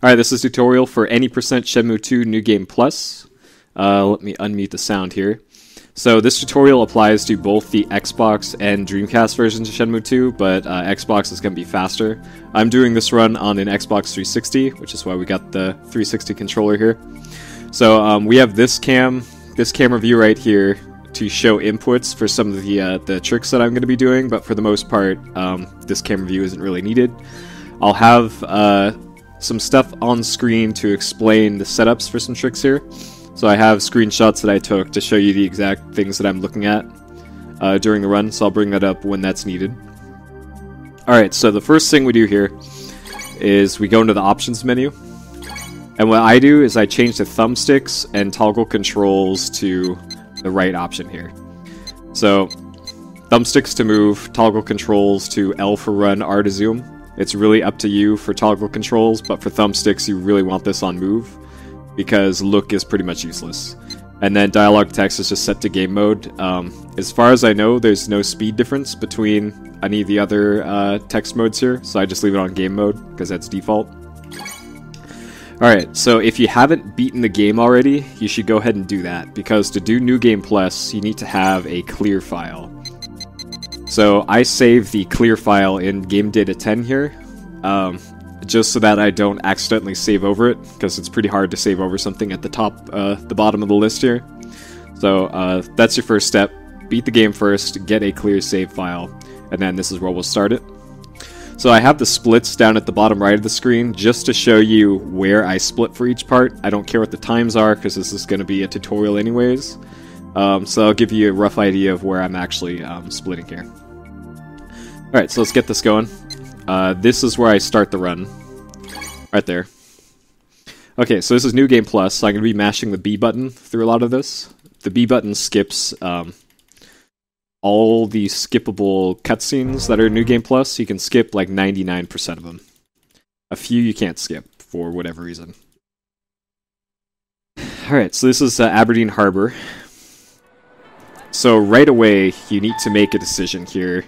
Alright, this is a tutorial for any percent Shenmue 2 New Game Plus. Let me unmute the sound here. So this tutorial applies to both the Xbox and Dreamcast versions of Shenmue 2, but Xbox is going to be faster. I'm doing this run on an Xbox 360, which is why we got the 360 controller here. So we have this camera view right here to show inputs for some of the tricks that I'm going to be doing, but for the most part, this camera view isn't really needed. I'll have some stuff on screen to explain the setups for some tricks here. So I have screenshots that I took to show you the exact things that I'm looking at during the run, so I'll bring that up when that's needed. Alright, so the first thing we do here is we go into the options menu. And what I do is I change the thumbsticks and toggle controls to the right option here. So, thumbsticks to move, toggle controls to L for run, R to zoom. It's really up to you for toggle controls, but for thumbsticks you really want this on move, because look is pretty much useless. And then dialogue text is just set to game mode. As far as I know, there's no speed difference between any of the other text modes here, so I just leave it on game mode, because that's default. Alright, so if you haven't beaten the game already, you should go ahead and do that, because to do New Game Plus, you need to have a clear file. So I save the clear file in Game Data 10 here, just so that I don't accidentally save over it, because it's pretty hard to save over something at the bottom of the list here. So that's your first step. Beat the game first, get a clear save file, and then this is where we'll start it. So I have the splits down at the bottom right of the screen just to show you where I split for each part. I don't care what the times are because this is going to be a tutorial anyways. So I'll give you a rough idea of where I'm actually splitting here. Alright, so let's get this going. This is where I start the run. Right there. Okay, so this is New Game Plus, so I'm going to be mashing the B button through a lot of this. The B button skips all the skippable cutscenes that are New Game Plus. You can skip like 99% of them. A few you can't skip for whatever reason. Alright, so this is Aberdeen Harbor. So right away, you need to make a decision here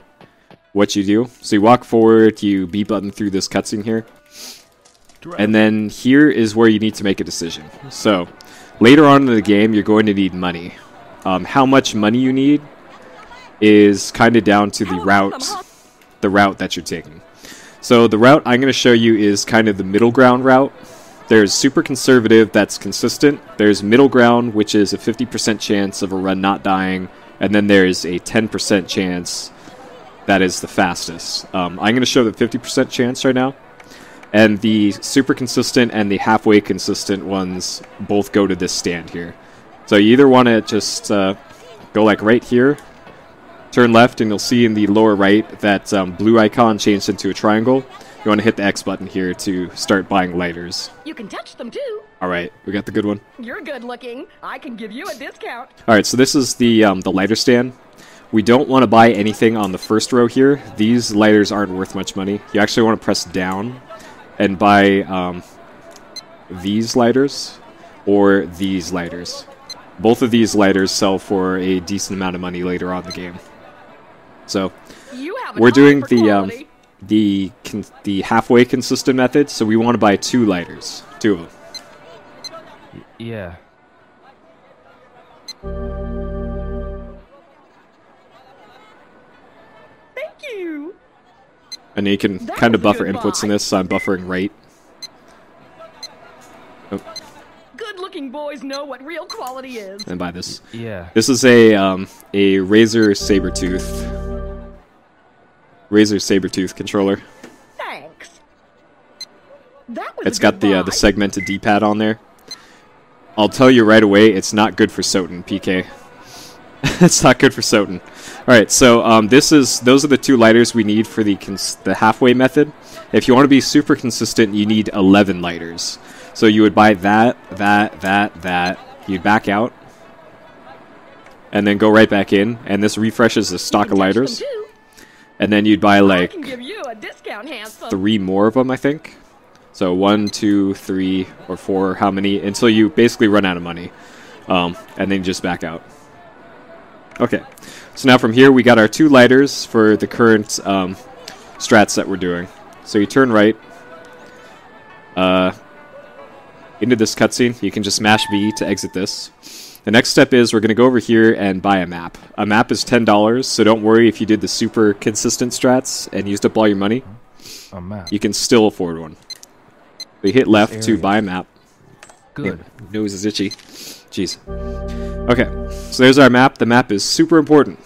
what you do. So you walk forward, you B button through this cutscene here. And then here is where you need to make a decision. So later on in the game, you're going to need money. How much money you need is kind of down to the route that you're taking. So the route I'm going to show you is kind of the middle ground route. There's super conservative, that's consistent. There's middle ground, which is a 50% chance of a run not dying, and then there's a 10% chance that is the fastest. I'm going to show the 50% chance right now, and the super consistent and the halfway consistent ones both go to this stand here. So you either want to just go like right here, turn left, and you'll see in the lower right that blue icon changed into a triangle. You want to hit the X button here to start buying lighters. You can touch them too. Alright, we got the good one. You're good looking. I can give you a discount. Alright, so this is the lighter stand. We don't want to buy anything on the first row here. These lighters aren't worth much money. You actually want to press down and buy these lighters or these lighters. Both of these lighters sell for a decent amount of money later on in the game. So we're doing the halfway consistent method, so we want to buy two lighters. Two of them. Yeah. Thank you. And you can kind of buffer inputs in this, so I'm buffering right. Oh. Good-looking boys know what real quality is. And buy this. Yeah. This is a Razer Sabertooth controller. Thanks. That was It's got the segmented D-pad on there. I'll tell you right away, it's not good for Soten, PK. It's not good for Soten. Alright, so those are the two lighters we need for the halfway method. If you want to be super consistent, you need 11 lighters. So you would buy that. You'd back out. And then go right back in. And this refreshes the stock of lighters. And then you'd buy like 3 more of them, I think. So 1, 2, 3, or 4, how many, until you basically run out of money. And then you just back out. Okay, so now from here we got our 2 lighters for the current strats that we're doing. So you turn right, into this cutscene. You can just mash B to exit this. The next step is we're going to go over here and buy a map. A map is $10, so don't worry if you did the super consistent strats and used up all your money. A map. You can still afford one. We hit left to buy a map. Good. Damn, nose is itchy. Jeez. Okay, so there's our map. The map is super important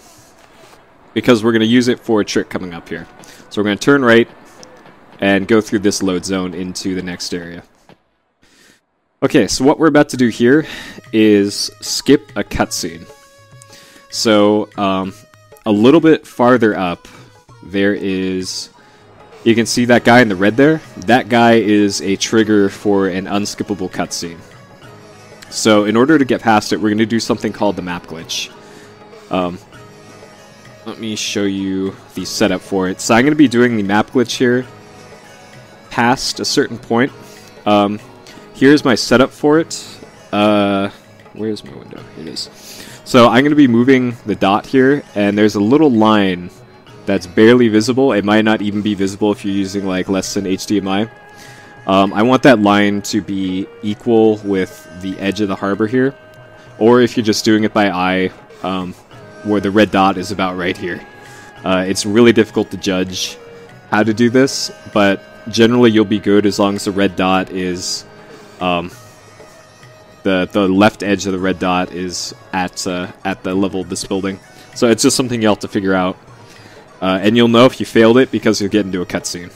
because we're going to use it for a trick coming up here. So we're going to turn right and go through this load zone into the next area. Okay, so what we're about to do here is skip a cutscene. So, a little bit farther up, there is... You can see that guy in the red there? That guy is a trigger for an unskippable cutscene. So, in order to get past it, we're going to do something called the map glitch. Let me show you the setup for it. So, I'm going to be doing the map glitch here past a certain point. Here's my setup for it. Where's my window? Here it is. So I'm going to be moving the dot here, and there's a little line that's barely visible. It might not even be visible if you're using like less than HDMI. I want that line to be equal with the edge of the harbor here, or if you're just doing it by eye, where the red dot is about right here. It's really difficult to judge how to do this, but generally you'll be good as long as the red dot is... the left edge of the red dot is at the level of this building. So it's just something you'll have to figure out. And you'll know if you failed it because you'll get into a cutscene.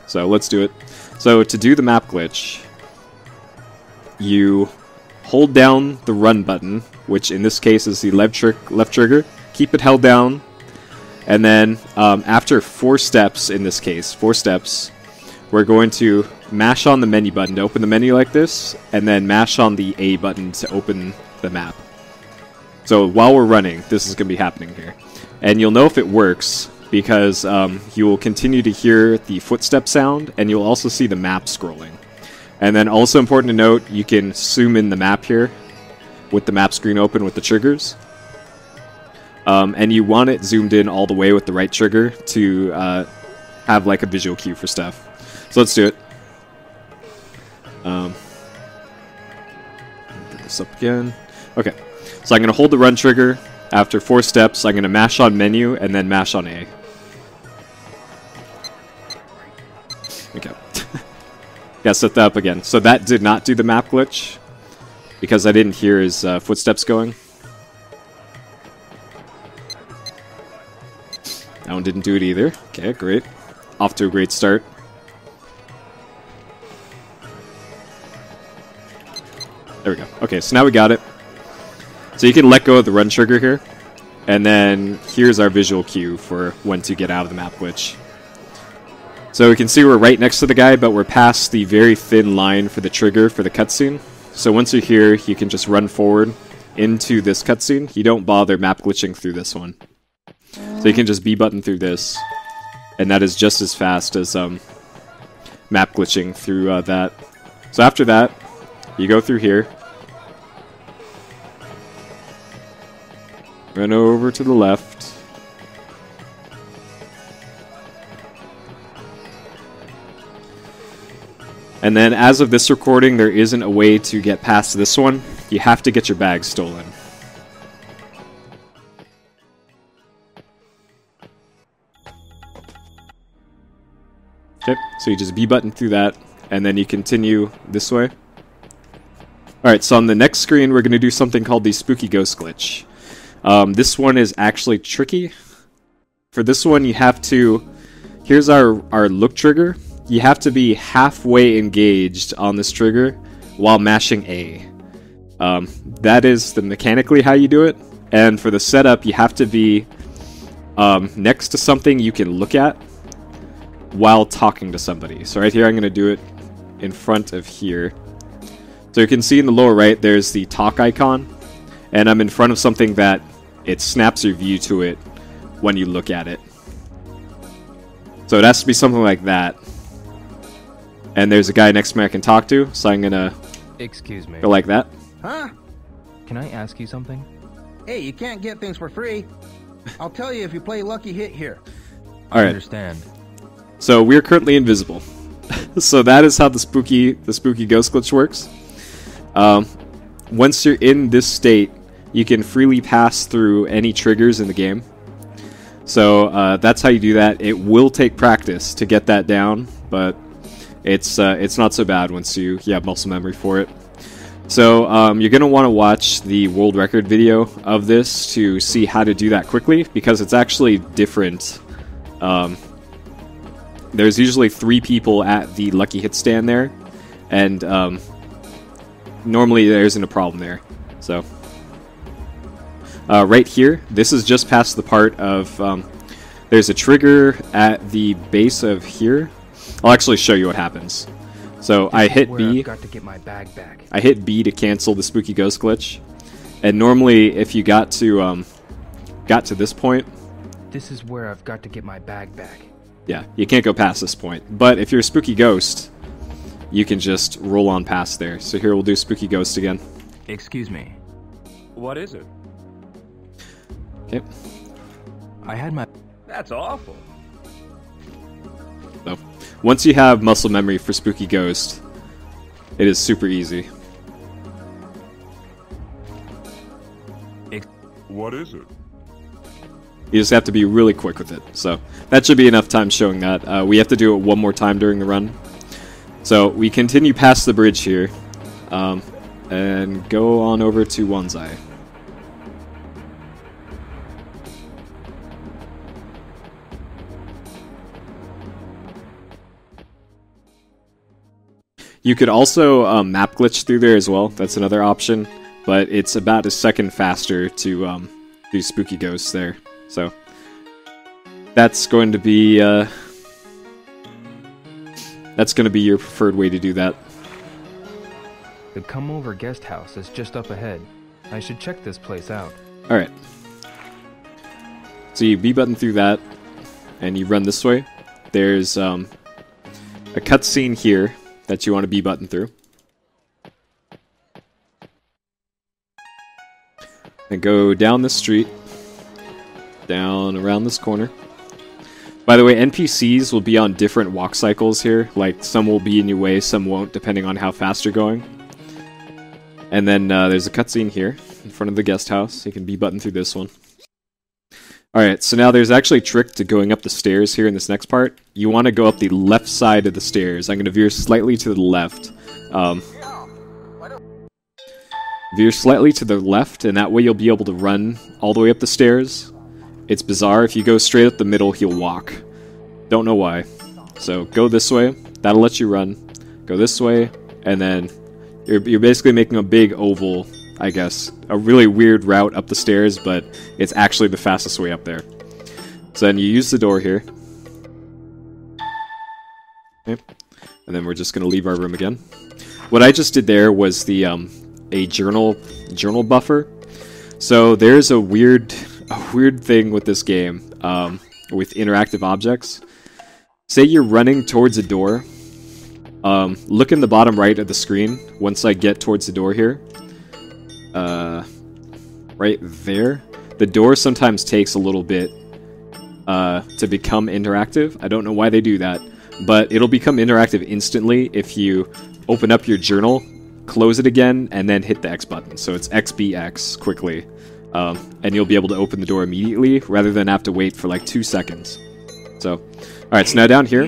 So let's do it. So to do the map glitch, you hold down the run button, which in this case is the left trigger. Keep it held down. And then after 4 steps, in this case, 4 steps, we're going to mash on the menu button to open the menu like this, and then mash on the A button to open the map. So while we're running, this is going to be happening here. And you'll know if it works, because you will continue to hear the footstep sound, and you'll also see the map scrolling. And then also important to note, you can zoom in the map here, with the map screen open with the triggers. And you want it zoomed in all the way with the right trigger to have like a visual cue for stuff. So let's do it. Bring this up again. Okay, so I'm going to hold the run trigger. After 4 steps, I'm going to mash on menu and then mash on A. Okay. Yeah, set that up again. So that did not do the map glitch because I didn't hear his footsteps going. That one didn't do it either. Okay, great. Off to a great start. There we go. Okay, so now we got it. So you can let go of the run trigger here. And then here's our visual cue for when to get out of the map glitch. So we can see we're right next to the guy, but we're past the very thin line for the trigger for the cutscene. So once you're here, you can just run forward into this cutscene. You don't bother map glitching through this one. So you can just B button through this. And that is just as fast as map glitching through that. So after that, you go through here. Run over to the left. And then as of this recording, there isn't a way to get past this one. You have to get your bag stolen. Okay, so you just B button through that, and then you continue this way. Alright, so on the next screen, we're going to do something called the Spooky Ghost Glitch. This one is actually tricky. For this one, you have to... Here's our look trigger. You have to be halfway engaged on this trigger while mashing A. That is mechanically how you do it. And for the setup, you have to be next to something you can look at while talking to somebody. So right here, I'm going to do it in front of here. So you can see in the lower right, there's the talk icon. And I'm in front of something that it snaps your view to it when you look at it. So it has to be something like that. And there's a guy next to me I can talk to, so I'm gonna Excuse me. go like that. Huh? Can I ask you something? Hey, you can't get things for free. I'll tell you if you play Lucky Hit here. I Alright, understand. so we're currently invisible. So that is how the spooky ghost glitch works. Once you're in this state, you can freely pass through any triggers in the game. So that's how you do that. It will take practice to get that down, but it's not so bad once you have muscle memory for it. So you're going to want to watch the world record video of this to see how to do that quickly, because it's actually different. There's usually 3 people at the lucky hit stand there, and normally there isn't a problem there. So right here, this is just past the part of there's a trigger at the base of here. I'll actually show you what happens. So I hit B. Got to get my bag back. I hit B to cancel the spooky ghost glitch, and normally if you got to this point, This is where I've got to get my bag back. yeah, you can't go past this point. But if you're a spooky ghost, you can just roll on past there. So here we'll do spooky ghost again. Excuse me. What is it? Okay. I had my... That's awful. So once you have muscle memory for spooky ghost, it is super easy. What is it? You just have to be really quick with it. So that should be enough time showing that. We have to do it one more time during the run. So we continue past the bridge here, and go on over to Wanzai. You could also map glitch through there as well. That's another option, but it's about a second faster to do spooky ghosts there. So that's going to be your preferred way to do that. The Come Over guest house is just up ahead. I should check this place out. All right. So you B button through that, and you run this way. There's a cutscene here that you want to B button through. And go down this street, down around this corner. By the way, NPCs will be on different walk cycles here. Like, some will be in your way, some won't, depending on how fast you're going. And then there's a cutscene here in front of the guest house. You can B button through this one. Alright, so now there's actually a trick to going up the stairs here in this next part. You want to go up the left side of the stairs. I'm going to veer slightly to the left. Veer slightly to the left, and that way you'll be able to run all the way up the stairs. It's bizarre. If you go straight up the middle, he'll walk. Don't know why. So go this way. That'll let you run. Go this way, and then you're basically making a big oval, I guess. A really weird route up the stairs, but it's actually the fastest way up there. So then you use the door here. Okay. And then we're just going to leave our room again. What I just did there was the a journal buffer. So there's a weird thing with this game with interactive objects. Say you're running towards a door. Look in the bottom right of the screen once I get towards the door here. Right there. The door sometimes takes a little bit to become interactive. I don't know why they do that, but it'll become interactive instantly if you open up your journal, close it again, and then hit the X button. So it's XBX quickly. And you'll be able to open the door immediately rather than have to wait for like 2 seconds. So, alright, so now down here,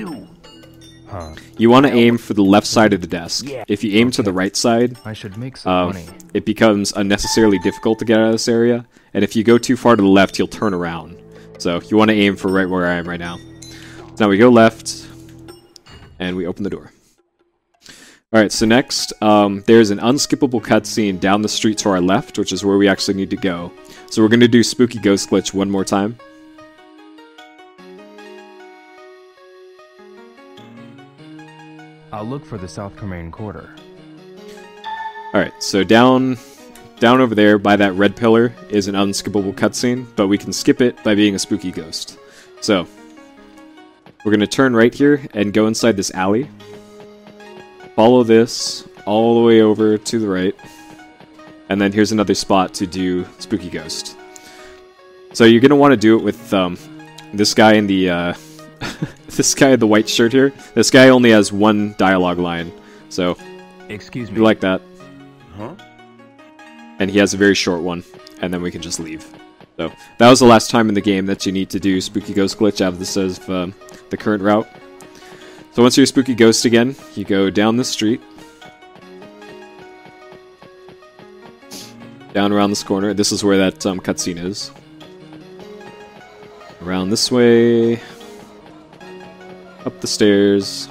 you want to aim for the left side of the desk. If you aim to the right side, I should make some money. it becomes unnecessarily difficult to get out of this area. And if you go too far to the left, you'll turn around. So you want to aim for right where I am right now. Now we go left, and we open the door. Alright, so next, there's an unskippable cutscene down the street to our left, which is where we actually need to go. So we're going to do Spooky Ghost Glitch one more time. I'll look for the South Korean Quarter. Alright, so down over there by that red pillar is an unskippable cutscene, but we can skip it by being a spooky ghost. So, we're going to turn right here and go inside this alley. Follow this all the way over to the right. And then here's another spot to do Spooky Ghost. So you're going to want to do it with this guy in the this guy in the white shirt here. This guy only has one dialogue line. So Excuse me. you like that. Huh? And he has a very short one, and then we can just leave. So that was the last time in the game that you need to do Spooky Ghost Glitch out of the current route. So once you're Spooky Ghost again, you go down the street, down around this corner. This is where that cutscene is. Around this way, up the stairs.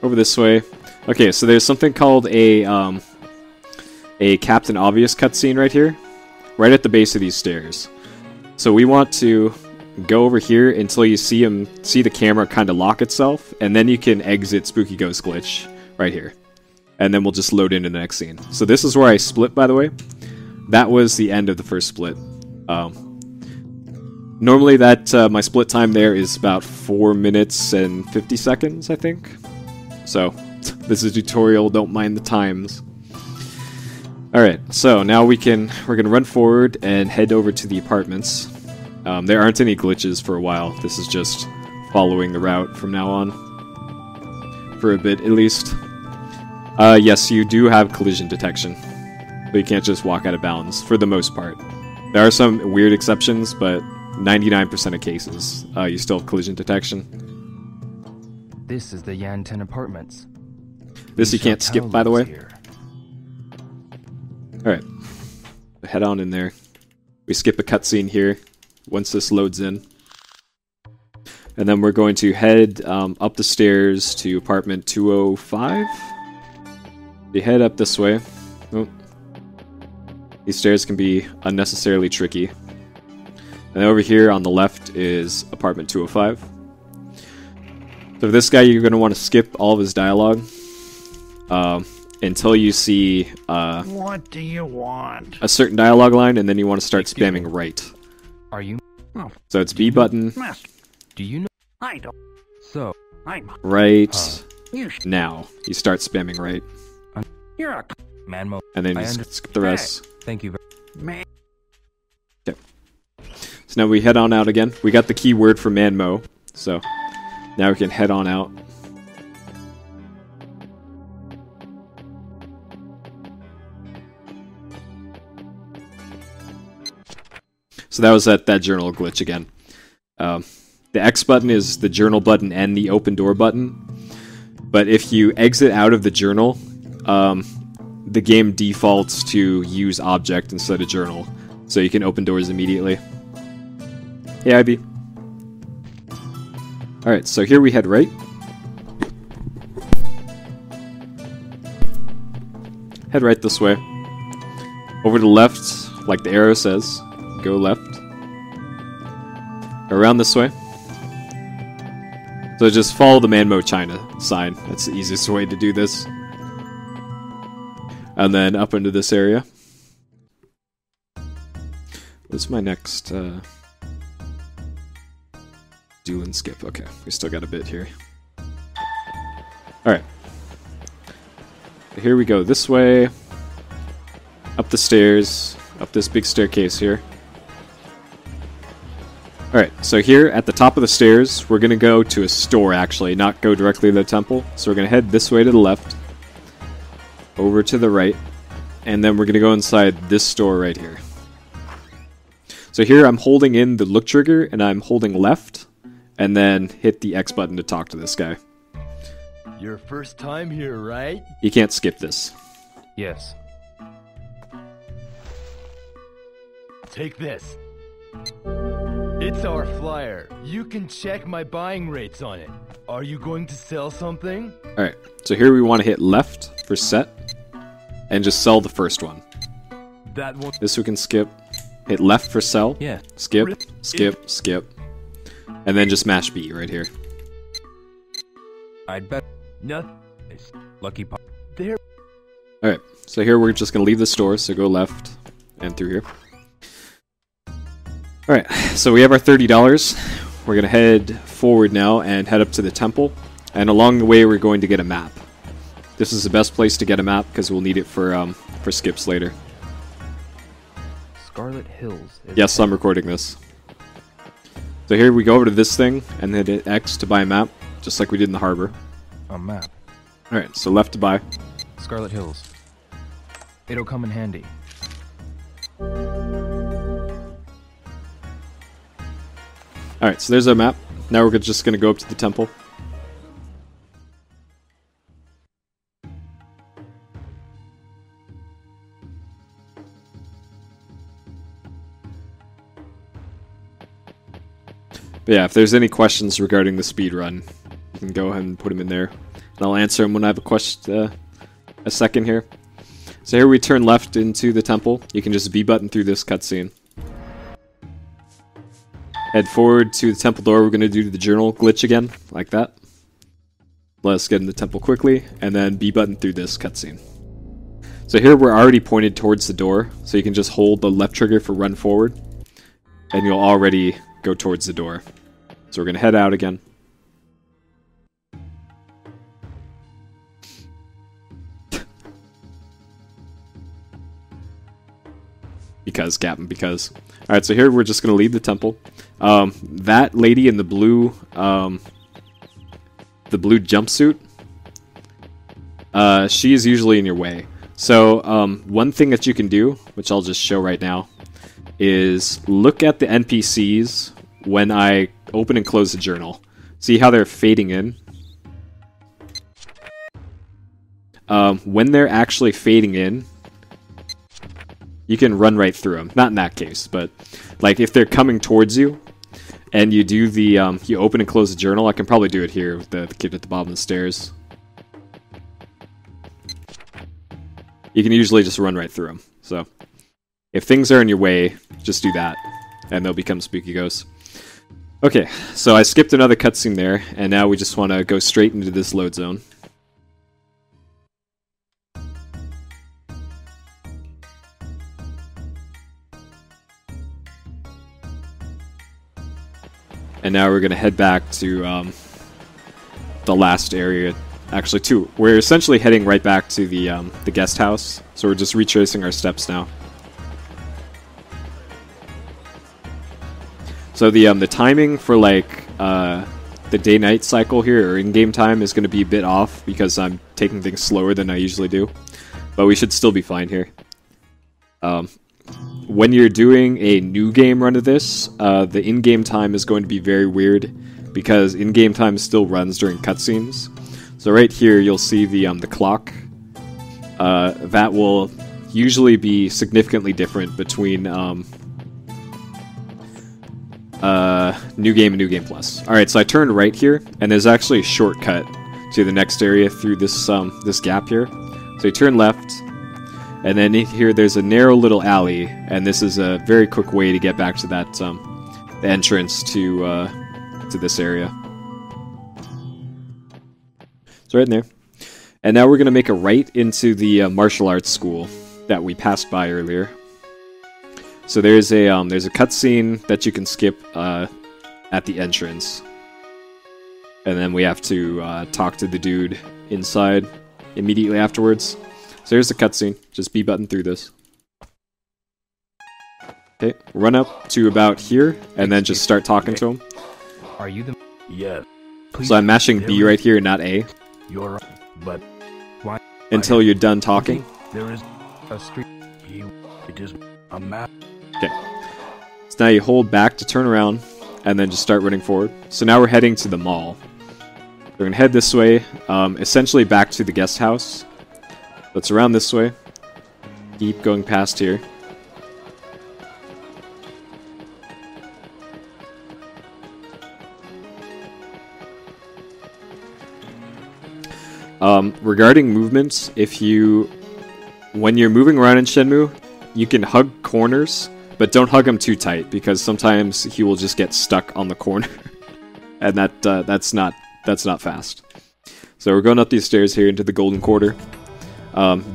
Over this way. Okay, so there's something called a Captain Obvious cutscene right here, right at the base of these stairs. So we want to go over here until you see the camera kind of lock itself, and then you can exit Spooky Ghost Glitch right here, and then we'll just load into the next scene. So this is where I split, by the way. That was the end of the first split. Normally that my split time there is about 4 minutes and 50 seconds, I think. So, this is a tutorial, don't mind the times. Alright, so now we're gonna run forward and head over to the apartments. There aren't any glitches for a while, this is just following the route from now on. For a bit, at least. Yes, you do have collision detection, but you can't just walk out of bounds, for the most part. There are some weird exceptions, but 99% of cases, you still have collision detection. This is the Yanten Apartments. This you can't skip, by the way. Alright. Head on in there. We skip a cutscene here once this loads in. And then we're going to head up the stairs to apartment 205. You head up this way. Oh. These stairs can be unnecessarily tricky. And over here on the left is apartment 205. So for this guy, you're going to want to skip all of his dialogue until you see What do you want? a certain dialogue line, and then you want to start spamming right. Are you? So it's B button, Do you know? I don't. So, I'm. right, You. now. You start spamming right, You're a Manmo. and then you I just skip the rest. Thank you. man. So now we head on out again. We got the keyword for Manmo, so now we can head on out. So that was that journal glitch again. The X button is the journal button and the open door button. But if you exit out of the journal, the game defaults to use object instead of journal. So you can open doors immediately. Hey, Ivy. Alright, so here we head right. Head right this way. Over to the left, like the arrow says. Go left. Around this way. So just follow the Manmo China sign. That's the easiest way to do this. And then up into this area. What's my next... Duel and skip. Okay, we still got a bit here. Alright. Here we go this way. Up the stairs. Up this big staircase here. Alright, so here at the top of the stairs, we're going to go to a store actually, not go directly to the temple. So we're going to head this way to the left. Over to the right. And then we're going to go inside this store right here. So here I'm holding in the look trigger and I'm holding left. And then hit the X button to talk to this guy. Your first time here, right? You can't skip this. Yes. Take this. It's our flyer. You can check my buying rates on it. Are you going to sell something? Alright, so here we want to hit left for set. And just sell the first one. That one. This we can skip. Hit left for sell. Yeah. Skip, skip, skip. And then just mash B right here. I'd bet. No. Lucky pop. There. Alright, so here we're just going to leave the store, so go left and through here. Alright, so we have our $30. We're going to head forward now and head up to the temple. And along the way we're going to get a map. This is the best place to get a map because we'll need it for skips later. Scarlet Hills. Yes, I'm recording this. So here we go over to this thing, and then hit X to buy a map, just like we did in the harbor. A map. Alright, so left to buy. Scarlet Hills. It'll come in handy. Alright, so there's our map. Now we're just going to go up to the temple. But yeah, if there's any questions regarding the speedrun, you can go ahead and put them in there. And I'll answer them when I have a question, a second here. So here we turn left into the temple. You can just B-button through this cutscene. Head forward to the temple door. We're going to do the journal glitch again, like that. Let us get in the temple quickly, and then B-button through this cutscene. So here we're already pointed towards the door, so you can just hold the left trigger for run forward, and you'll already go towards the door. So we're going to head out again. Because. Alright, so here we're just going to leave the temple. That lady in the blue jumpsuit, she is usually in your way. So one thing that you can do, which I'll just show right now, is look at the NPCs when I open and close the journal. See how they're fading in? When they're actually fading in, you can run right through them. Not in that case, but like if they're coming towards you, and you do the, you open and close the journal. I can probably do it here with the kid at the bottom of the stairs. You can usually just run right through them. So if things are in your way, just do that, and they'll become spooky ghosts. Okay, so I skipped another cutscene there, and now we just want to go straight into this load zone. And now we're going to head back to the last area. Actually, two. We're essentially heading right back to the guest house. So we're just retracing our steps now. So the timing for like the day-night cycle here, or in-game time, is going to be a bit off because I'm taking things slower than I usually do. But we should still be fine here. When you're doing a new game run of this, the in-game time is going to be very weird because in-game time still runs during cutscenes. So right here, you'll see the clock. That will usually be significantly different between New Game and New Game Plus. All right, so I turned right here, and there's actually a shortcut to the next area through this this gap here. So you turn left. And then here there's a narrow little alley, and this is a very quick way to get back to that the entrance to this area. It's right in there. And now we're going to make a right into the martial arts school that we passed by earlier. So there's a cutscene that you can skip at the entrance, and then we have to talk to the dude inside immediately afterwards. So here's the cutscene. Just B-button through this. Okay, run up to about here, and then just start talking to him. Are you the... Yes. So I'm mashing B right here, not A. You're right, but Why? Until you're done talking. There is A street... it is a map. Okay. So now you hold back to turn around, and then just start running forward. So now we're heading to the mall. We're going to head this way, essentially back to the guest house. Let's around this way. Keep going past here. Regarding movements, when you're moving around in Shenmue, you can hug corners, but don't hug them too tight because sometimes he will just get stuck on the corner, and that's not fast. So we're going up these stairs here into the Golden Quarter.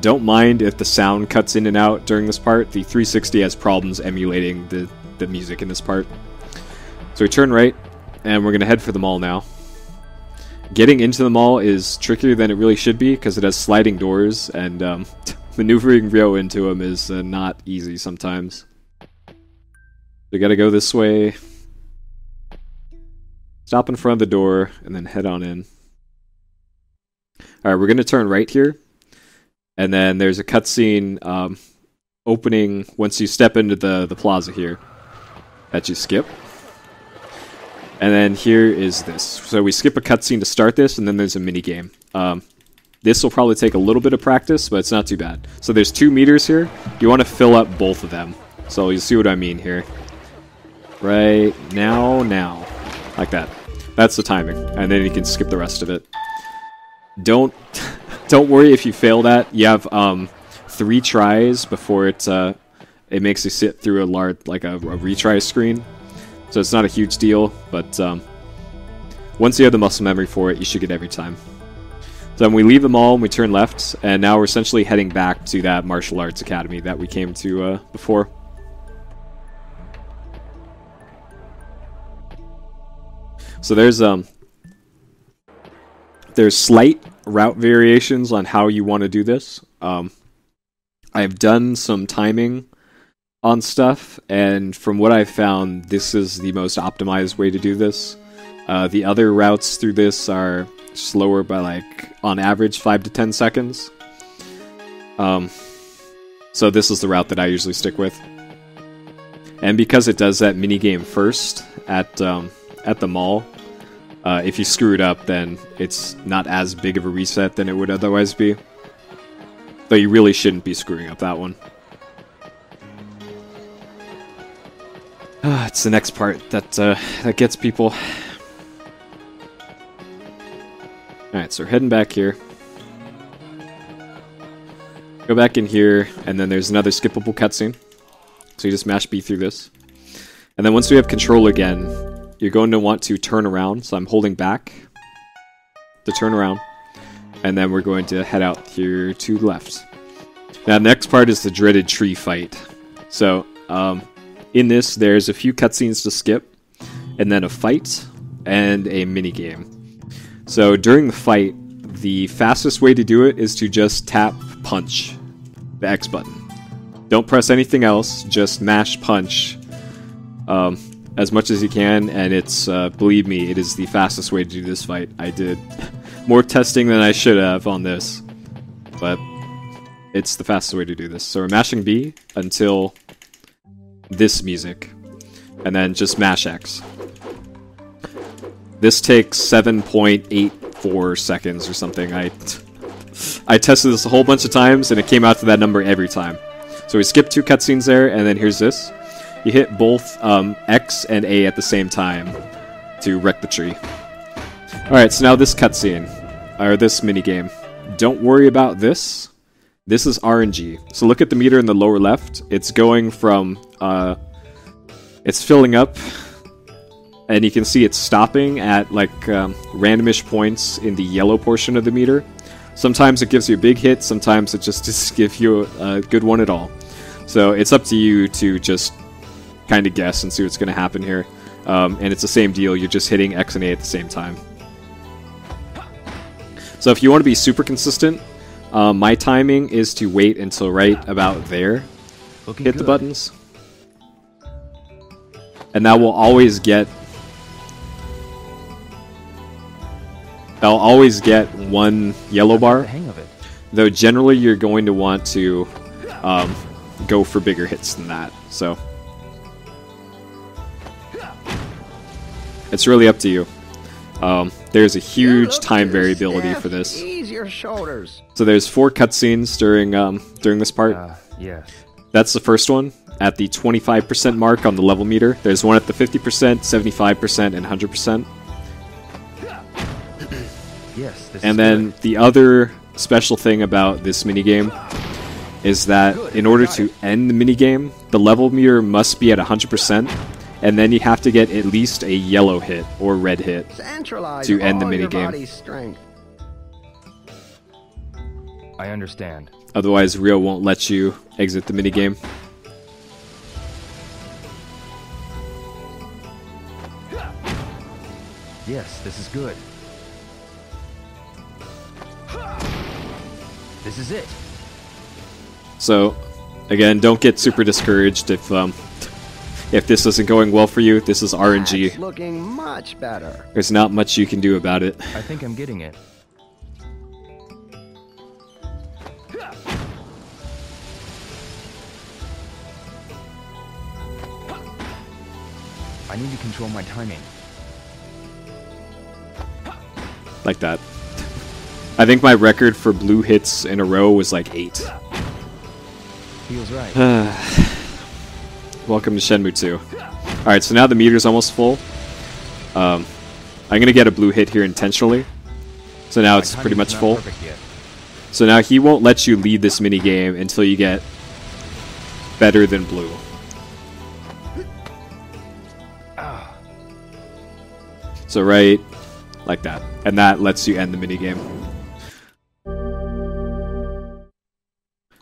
Don't mind if the sound cuts in and out during this part. The 360 has problems emulating the music in this part. So we turn right, and we're going to head for the mall now. Getting into the mall is trickier than it really should be because it has sliding doors, and maneuvering Ryo into them is not easy sometimes. We gotta go this way. Stop in front of the door, and then head on in. Alright, we're going to turn right here. And then there's a cutscene opening once you step into the plaza here that you skip. And then here is this. So we skip a cutscene to start this, and then there's a mini game. This will probably take a little bit of practice, but it's not too bad. So there's 2 meters here. You want to fill up both of them. So you see what I mean here. Right now. Like that. That's the timing. And then you can skip the rest of it. Don't worry if you fail that. You have 3 tries before it makes you sit through a retry screen. So it's not a huge deal, but once you have the muscle memory for it, you should get every time. So then we leave the mall and we turn left, and now we're essentially heading back to that martial arts academy that we came to before. So there's slight route variations on how you want to do this. I've done some timing on stuff, and from what I've found, this is the most optimized way to do this. The other routes through this are slower by on average 5 to 10 seconds. So this is the route that I usually stick with. And because it does that minigame first at the mall, if you screw it up, then it's not as big of a reset than it would otherwise be. Though you really shouldn't be screwing up that one. It's the next part that gets people. Alright, so we're heading back here. Go back in here, and then there's another skippable cutscene. So you just mash B through this. And then once we have control again, you're going to want to turn around. So I'm holding back to turn around. And then we're going to head out here to the left. Now the next part is the dreaded tree fight. So, in this, there's a few cutscenes to skip, and then a fight, and a minigame. So during the fight, the fastest way to do it is to just tap punch, the X button. Don't press anything else, just mash punch as much as you can, and it's, believe me, it is the fastest way to do this fight. I did more testing than I should have on this, but it's the fastest way to do this. So we're mashing B until this music, and then just mash X. This takes 7.84 seconds or something. I tested this a whole bunch of times, and it came out to that number every time. So we skipped 2 cutscenes there, and then here's this. You hit both X and A at the same time to wreck the tree. Alright, so now this cutscene, or this minigame. Don't worry about this. This is RNG. So look at the meter in the lower left. It's going from, it's filling up, and you can see it's stopping at randomish points in the yellow portion of the meter. Sometimes it gives you a big hit, sometimes it just gives you a good one at all. So it's up to you to just kind of guess and see what's going to happen here. And it's the same deal, you're just hitting X and A at the same time. So if you want to be super consistent, my timing is to wait until right about there. Hit the buttons. And that will always get... I'll always get one yellow bar, though generally you're going to want to go for bigger hits than that. So it's really up to you. There's a huge time variability for this. Ease your shoulders. So there's 4 cutscenes during this part. Yes. That's the first one at the 25% mark on the level meter. There's one at the 50%, 75%, and 100%. Yes, this And is then good. the other special thing about this minigame is that in order to end the minigame, the level meter must be at 100%, and then you have to get at least a yellow hit or red hit Centralize to end the all your minigame. body's strength. I understand. Otherwise, Rio won't let you exit the minigame. Yes, this is good. This is it. So, again, don't get super discouraged if if this isn't going well for you, this is RNG. That's looking much better. There's not much you can do about it. I think I'm getting it. I need to control my timing. Like that. I think my record for blue hits in a row was like 8. Feels right. Welcome to Shenmue 2. Alright, so now the meter's almost full. I'm gonna get a blue hit here intentionally. So now it's pretty much full. So now he won't let you lead this minigame until you get better than blue. So right like that. And that lets you end the minigame.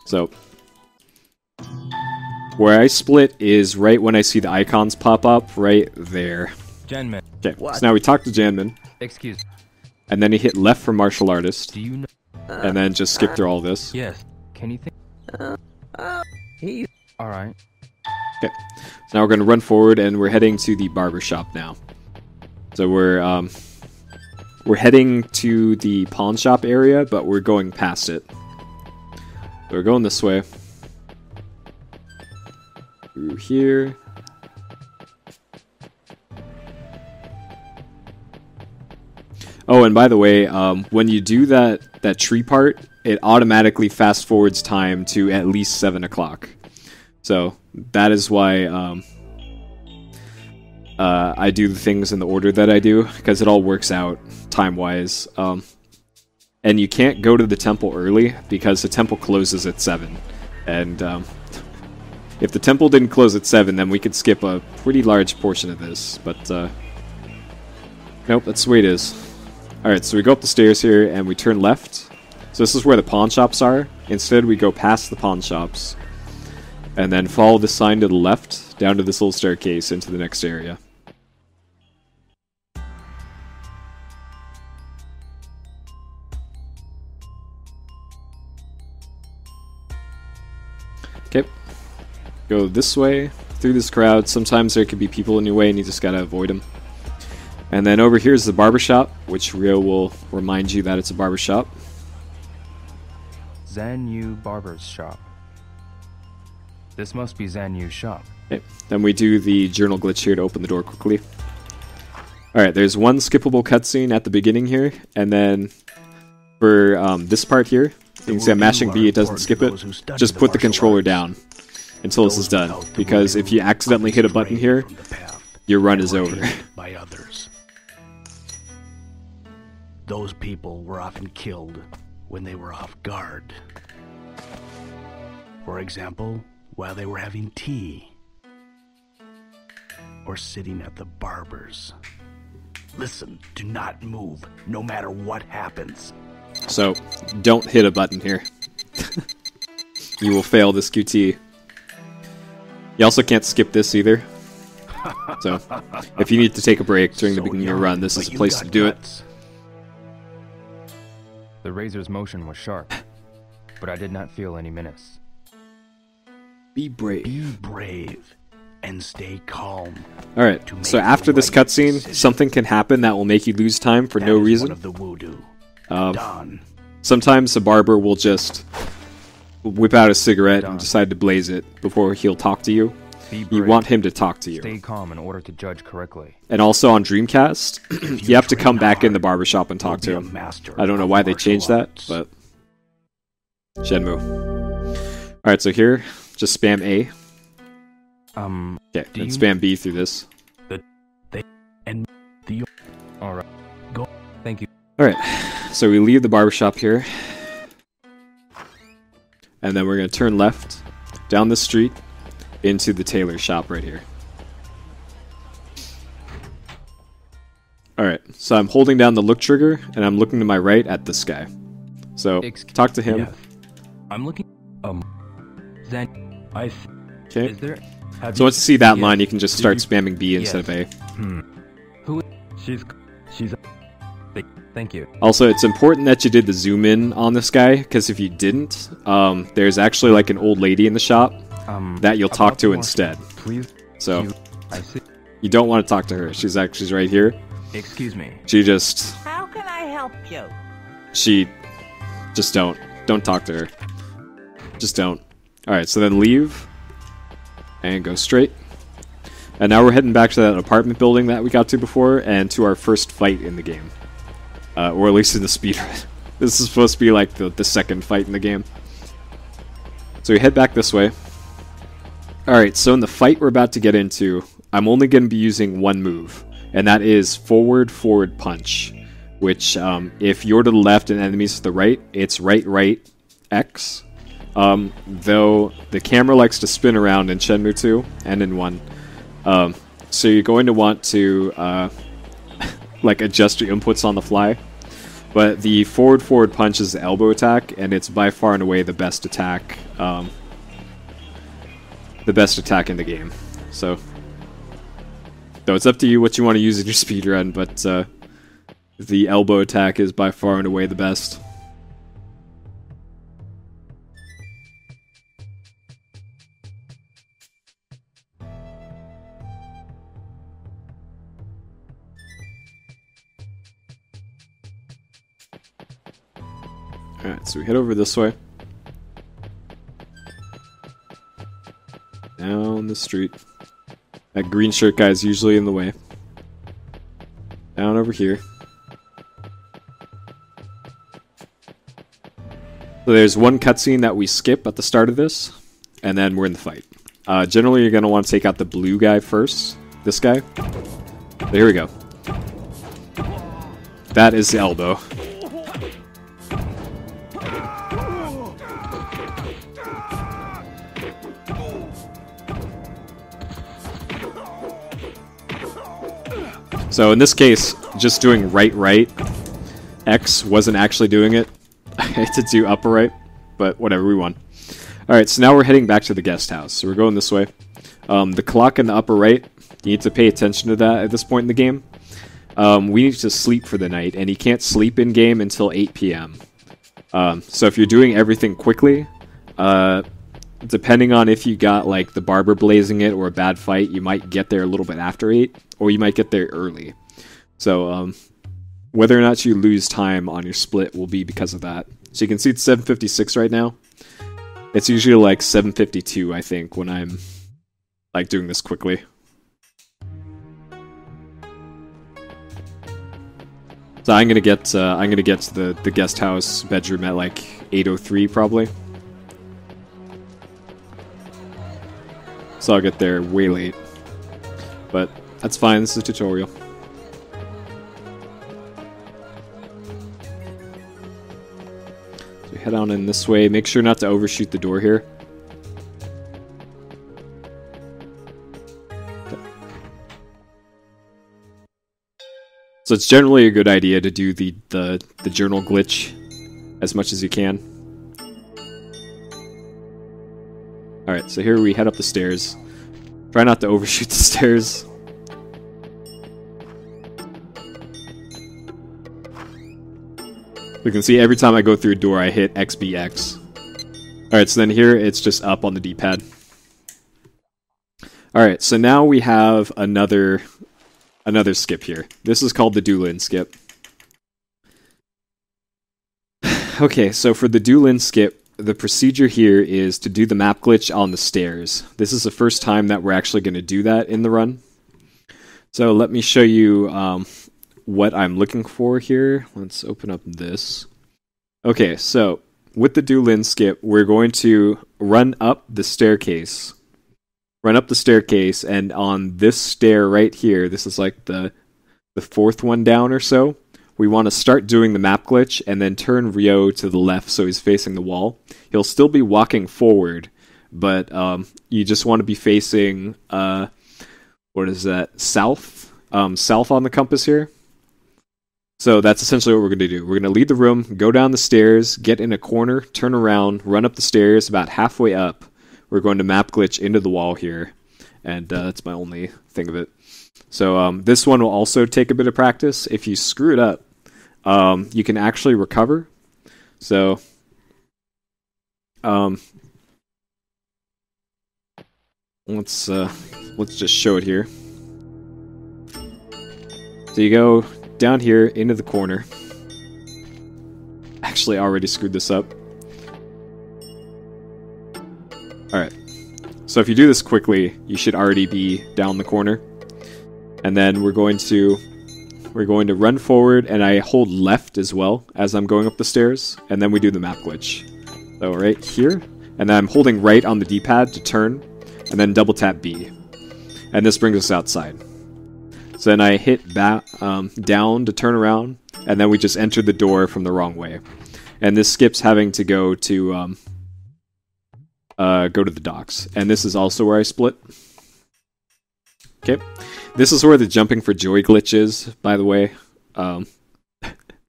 So where I split is right when I see the icons pop up, right there. Janman. Okay, so now we talk to Janman. Excuse. And then you hit left for martial artist. Do you know? And then just skip through all this. Yes. Can you think? He Alright. Okay. So now we're gonna run forward and we're heading to the barber shop now. So we're heading to the pawn shop area, but we're going past it. So we're going this way. Through here. Oh, and by the way, when you do that tree part, it automatically fast forwards time to at least 7 o'clock. So that is why I do the things in the order that I do, because it all works out time-wise. And you can't go to the temple early, because the temple closes at 7. And if the temple didn't close at 7, then we could skip a pretty large portion of this. But nope, that's the way it is. Alright, so we go up the stairs here, and we turn left. So this is where the pawn shops are. Instead, we go past the pawn shops. And then follow the sign to the left, down to this little staircase into the next area. Okay. Go this way, through this crowd. Sometimes there could be people in your way and you just gotta avoid them. And then over here is the barber shop, which Rio will remind you that it's a barber shop. Zhangyu Barber's shop. This must be Zhangyu's shop. Okay. Then we do the journal glitch here to open the door quickly. Alright, there's one skippable cutscene at the beginning here, and then for this part here, you can see I'm mashing B, it doesn't skip it. Just put the controller down until this is done, because if you accidentally hit a button here, your run is over. By others. Those people were often killed when they were off guard. For example, while they were having tea or sitting at the barber's. Listen, do not move, no matter what happens. So, don't hit a button here. You will fail this QT. You also can't skip this either. So, if you need to take a break during the beginning of your run, this is the place to do it. The razor's motion was sharp, but I did not feel any menace. Be brave. Be brave and stay calm. Alright, so after this cutscene, something can happen that will make you lose time for no reason. One of the voodoo. Done. Sometimes the barber will just whip out a cigarette and decide to blaze it before he'll talk to you. You want him to talk to you. Stay calm in order to judge correctly. And also on Dreamcast, you have to come back in the barbershop and talk to him. I don't know why they changed that, but Shenmue. Alright, so here, just spam A. Okay, and spam B through this. Alright. Go. Thank you. Alright, so we leave the barbershop here. And then we're going to turn left, down the street, into the tailor shop right here. Alright, so I'm holding down the look trigger, and I'm looking to my right at this guy. So, talk to him. Yes. I'm looking... Then... Okay. Is there... So once you see that line, you can just start spamming B instead of A. Who... She's... Thank you. Also, it's important that you did the zoom in on this guy, because if you didn't, there's actually like an old lady in the shop that you'll talk to instead. Please. So I see. you don't want to talk to her. She's right here. Excuse me. She just How can I help you? she just don't talk to her. Just don't. All right, so then leave and go straight. And now we're heading back to that apartment building that we got to before and to our first fight in the game. Or at least in the speedrun. This is supposed to be like the second fight in the game. So we head back this way. Alright, so in the fight we're about to get into, I'm only going to be using one move. And that is forward punch. Which, if you're to the left and enemies to the right, it's right, X. Though the camera likes to spin around in Shenmue 2 and in 1. So you're going to want to like adjust your inputs on the fly. But the forward punch is the elbow attack, and it's by far and away the best attack. The best attack in the game. So, though it's up to you what you want to use in your speedrun, but the elbow attack is by far and away the best. Alright, so we head over this way. Down the street. That green shirt guy's usually in the way. Down over here. So there's one cutscene that we skip at the start of this, and then we're in the fight. Generally, you're going to want to take out the blue guy first. This guy. So here we go. That is the elbow. So in this case, just doing right, X wasn't actually doing it. I had to do upper right, but whatever, we won. Alright, so now we're heading back to the guest house. So we're going this way. The clock in the upper right, you need to pay attention to that at this point in the game. We need to sleep for the night, and you can't sleep in-game until 8 p.m. So if you're doing everything quickly, depending on if you got like the Barber blazing it or a bad fight, you might get there a little bit after 8, or you might get there early. So whether or not you lose time on your split will be because of that. So you can see it's 7:56 right now. It's usually like 7:52, I think, when I'm like doing this quickly. So I'm gonna get to the guest house bedroom at like 8:03 probably. So I'll get there way late. But that's fine, this is a tutorial. So we head on in this way. Make sure not to overshoot the door here. Okay. So it's generally a good idea to do the journal glitch as much as you can. Alright, so here we head up the stairs. Try not to overshoot the stairs. You can see every time I go through a door I hit XBX. Alright, so then here it's just up on the D-pad. Alright, so now we have another skip here. This is called the Doolin skip. Okay, so for the Doolin skip, the procedure here is to do the map glitch on the stairs. This is the first time that we're actually going to do that in the run. So let me show you what I'm looking for here. Let's open up this. Okay, so with the Doolin skip, we're going to run up the staircase. Run up the staircase, and on this stair right here, this is like the fourth one down or so, we want to start doing the map glitch and then turn Ryo to the left so he's facing the wall. He'll still be walking forward, but you just want to be facing, what is that, south? South on the compass here. So that's essentially what we're going to do. We're going to leave the room, go down the stairs, get in a corner, turn around, run up the stairs. About halfway up, we're going to map glitch into the wall here. And that's my only thing of it. So this one will also take a bit of practice. If you screw it up, you can actually recover. So let's just show it here. So you go down here into the corner. Actually, I already screwed this up. Alright. So if you do this quickly, you should already be down the corner. And then we're going to run forward, and I hold left as well as I'm going up the stairs, and then we do the map glitch. So right here, and then I'm holding right on the D-pad to turn, and then double tap B. And this brings us outside. So then I hit down to turn around, and then we just enter the door from the wrong way. And this skips having to go to the docks. And this is also where I split. Okay. This is where the jumping for joy glitch is, by the way.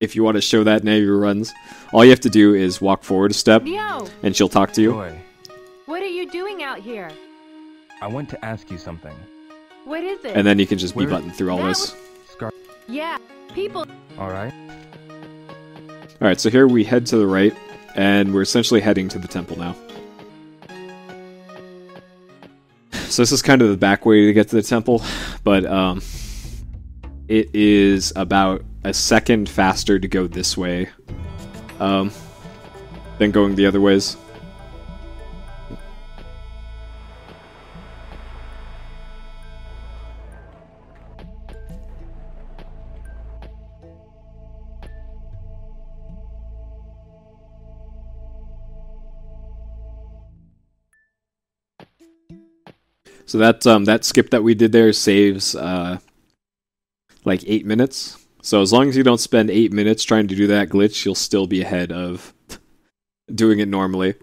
If you want to show that in any of your runs, all you have to do is walk forward a step, Yo, and she'll talk to you. Joy, what are you doing out here? I want to ask you something. What is it? And then you can just Where- B-button through all That this. Yeah, people. Alright? Alright, so here we head to the right, and we're essentially heading to the temple now. So this is kind of the back way to get to the temple, but it is about a second faster to go this way than going the other ways. So that skip that we did there saves like 8 minutes. So as long as you don't spend 8 minutes trying to do that glitch, you'll still be ahead of doing it normally.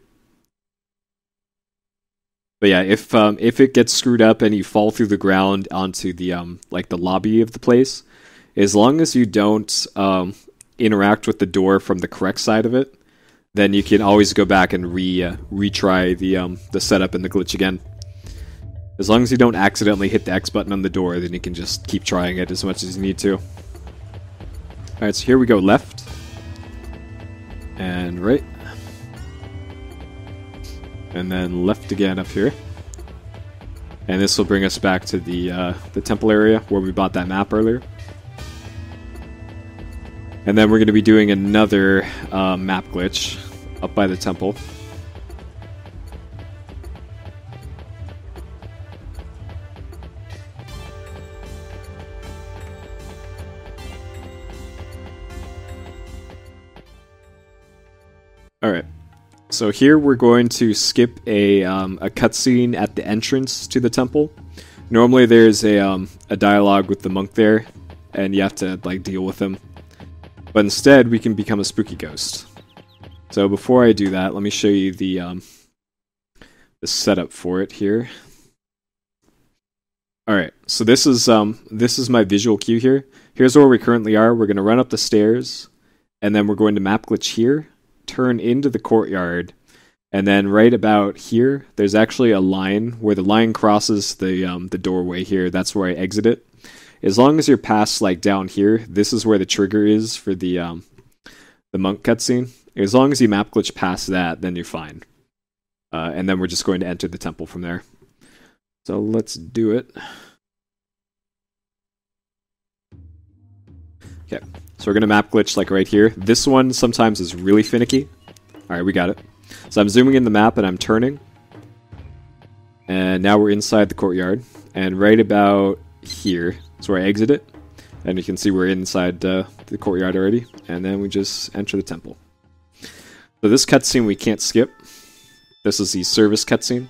But yeah, if it gets screwed up and you fall through the ground onto the like the lobby of the place, as long as you don't interact with the door from the correct side of it, then you can always go back and retry the setup and the glitch again. As long as you don't accidentally hit the X button on the door, then you can just keep trying it as much as you need to. Alright, so here we go left. And right. And then left again up here. And this will bring us back to the temple area where we bought that map earlier. And then we're going to be doing another map glitch up by the temple. Alright, so here we're going to skip a cutscene at the entrance to the temple. Normally there's a dialogue with the monk there, and you have to like deal with him. But instead we can become a spooky ghost. So before I do that, let me show you the setup for it here. Alright, so this is my visual cue here. Here's where we currently are. We're going to run up the stairs, and then we're going to map glitch here, turn into the courtyard, and then right about here, there's actually a line where the line crosses the doorway here. That's where I exit it. As long as you're past like down here, this is where the trigger is for the monk cutscene. As long as you map glitch past that, then you're fine. And then we're just going to enter the temple from there. So let's do it. Okay, so we're going to map glitch like right here. This one sometimes is really finicky. Alright, we got it. So I'm zooming in the map and I'm turning. And now we're inside the courtyard. And right about here is where I exit it. And you can see we're inside the courtyard already. And then we just enter the temple. So this cutscene we can't skip. This is the service cutscene.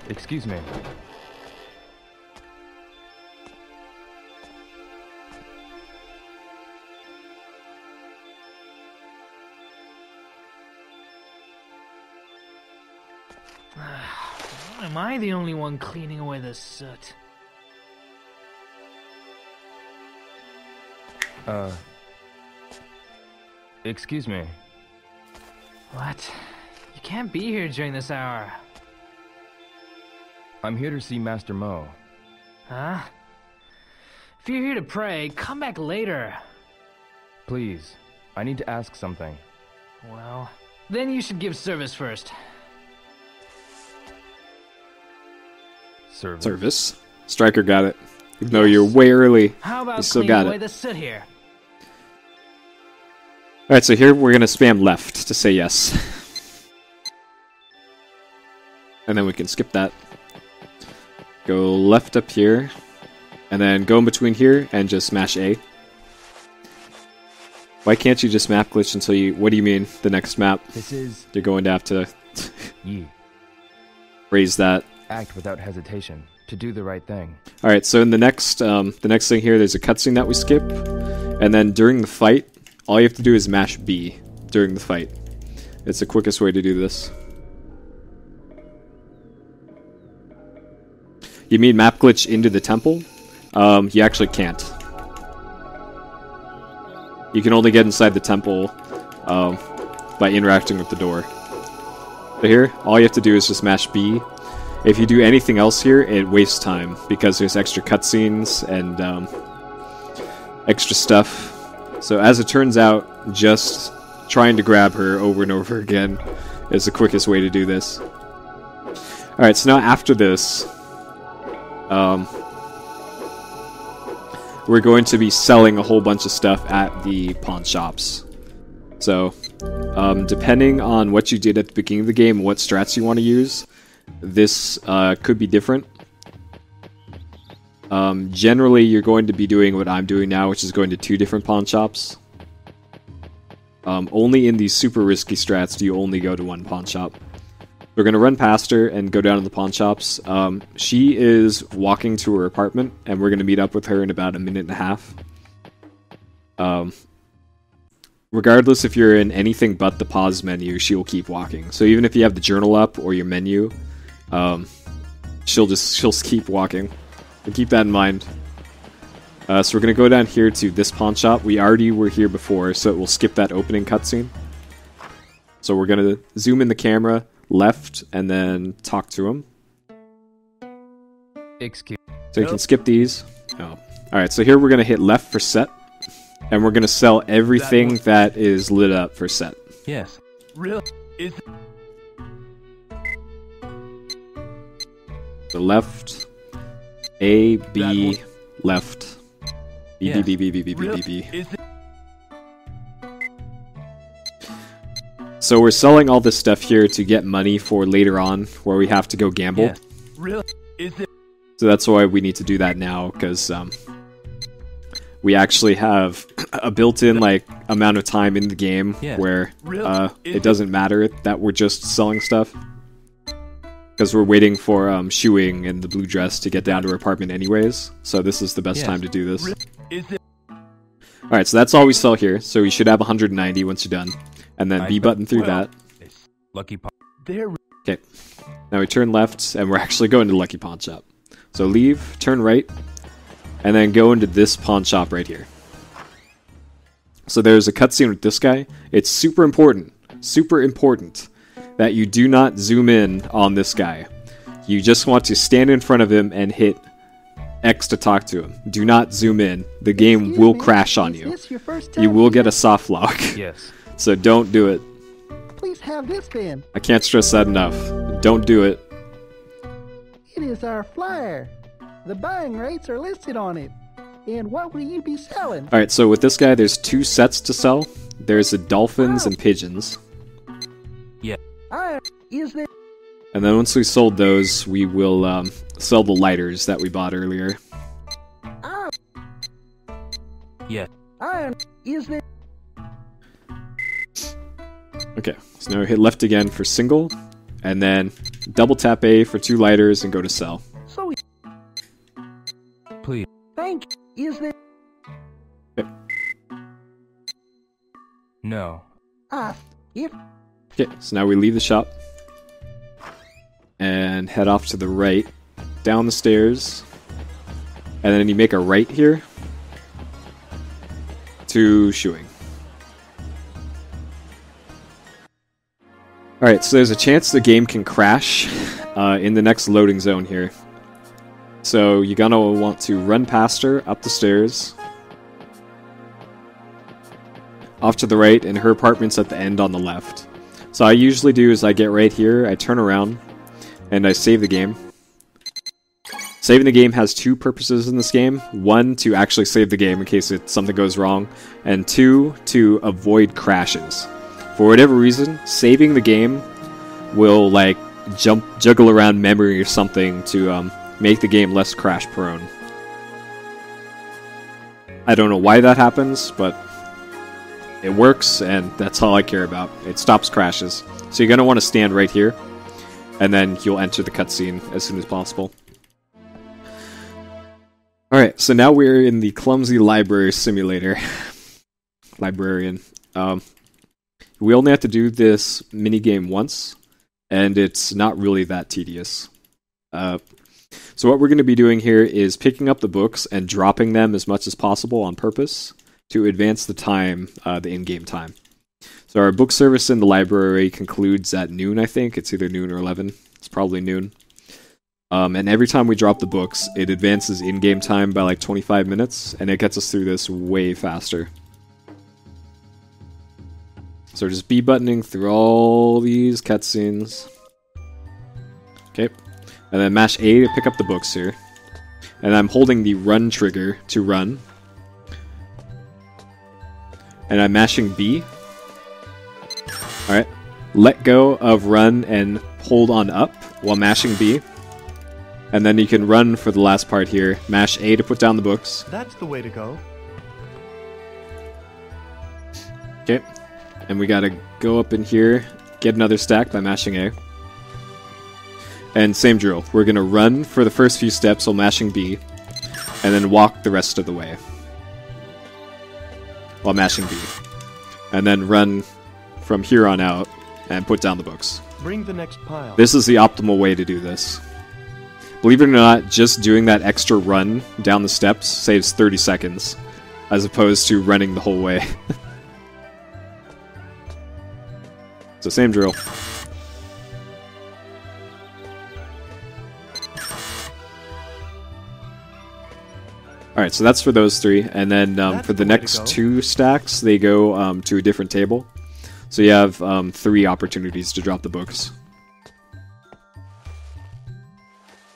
Excuse me. Am I the only one cleaning away the soot? Excuse me. What? You can't be here during this hour. I'm here to see Master Mo. Huh? If you're here to pray, come back later. Please, I need to ask something. Well, Then you should give service first. Service. Striker got it. Even though you're way early, How about you still cleaning got away it. the soot here? Alright, so here we're going to spam left to say yes. And then we can skip that. Go left up here. And then go in between here and just mash A. Why can't you just map glitch until you... What do you mean, the next map? This is... You're going to have to... Yi. raise that. Act without hesitation. To do the right thing. Alright, so in the next thing here, there's a cutscene that we skip. And then during the fight, all you have to do is mash B during the fight. It's the quickest way to do this. You mean map glitch into the temple? You actually can't. You can only get inside the temple by interacting with the door. But here, all you have to do is just mash B. If you do anything else here, it wastes time, because there's extra cutscenes and extra stuff. So as it turns out, just trying to grab her over and over again is the quickest way to do this. Alright, so now after this, we're going to be selling a whole bunch of stuff at the pawn shops. So, depending on what you did at the beginning of the game, what strats you want to use, this could be different. Generally, you're going to be doing what I'm doing now, which is going to 2 different pawn shops. Only in these super risky strats do you only go to 1 pawn shop. We're going to run past her and go down to the pawn shops. She is walking to her apartment, and we're going to meet up with her in about 1.5 minutes. Regardless if you're in anything but the pause menu, she will keep walking. So even if you have the journal up or your menu, she'll keep walking. So keep that in mind. So we're going to go down here to this pawn shop. We already were here before, so it will skip that opening cutscene. So we're going to zoom in the camera left and then talk to him. Excuse. So you can skip these. Oh. Alright, so here we're going to hit left for set. And we're going to sell everything that is lit up for set. Yes. Really? Is The left. A, B, left. B, Yes. B, B, B, B, B, B, B, B. So we're selling all this stuff here to get money for later on, where we have to go gamble. Yes. really? Is it? So that's why we need to do that now, because we actually have a built-in amount of time in the game where it doesn't matter that we're just selling stuff, because we're waiting for Xiuying and the blue dress to get down to her apartment anyways. So this is the best time to do this. Is it? All right, so that's all we sell here. So we should have 190 once you're done, and then B button through that. Lucky pawn. There. Okay. Now we turn left, and we're actually going to Lucky Pawn Shop. So leave, turn right, and then go into this pawn shop right here. So there's a cutscene with this guy. It's super important that you do not zoom in on this guy. You just want to stand in front of him and hit X to talk to him. Do not zoom in. The game will crash on you. You will get a soft lock. Yes. So don't do it. Please have this then. I can't stress that enough. Don't do it. It is our flyer. The buying rates are listed on it. And what will you be selling? Alright, so with this guy, there's 2 sets to sell. There's the dolphins and pigeons. Is there... And then once we sold those, we will sell the lighters that we bought earlier. Yes. Is there... Okay, so now we hit left again for single, and then double tap A for 2 lighters and go to sell. So... Please. Thank you. Is there... Okay. No. If... Okay, so now we leave the shop and head off to the right, down the stairs, and then you make a right here to Xiuying. Alright, so there's a chance the game can crash in the next loading zone here. So you're gonna want to run past her, up the stairs, off to the right, and her apartment's at the end on the left. So I usually do is I get right here, I turn around, and I save the game. Saving the game has two purposes in this game. One, to actually save the game in case something goes wrong. And two, to avoid crashes. For whatever reason, saving the game will like juggle around memory or something to make the game less crash prone. I don't know why that happens, but it works, and that's all I care about. It stops crashes. So you're going to want to stand right here, and then you'll enter the cutscene as soon as possible. Alright, so now we're in the clumsy library simulator. Librarian. We only have to do this minigame once, and it's not really that tedious. So what we're going to be doing here is picking up the books and dropping them as much as possible on purpose to advance the time, the in-game time. So our book service in the library concludes at noon, I think. It's either noon or 11. It's probably noon. And every time we drop the books, it advances in-game time by like 25 minutes, and it gets us through this way faster. So just B-buttoning through all these cutscenes. Okay. And then mash A to pick up the books here. And I'm holding the run trigger to run. And I'm mashing B. Alright. Let go of run and hold on up while mashing B. And then you can run for the last part here. Mash A to put down the books. That's the way to go. Okay. And we gotta go up in here, get another stack by mashing A. And same drill. We're gonna run for the first few steps while mashing B. And then walk the rest of the way while mashing B. And then run from here on out and put down the books. Bring the next pile. This is the optimal way to do this. Believe it or not, just doing that extra run down the steps saves 30 seconds, as opposed to running the whole way. So same drill. Alright, so that's for those three, and then for the next two stacks, they go to a different table. So you have 3 opportunities to drop the books.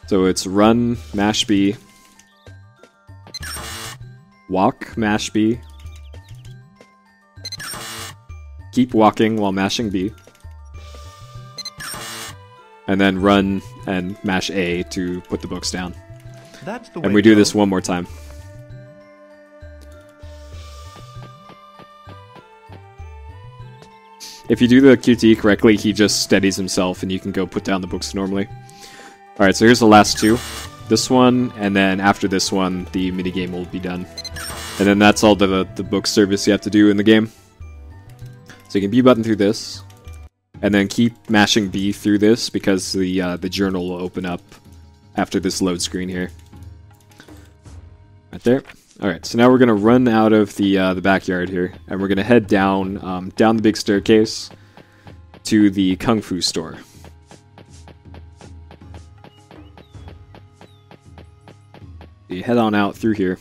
So it's run, mash B, walk, mash B, keep walking while mashing B, and then run and mash A to put the books down. That's the way and we do this one more time. If you do the QT correctly, he just steadies himself and you can go put down the books normally. Alright, so here's the last two. This one, and then after this one, the minigame will be done. And then that's all the book service you have to do in the game. So you can B-button through this, and then keep mashing B through this, because the journal will open up after this load screen here. Right there. Alright, so now we're going to run out of the backyard here, and we're going to head down, down the big staircase to the Kung Fu store. You head on out through here.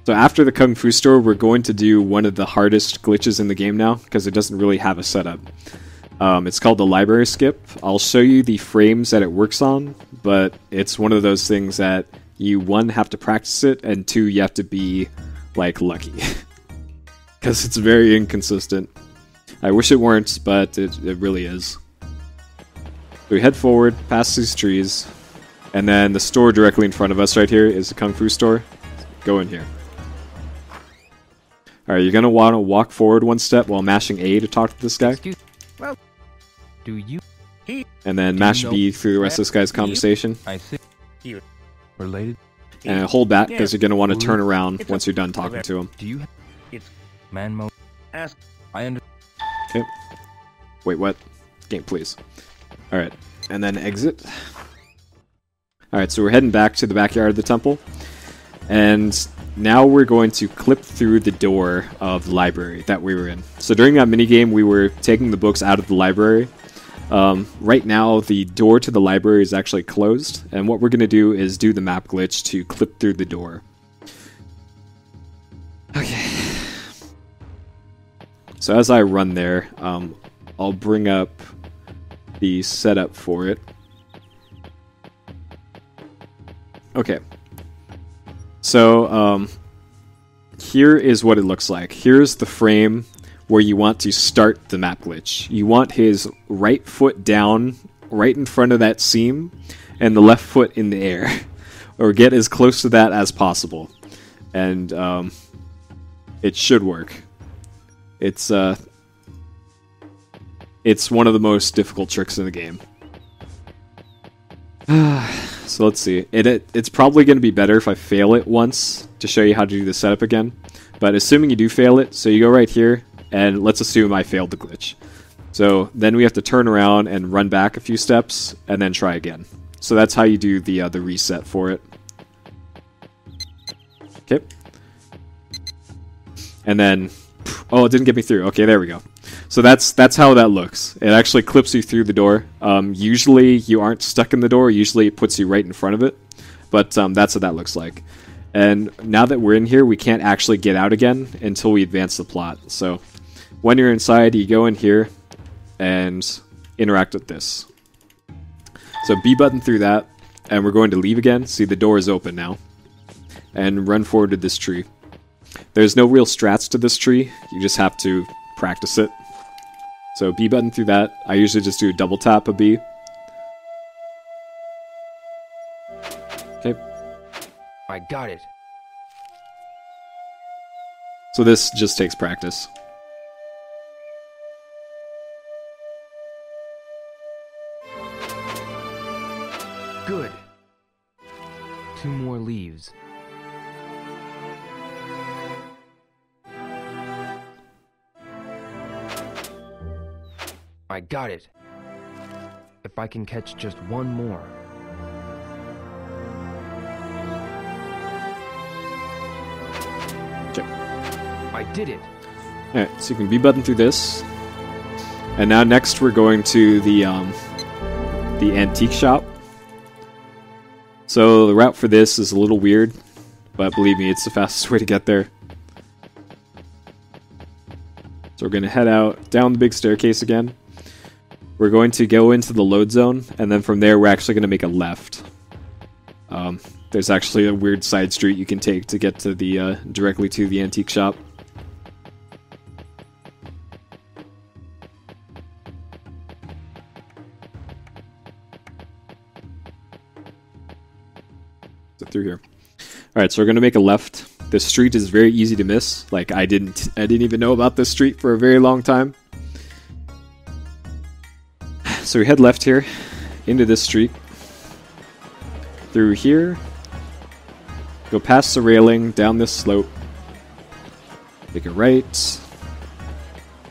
So after the Kung Fu store, we're going to do one of the hardest glitches in the game now, because it doesn't really have a setup. It's called the library skip. I'll show you the frames that it works on, but it's one of those things that you, 1, have to practice it, and 2, you have to be, like, lucky. Because it's very inconsistent. I wish it weren't, but it really is. So we head forward, past these trees, and then the store directly in front of us right here is the Kung Fu store. Go in here. Alright, you're going to want to walk forward 1 step while mashing A to talk to this guy. Well, do you? And then mash B through the rest of this guy's conversation. I see. Related? And hold back, because you're going to want to turn around once you're done talking to him. Do you? Man mode. Ask. I under. Okay. Wait, what? Game, please. Alright, and then exit. Alright, so we're heading back to the backyard of the temple. And now we're going to clip through the door of the library that we were in. So during that minigame, we were taking the books out of the library. Right now, the door to the library is actually closed. And what we're going to do is do the map glitch to clip through the door. Okay. So as I run there, I'll bring up the setup for it. Okay. So, here is what it looks like. Here's the frame where you want to start the map glitch. You want his right foot down, right in front of that seam, and the left foot in the air. Or get as close to that as possible. And, it should work. It's one of the most difficult tricks in the game. So let's see. It's probably going to be better if I fail it once to show you how to do the setup again. But assuming you do fail it, so you go right here, and let's assume I failed the glitch. So then we have to turn around and run back a few steps, and then try again. So that's how you do the reset for it. Okay. And then, oh, it didn't get me through. Okay, there we go. So that's how that looks. It actually clips you through the door. Usually you aren't stuck in the door. Usually it puts you right in front of it. But that's what that looks like. And now that we're in here, we can't actually get out again until we advance the plot. So when you're inside, you go in here and interact with this. So B button through that, and we're going to leave again. See, the door is open now. And run forward to this tree. There's no real strats to this tree. You just have to practice it. So B button through that. I usually just do a double tap of B. Okay. I got it. So this just takes practice. Good. 2 more leaves. I got it. If I can catch just 1 more. Okay. I did it. Alright, so you can B button through this. And now next we're going to the antique shop. So the route for this is a little weird, but believe me, it's the fastest way to get there. So we're going to head out down the big staircase again. We're going to go into the load zone, and then from there we're actually going to make a left. There's actually a weird side street you can take to get to the directly to the antique shop. So through here. Alright, so we're going to make a left. This street is very easy to miss. Like, I didn't even know about this street for a very long time. So we head left here, into this street, through here, go past the railing, down this slope, take a right,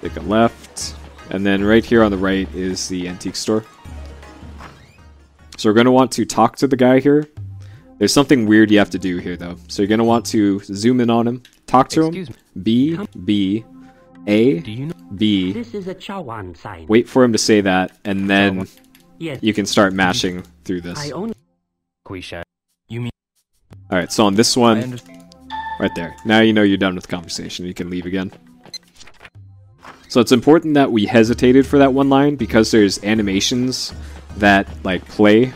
take a left, and then right here on the right is the antique store. So we're going to want to talk to the guy here. There's something weird you have to do here, though. So you're going to want to zoom in on him, talk to him, B, B, A, B, This is a Chawan sign. wait for him to say that, and then Yes. you can start mashing through this. I only Quisha. You mean? Alright, so on this one, right there. Now you know you're done with the conversation. You can leave again. So it's important that we hesitated for that one line, because there's animations that, like, play.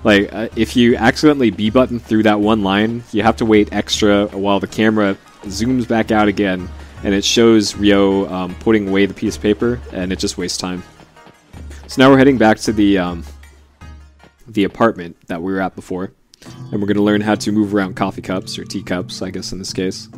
Like, if you accidentally B-button through that one line, you have to wait extra while the camera zooms back out again, and it shows Ryo putting away the piece of paper, and it just wastes time. So now we're heading back to the apartment that we were at before, and we're going to learn how to move around coffee cups, or teacups, I guess in this case.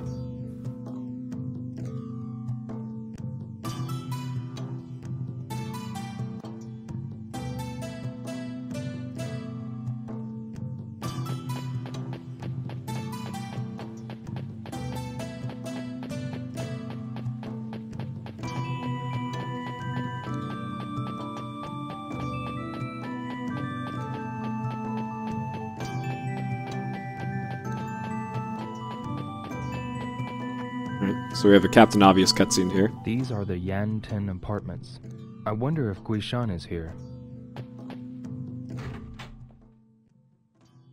So we have a Captain Obvious cutscene here. These are the Yan 10 apartments. I wonder if Guishan is here.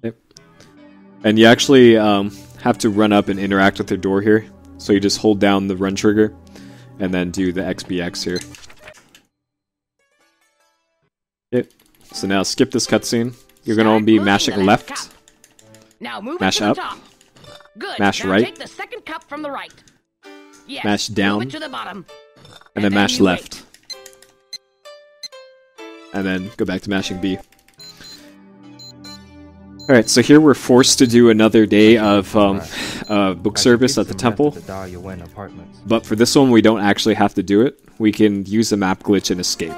Yep. And you actually have to run up and interact with the door here. So you just hold down the run trigger, and then do the XBX here. Okay, so now skip this cutscene. You're going to be mashing left. Now move mash it to up. the top. Good. Mash now right. Take the second cup from the right. Yes. Mash down. Move it to the bottom. And then mash you left. And then go back to mashing B. Alright, so here we're forced to do another day of book service at the temple. But for this one, we don't actually have to do it. We can use the map glitch and escape.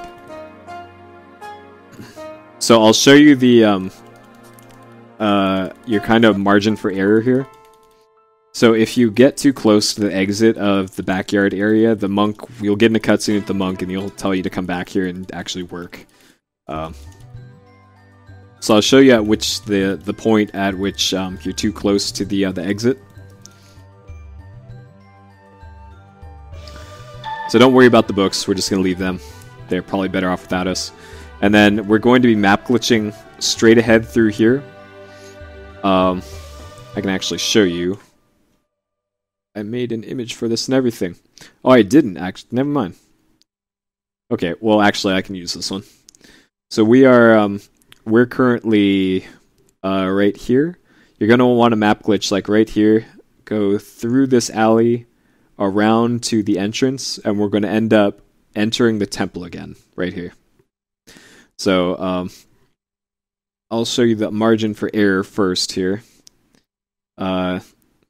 So I'll show you the your kind of margin for error here. So if you get too close to the exit of the backyard area, the monk, you'll get in a cutscene with the monk and he'll tell you to come back here and actually work. So I'll show you at which the point at which you're too close to the exit. So don't worry about the books, we're just going to leave them. They're probably better off without us. And then we're going to be map glitching straight ahead through here. I can actually show you. I made an image for this and everything. Oh, I didn't actually. Never mind. Okay, well, actually, I can use this one. So we're currently right here. You're gonna want to map glitch like right here. Go through this alley, around to the entrance, and we're gonna end up entering the temple again right here. So I'll show you the margin for error first here.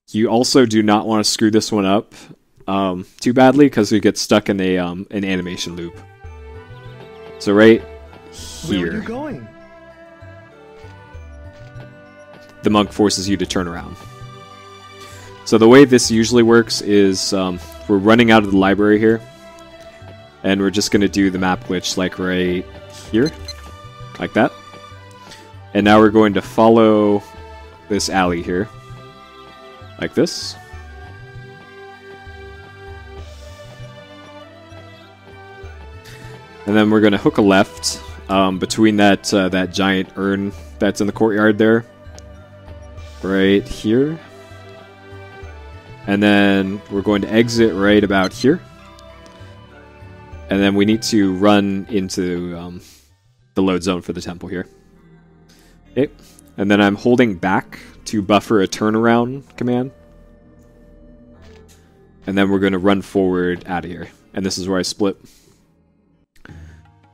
You also do not want to screw this one up too badly because you get stuck in a an animation loop. So right here, where are you going? The monk forces you to turn around. So the way this usually works is we're running out of the library here, and we're just going to do the map glitch like right here, like that. And now we're going to follow this alley here. Like this. And then we're going to hook a left between that that giant urn that's in the courtyard there. Right here. And then we're going to exit right about here. And then we need to run into the load zone for the temple here. Okay. And then I'm holding back to buffer a turnaround command. And then we're going to run forward out of here. And this is where I split.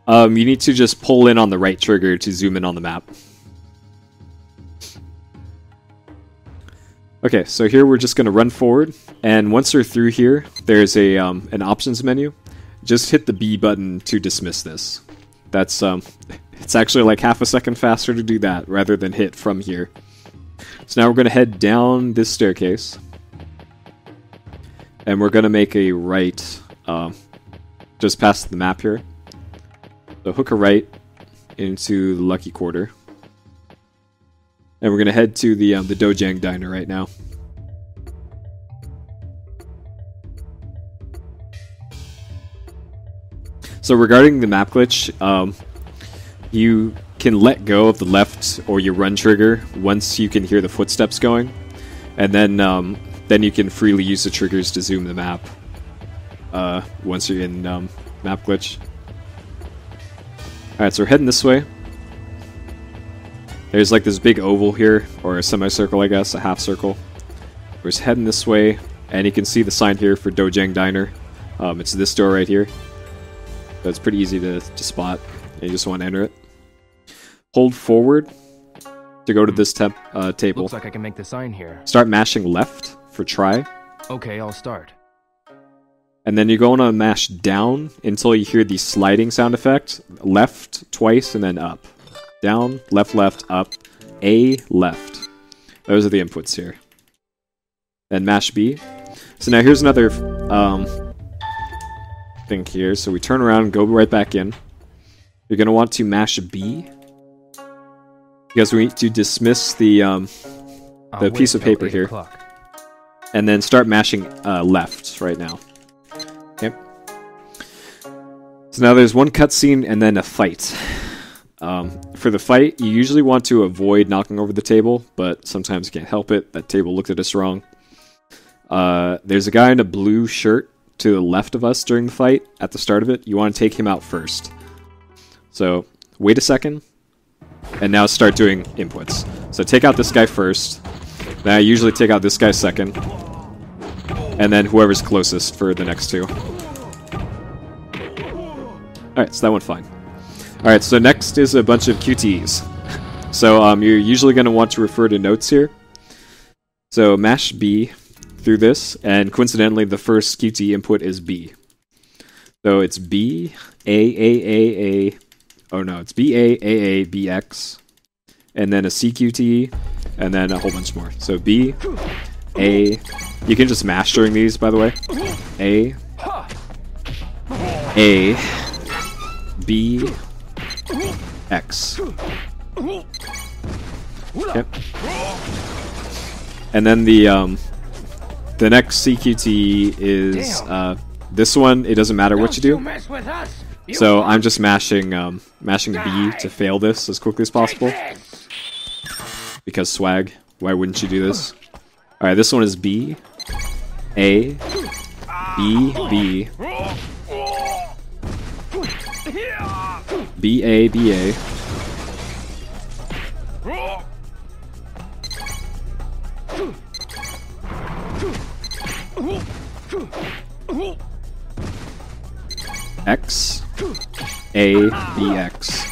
You need to just pull in on the right trigger to zoom in on the map. Okay, so here we're just going to run forward. And once we're through here, there's a an options menu. Just hit the B button to dismiss this. That's it's actually like half a second faster to do that rather than hit from here. So now we're going to head down this staircase. And we're going to make a right just past the map here. So hook a right into the Lucky Quarter. And we're going to head to the Dojang Diner right now. So regarding the map glitch, you can let go of the left or your run trigger once you can hear the footsteps going. And then you can freely use the triggers to zoom the map once you're in map glitch. Alright, so we're heading this way. There's like this big oval here, or a semicircle I guess, a half circle. We're just heading this way, and you can see the sign here for Dojang Diner. It's this door right here. So it's pretty easy to spot. You just want to enter it. Hold forward to go to this table. Looks like I can make the sign here. Start mashing left for try. Okay, I'll start. And then you're going to mash down until you hear the sliding sound effect. Left twice and then up. Down, left, left, up. A, left. Those are the inputs here. Then mash B. So now here's another thing here. So we turn around and go right back in. You're going to want to mash B. Because we need to dismiss the piece of paper here. And then start mashing left right now. Okay. So now there's one cutscene and then a fight. For the fight, you usually want to avoid knocking over the table, but sometimes you can't help it. That table looked at us wrong. There's a guy in a blue shirt to the left of us during the fight at the start of it. You want to take him out first. So wait a second, and now start doing inputs. So take out this guy first, then I usually take out this guy second, and then whoever's closest for the next two. Alright, so that went fine. Alright, so next is a bunch of QTEs. So you're usually going to want to refer to notes here. So mash B through this, and coincidentally the first QTE input is B. So it's B, A, oh no, it's B, A, B, X, and then a CQTE, and then a whole bunch more. So B, A, you can just mash during these, by the way. A, B, X. Okay. And then the next CQT is this one. It doesn't matter what you do. So I'm just mashing B to fail this as quickly as possible. Because swag. Why wouldn't you do this? All right, this one is B, A, B, B, B, A, B, A. X, A, B, X.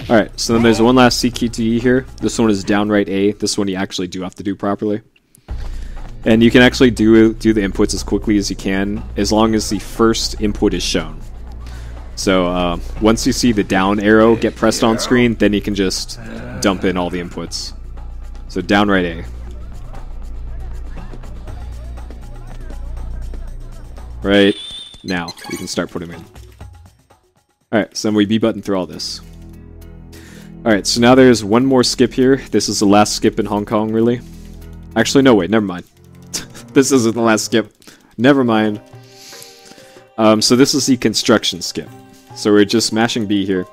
Alright, so then there's one last CQTE here. This one is downright A. This one you actually do have to do properly. And you can actually do the inputs as quickly as you can, as long as the first input is shown. So once you see the down arrow get pressed on screen, then you can just dump in all the inputs. So downright A. Right now, you can start putting them in. Alright, so then we B button through all this. Alright, so now there's one more skip here. This is the last skip in Hong Kong, really. Actually, no, wait, never mind. This isn't the last skip. Never mind. So this is the construction skip. So we're just mashing B here.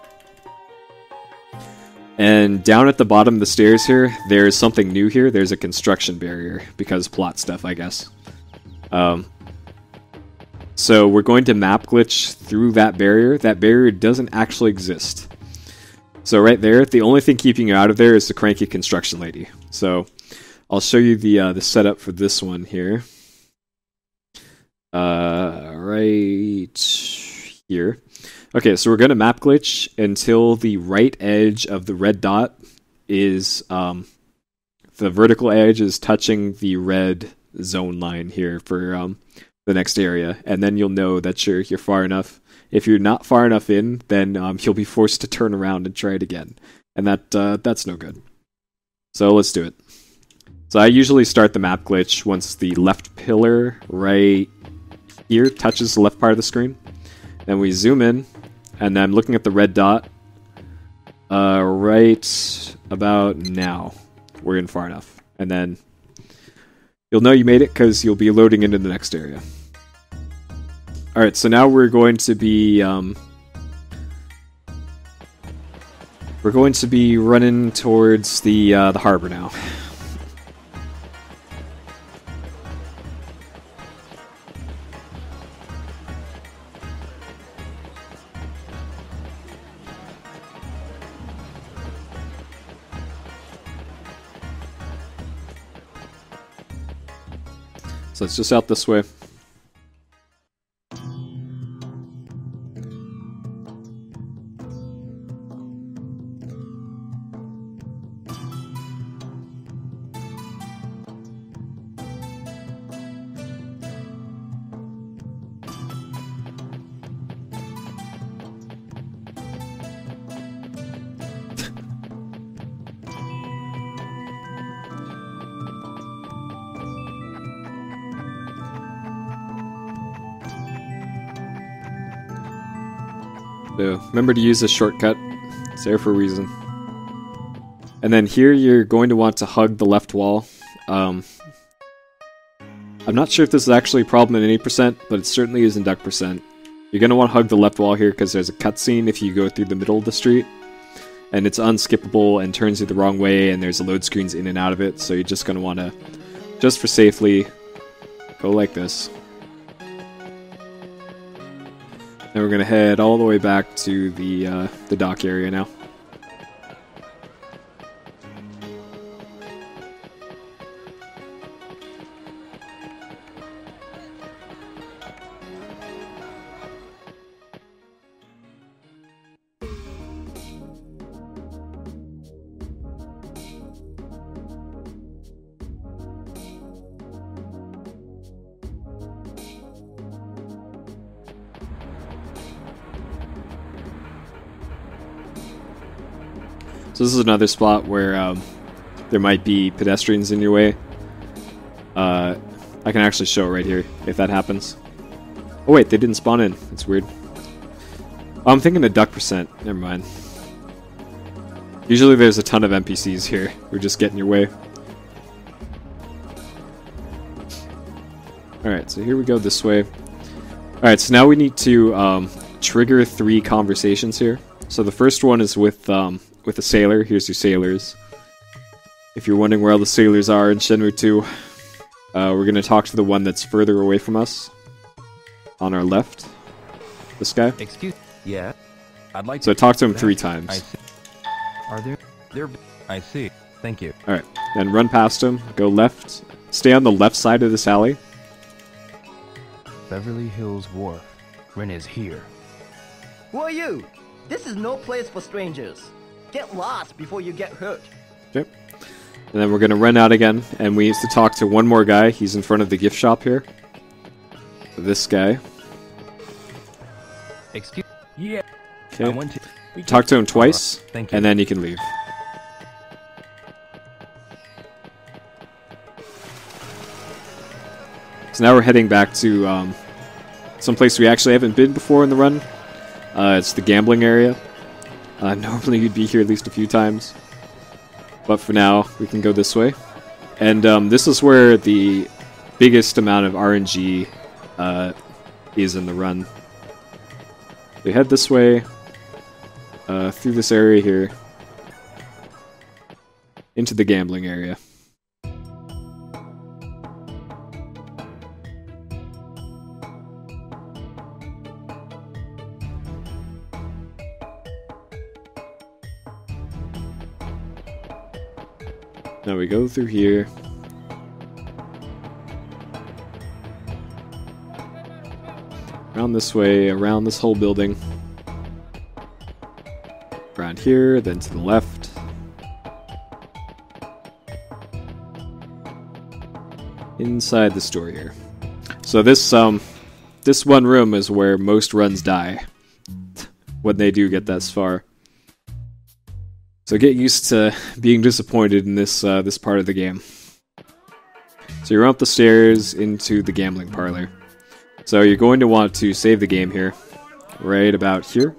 And down at the bottom of the stairs here, there's something new here. There's a construction barrier, because plot stuff, I guess. So we're going to map glitch through that barrier. That barrier doesn't actually exist. So right there, the only thing keeping you out of there is the cranky construction lady. So I'll show you the setup for this one here. Right here. Okay, so we're going to map glitch until the right edge of the red dot is the vertical edge is touching the red zone line here for the next area, and then you'll know that you're far enough. If you're not far enough in, then you'll be forced to turn around and try it again, and that's no good. So let's do it. So I usually start the map glitch once the left pillar right here touches the left part of the screen. Then we zoom in, and then I'm looking at the red dot. Right about now, we're in far enough, and then you'll know you made it because you'll be loading into the next area. Alright, so now we're going to be running towards the harbor now. So it's just out this way. So remember to use this shortcut. It's there for a reason. And then here you're going to want to hug the left wall. I'm not sure if this is actually a problem in 80%, but it certainly is in duck %. You're going to want to hug the left wall here because there's a cutscene if you go through the middle of the street. And it's unskippable and turns you the wrong way, and there's load screens in and out of it, so you're just going to want to, just for safely, go like this. And we're gonna head all the way back to the dock area now. So this is another spot where there might be pedestrians in your way. I can actually show it right here if that happens. Oh wait, they didn't spawn in. That's weird. Oh, I'm thinking the duck percent. Never mind. Usually there's a ton of NPCs here who just get in your way. Alright, so here we go this way. Alright, so now we need to trigger 3 conversations here. So the first one is with a sailor. Here's your sailors. If you're wondering where all the sailors are in Shenmue 2, we're going to talk to the one that's further away from us. On our left. This guy. Excuse. Yeah. I'd like so I talked to him 3 times. I see. Are there? I see. Thank you. Alright. Then run past him. Go left. Stay on the left side of this alley. Beverly Hills Wharf. Ren is here. Who are you? This is no place for strangers. Get lost before you get hurt. Okay. And then we're going to run out again, and we need to talk to one more guy. He's in front of the gift shop here. This guy. Excuse. Yeah. Okay. Talk to him twice, Thank you. and then you can leave. So now we're heading back to someplace we actually haven't been before in the run. It's the gambling area. Normally you'd be here at least a few times. But for now, we can go this way. And this is where the biggest amount of RNG is in the run. We head this way, through this area here, into the gambling area. Now we go through here. Around this way, around this whole building. Around here, then to the left. Inside the store here. So this one room is where most runs die. When they do get that far. So get used to being disappointed in this this part of the game. So you're up the stairs into the gambling parlor. So you're going to want to save the game here. Right about here.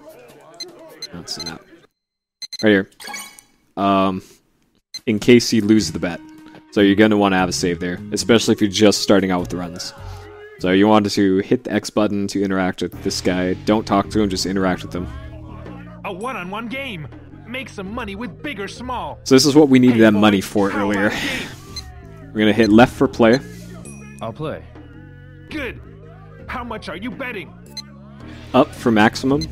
That's not. Right here. In case you lose the bet. So you're going to want to have a save there. Especially if you're just starting out with the runs. So you want to hit the X button to interact with this guy. Don't talk to him, just interact with him. A one-on-one game. Make some money with big or small. So this is what we needed that money for earlier. We're going to hit left for play. I'll play. Good. How much are you betting? Up for maximum.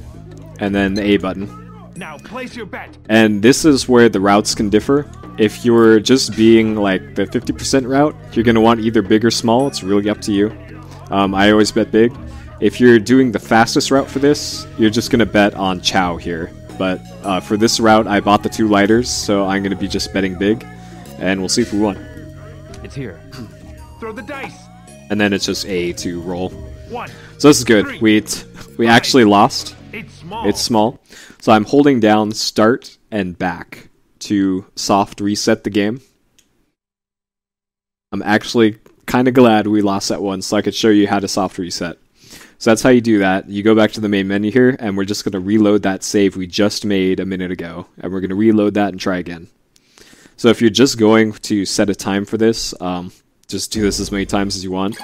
And then the A button. Now place your bet. And this is where the routes can differ. If you're just being like the 50% route, you're going to want either big or small. It's really up to you. I always bet big. If you're doing the fastest route for this, you're just going to bet on Chow here. But for this route, I bought the 2 lighters, so I'm going to be just betting big. And we'll see if we won. It's here. Throw the dice. And then it's just A to roll. 1. So this is good. 3, We 5. actually lost. It's small. It's small. So I'm holding down start and back to soft reset the game. I'm actually kind of glad we lost that one so I could show you how to soft reset. So that's how you do that. You go back to the main menu here, and we're just going to reload that save we just made a minute ago. And we're going to reload that and try again. So if you're just going to set a time for this, just do this as many times as you want.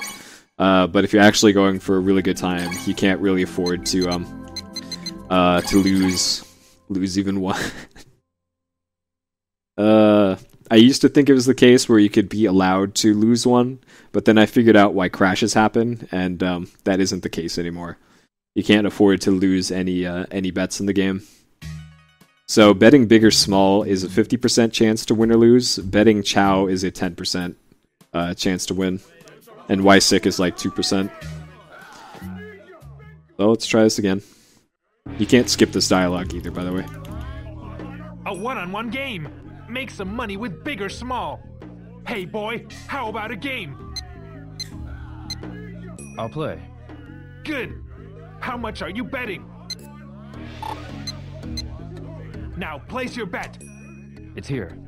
But if you're actually going for a really good time, you can't really afford to lose even one. I used to think it was the case where you could be allowed to lose one, but then I figured out why crashes happen, and that isn't the case anymore. You can't afford to lose any bets in the game. So betting big or small is a 50% chance to win or lose. Betting chow is a 10% chance to win. And Y-Sick is like 2%. So let's try this again. You can't skip this dialogue either, by the way. A one-on-one game. Make some money with big or small. Hey boy, how about a game? I'll play. Good. How much are you betting? Now place your bet. It's here.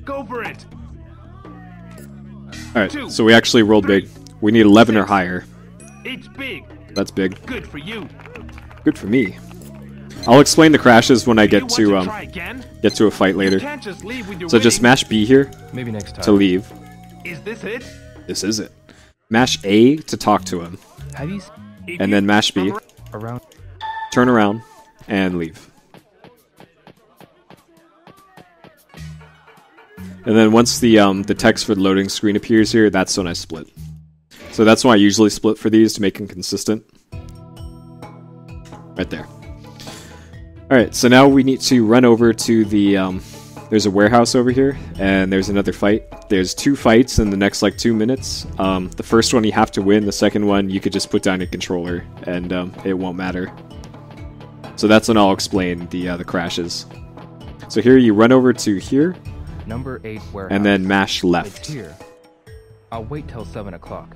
Go for it. Alright, so we actually rolled big. We need 11 or higher. It's big. That's big. Good for you. Good for me. I'll explain the crashes when I get to a fight later. So just mash B here. Maybe next time. To leave. Is this it? This is it. Mash A to talk to him. Have you And then mash B. Around. Turn around and leave. And then once the text for the loading screen appears here, that's when I split. So that's why I usually split for these, to make them consistent. Right there. Alright, so now we need to run over to the... there's a warehouse over here, and there's another fight. There's 2 fights in the next, like, 2 minutes. The first one you have to win, the second one you could just put down your controller, and it won't matter. So that's when I'll explain the crashes. So here you run over to here. Number 8 warehouse. And then mash left. It's here. I'll wait till 7 o'clock.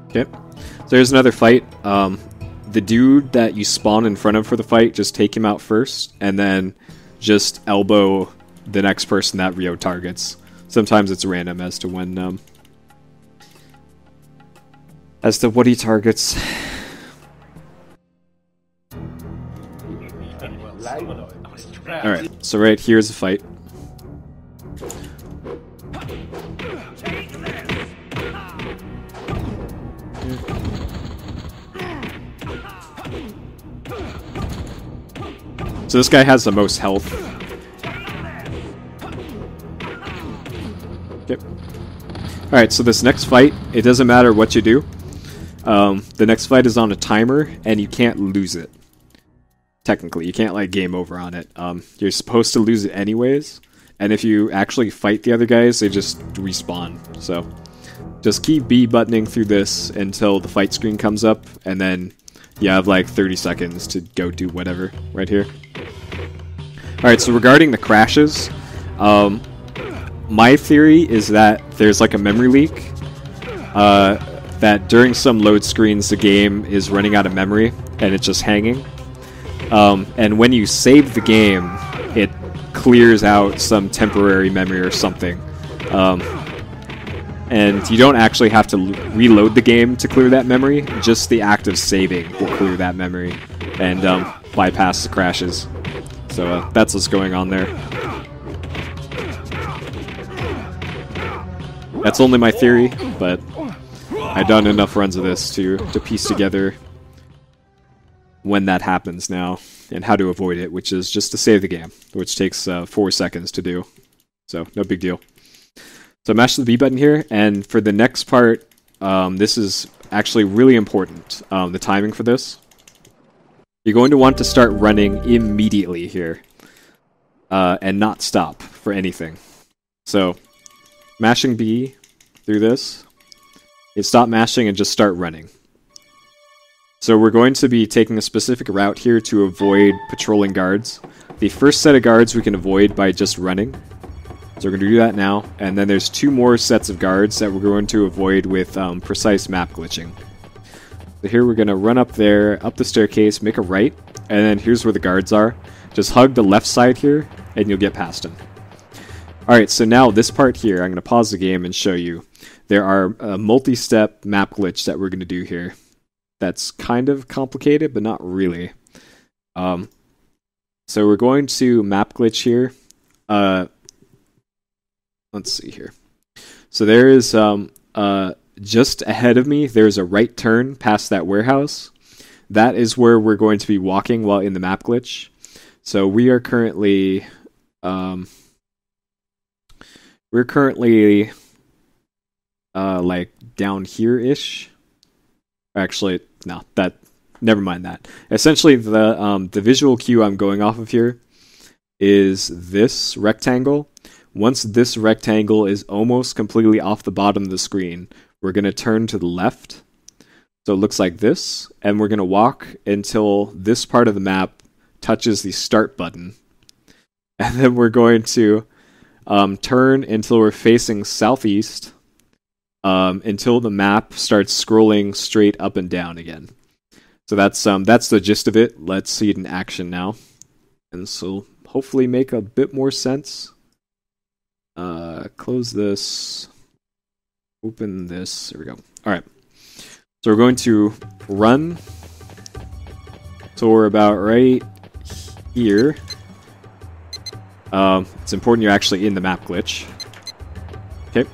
Okay. So there's another fight. The dude that you spawn in front of for the fight, just take him out first, and then just elbow the next person that Rio targets. Sometimes it's random as to when, as to what he targets. Alright, so right here's the fight. So this guy has the most health. Yep. Alright, so this next fight, it doesn't matter what you do. The next fight is on a timer, and you can't lose it. Technically, you can't, like, game over on it. You're supposed to lose it anyways, and if you actually fight the other guys, they just respawn. So, just keep B buttoning through this until the fight screen comes up, and then you have, like, 30 seconds to go do whatever right here. Alright, so regarding the crashes, my theory is that there's, like, a memory leak. That during some load screens, the game is running out of memory, and it's just hanging. And when you save the game, it clears out some temporary memory or something. And you don't actually have to reload the game to clear that memory. Just the act of saving will clear that memory and bypass the crashes. So that's what's going on there. That's only my theory, but I've done enough runs of this to piece together when that happens now, and how to avoid it, which is just to save the game, which takes 4 seconds to do. So, no big deal. So mash the B button here, and for the next part, this is actually really important, the timing for this. You're going to want to start running immediately here, and not stop for anything. So, mashing B through this, you stop mashing and just start running. So we're going to be taking a specific route here to avoid patrolling guards. The first set of guards we can avoid by just running. So we're going to do that now. And then there's 2 more sets of guards that we're going to avoid with precise map glitching. So here we're going to run up there, up the staircase, make a right, and then here's where the guards are. Just hug the left side here, and you'll get past them. Alright, so now this part here, I'm going to pause the game and show you. There are a multi-step map glitch that we're going to do here. That's kind of complicated, but not really. So we're going to map glitch here. Let's see here. So there is, just ahead of me, there's a right turn past that warehouse. That is where we're going to be walking while in the map glitch. So we are currently, like down here-ish. Actually, no, never mind that. Essentially, the visual cue I'm going off of here is this rectangle. Once this rectangle is almost completely off the bottom of the screen, we're going to turn to the left. So it looks like this, and we're going to walk until this part of the map touches the start button. And then we're going to turn until we're facing southeast, until the map starts scrolling straight up and down again. So that's the gist of it. Let's see it in action now. And so hopefully make a bit more sense. Close this. Open this. There we go. Alright. So we're going to run. So we're about right here. It's important you're actually in the map glitch. Okay.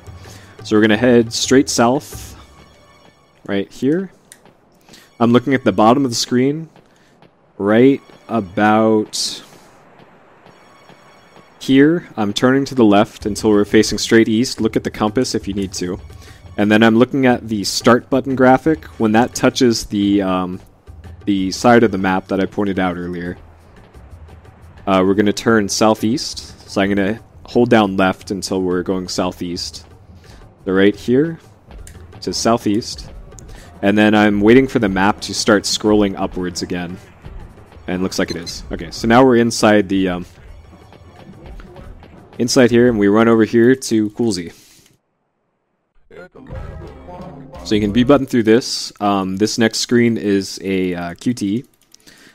So we're going to head straight south. Right here. I'm looking at the bottom of the screen. Right about here. I'm turning to the left until we're facing straight east. Look at the compass if you need to. And then I'm looking at the start button graphic. When that touches the side of the map that I pointed out earlier, we're going to turn southeast. So I'm going to hold down left until we're going southeast. So right here to southeast. And then I'm waiting for the map to start scrolling upwards again. And it looks like it is. Okay, so now we're inside the inside here, and we run over here to Coolsy. So you can B button through this. This next screen is a QTE.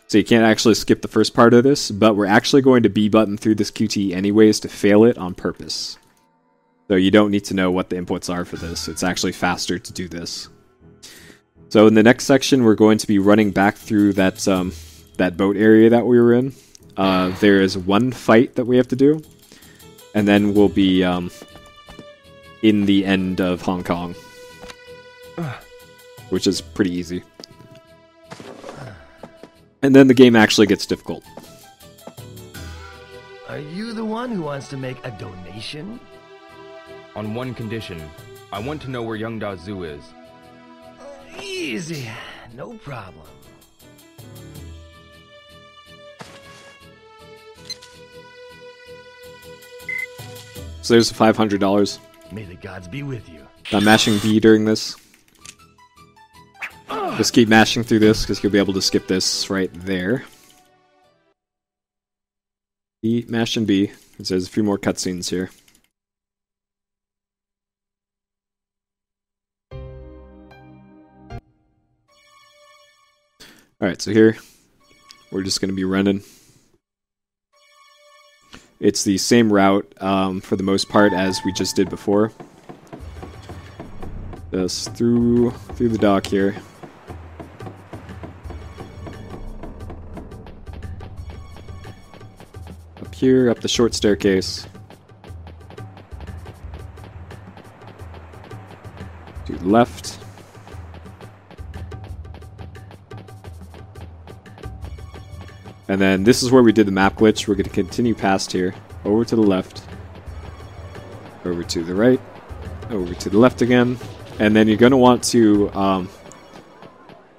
So you can't actually skip the first part of this, but we're actually going to B button through this QTE anyways to fail it on purpose. So you don't need to know what the inputs are for this. It's actually faster to do this. So in the next section, we're going to be running back through that that boat area that we were in. There is one fight that we have to do, and then we'll be in the end of Hong Kong, which is pretty easy. And then the game actually gets difficult. Are you the one who wants to make a donation? On one condition. I want to know where Young Da Zoo is. Easy. No problem. So there's $500. May the gods be with you. I'm mashing B during this. Just keep mashing through this, because you'll be able to skip this right there. B, mash and B, because there's a few more cutscenes here. Alright, so here, we're just going to be running. It's the same route, for the most part, as we just did before. Just through the dock here. Up here, up the short staircase. To the left. And then this is where we did the map glitch. We're going to continue past here. Over to the left. Over to the right. Over to the left again. And then you're going to want to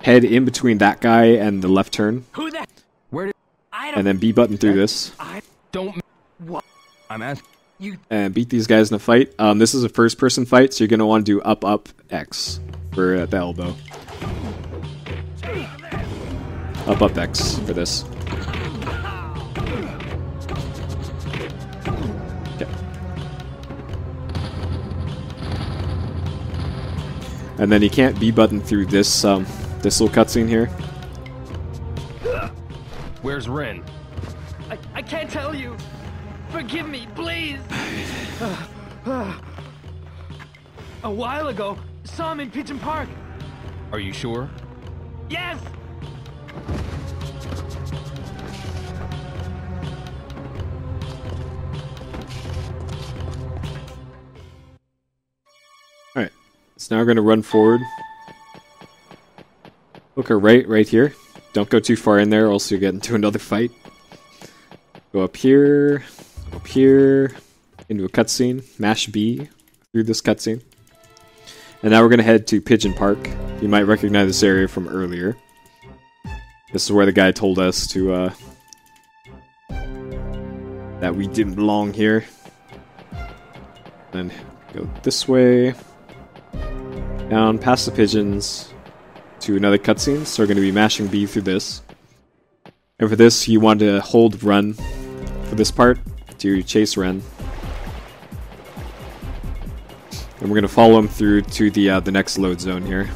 head in between that guy and the left turn. Who the? Where did? I don't. And then B button through this. I don't. What? I'm asking you. And beat these guys in a fight. This is a first person fight, so you're going to want to do up, up, X for the elbow. Up, up, X for this. And then you can't B button through this this little cutscene here. Where's Ren? I can't tell you. Forgive me, please. A while ago, saw him in Pigeon Park. Are you sure? Yes. Alright. So now we're going to run forward. Look right here. Don't go too far in there, or else you'll get into another fight. Go up here, into a cutscene. Mash B through this cutscene. And now we're going to head to Pigeon Park. You might recognize this area from earlier. This is where the guy told us to, that we didn't belong here. Then go this way. Down past the pigeons to another cutscene. So we're going to be mashing B through this. And for this, you want to hold run for this part to chase Ren. And we're going to follow him through to the next load zone here.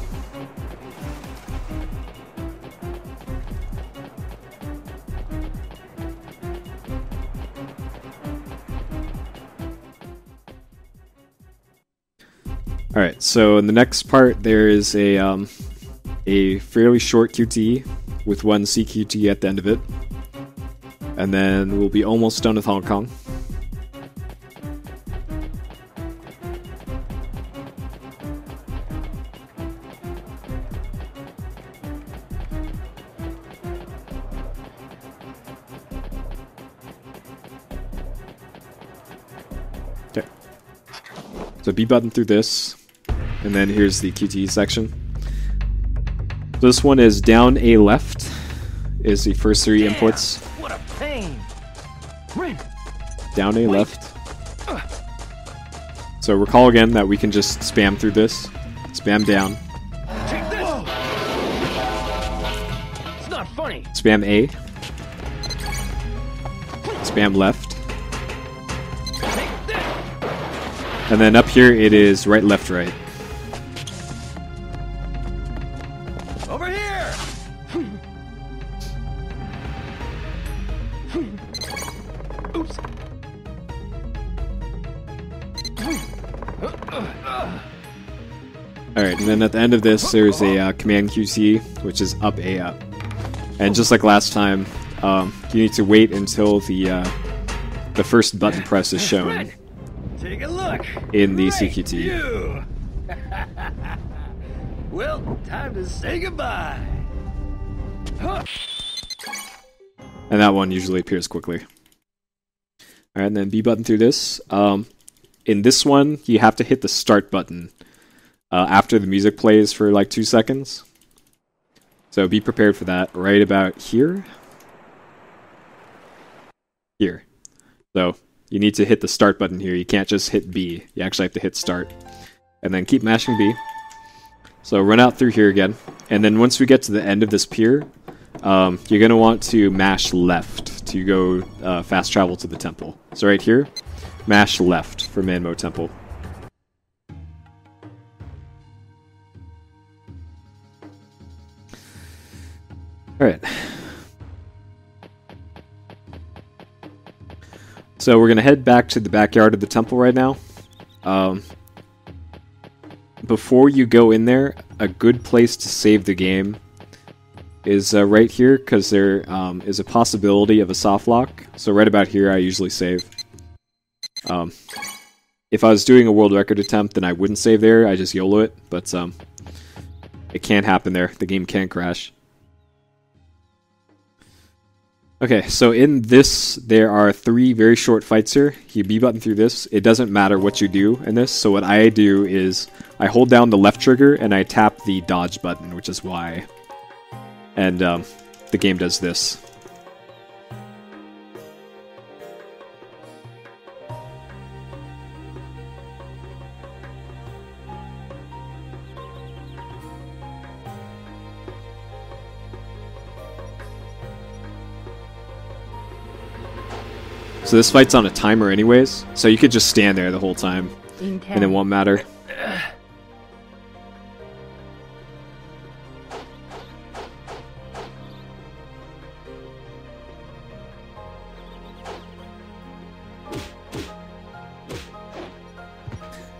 Alright, so in the next part there is a fairly short QTE with one CQT at the end of it. And then we'll be almost done with Hong Kong. Okay. So B button through this. And then here's the QTE section. This one is down A left is the first three inputs. What a pain! Down A left. So recall again that we can just spam through this. Spam down. Take this! It's not funny. Spam A. Spam left. Take this! And then up here it is right, left, right. Over here! Oops. Alright, and then at the end of this, there's a command QT, which is up A up. And just like last time, you need to wait until the first button press is shown Take a look. in the CQT. You. Well, time to say goodbye. Huh. And that one usually appears quickly. Alright, and then B button through this. In this one, you have to hit the start button after the music plays for like 2 seconds. So be prepared for that right about here. Here. So you need to hit the start button here. You can't just hit B. You actually have to hit start. And then keep mashing B. So run out through here again. And then once we get to the end of this pier, you're going to want to mash left to go fast travel to the temple. So right here, mash left for Manmo Temple. Alright. So we're going to head back to the backyard of the temple right now. Before you go in there, a good place to save the game is right here, because there is a possibility of a soft lock. So right about here I usually save. If I was doing a world record attempt, then I wouldn't save there, I just YOLO it, but it can't happen there, the game can crash. Okay, so in this, there are 3 very short fights here. You B button through this. It doesn't matter what you do in this. So what I do is I hold down the left trigger and I tap the dodge button, which is Y. And the game does this. So this fight's on a timer anyways, so you could just stand there the whole time, and it won't matter.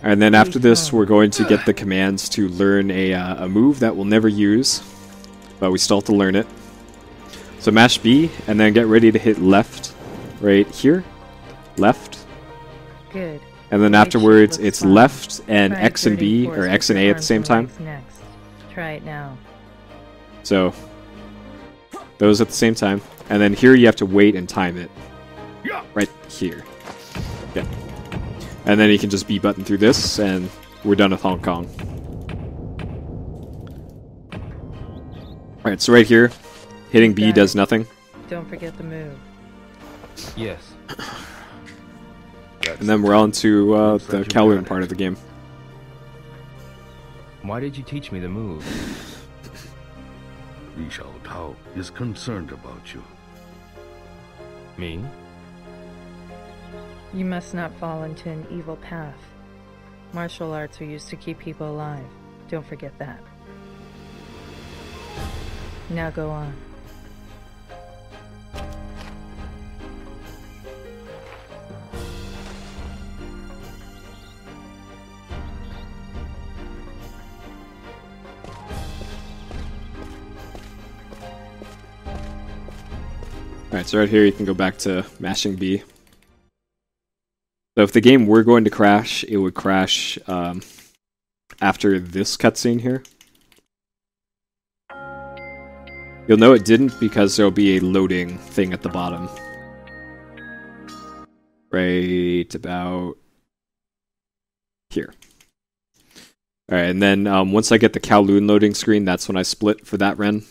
And then after this, we're going to get the commands to learn a move that we'll never use, but we still have to learn it. So mash B, and then get ready to hit left. Right here, left. Good. And then afterwards, it's left and X and B, or X and A at the same time. Next. Try it now. So, those at the same time. And then here you have to wait and time it. Right here. Okay. And then you can just B button through this, and we're done with Hong Kong. Alright, so right here, hitting B does nothing. Don't forget the move. Yes. And then we're on to the Kowloon part of the game. Why did you teach me the move? Li Xiaotao is concerned about you. Me? You must not fall into an evil path. Martial arts are used to keep people alive. Don't forget that. Now go on. Alright, so right here you can go back to mashing B. So if the game were going to crash, it would crash after this cutscene here. You'll know it didn't because there'll be a loading thing at the bottom. Right about here. Alright, and then once I get the Kowloon loading screen, that's when I split for that Ren.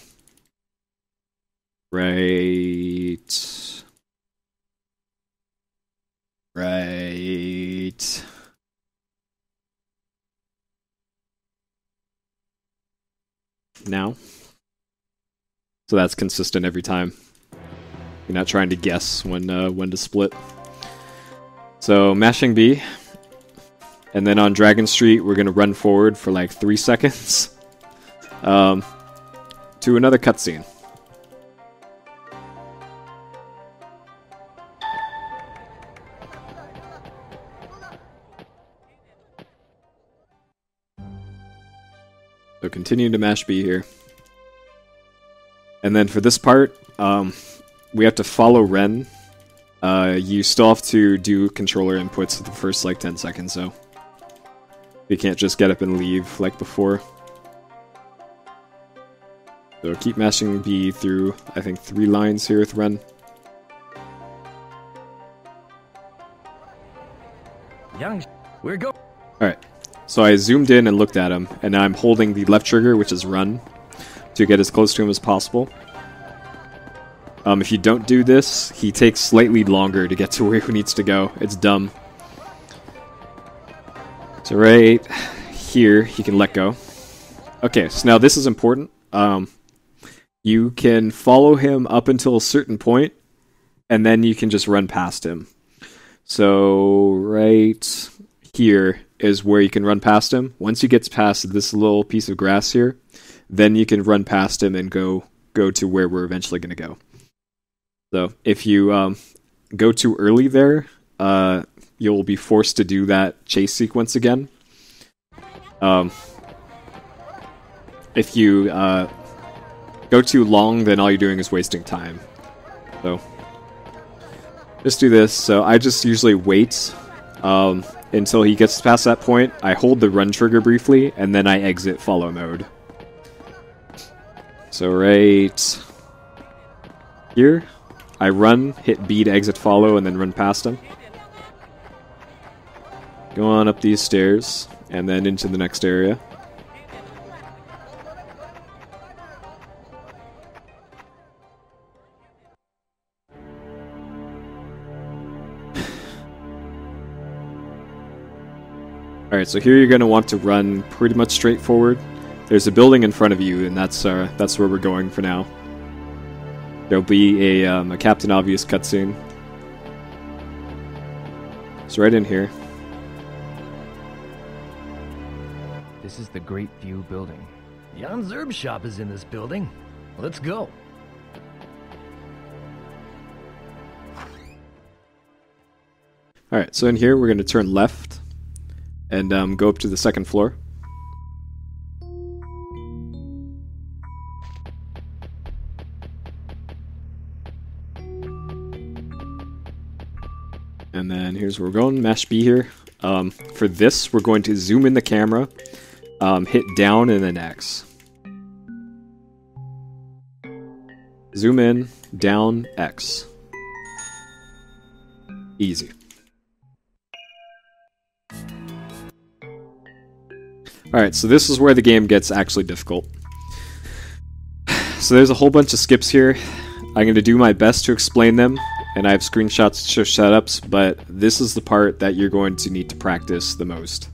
Right. Now. So that's consistent every time. You're not trying to guess when to split. So mashing B. And then on Dragon Street, we're gonna run forward for like 3 seconds. To another cutscene. So continue to mash B here. And then for this part, we have to follow Ren. You still have to do controller inputs for the first like 10 seconds, so you can't just get up and leave like before. So keep mashing B through, I think, 3 lines here with Ren. We're go. Alright, so I zoomed in and looked at him, and now I'm holding the left trigger, which is run, to get as close to him as possible. If you don't do this, he takes slightly longer to get to where he needs to go. It's dumb. So right here, he can let go. Okay, so now this is important. You can follow him up until a certain point, and then you can just run past him. So right here is where you can run past him. Once he gets past this little piece of grass here, then you can run past him and go to where we're eventually going to go. So if you go too early there, you'll be forced to do that chase sequence again. If you go too long, then all you're doing is wasting time. So just do this. So I just usually wait until he gets past that point. I hold the run trigger briefly, and then I exit follow mode. So right here, I run, hit B to exit follow, and then run past him. Go on up these stairs, and then into the next area. Alright, so here you're going to want to run pretty much straight forward. There's a building in front of you, and that's where we're going for now. There'll be a Captain Obvious cutscene. It's right in here. This is the Great View building. Jan's herb shop is in this building. Let's go. Alright, so in here we're going to turn left and go up to the second floor. And then here's where we're going, mash B here. For this, we're going to zoom in the camera, hit down and then X. Zoom in, down, X. Easy. Alright, so this is where the game gets actually difficult. so there's a whole bunch of skips here. I'm going to do my best to explain them, and I have screenshots to show setups, but this is the part that you're going to need to practice the most.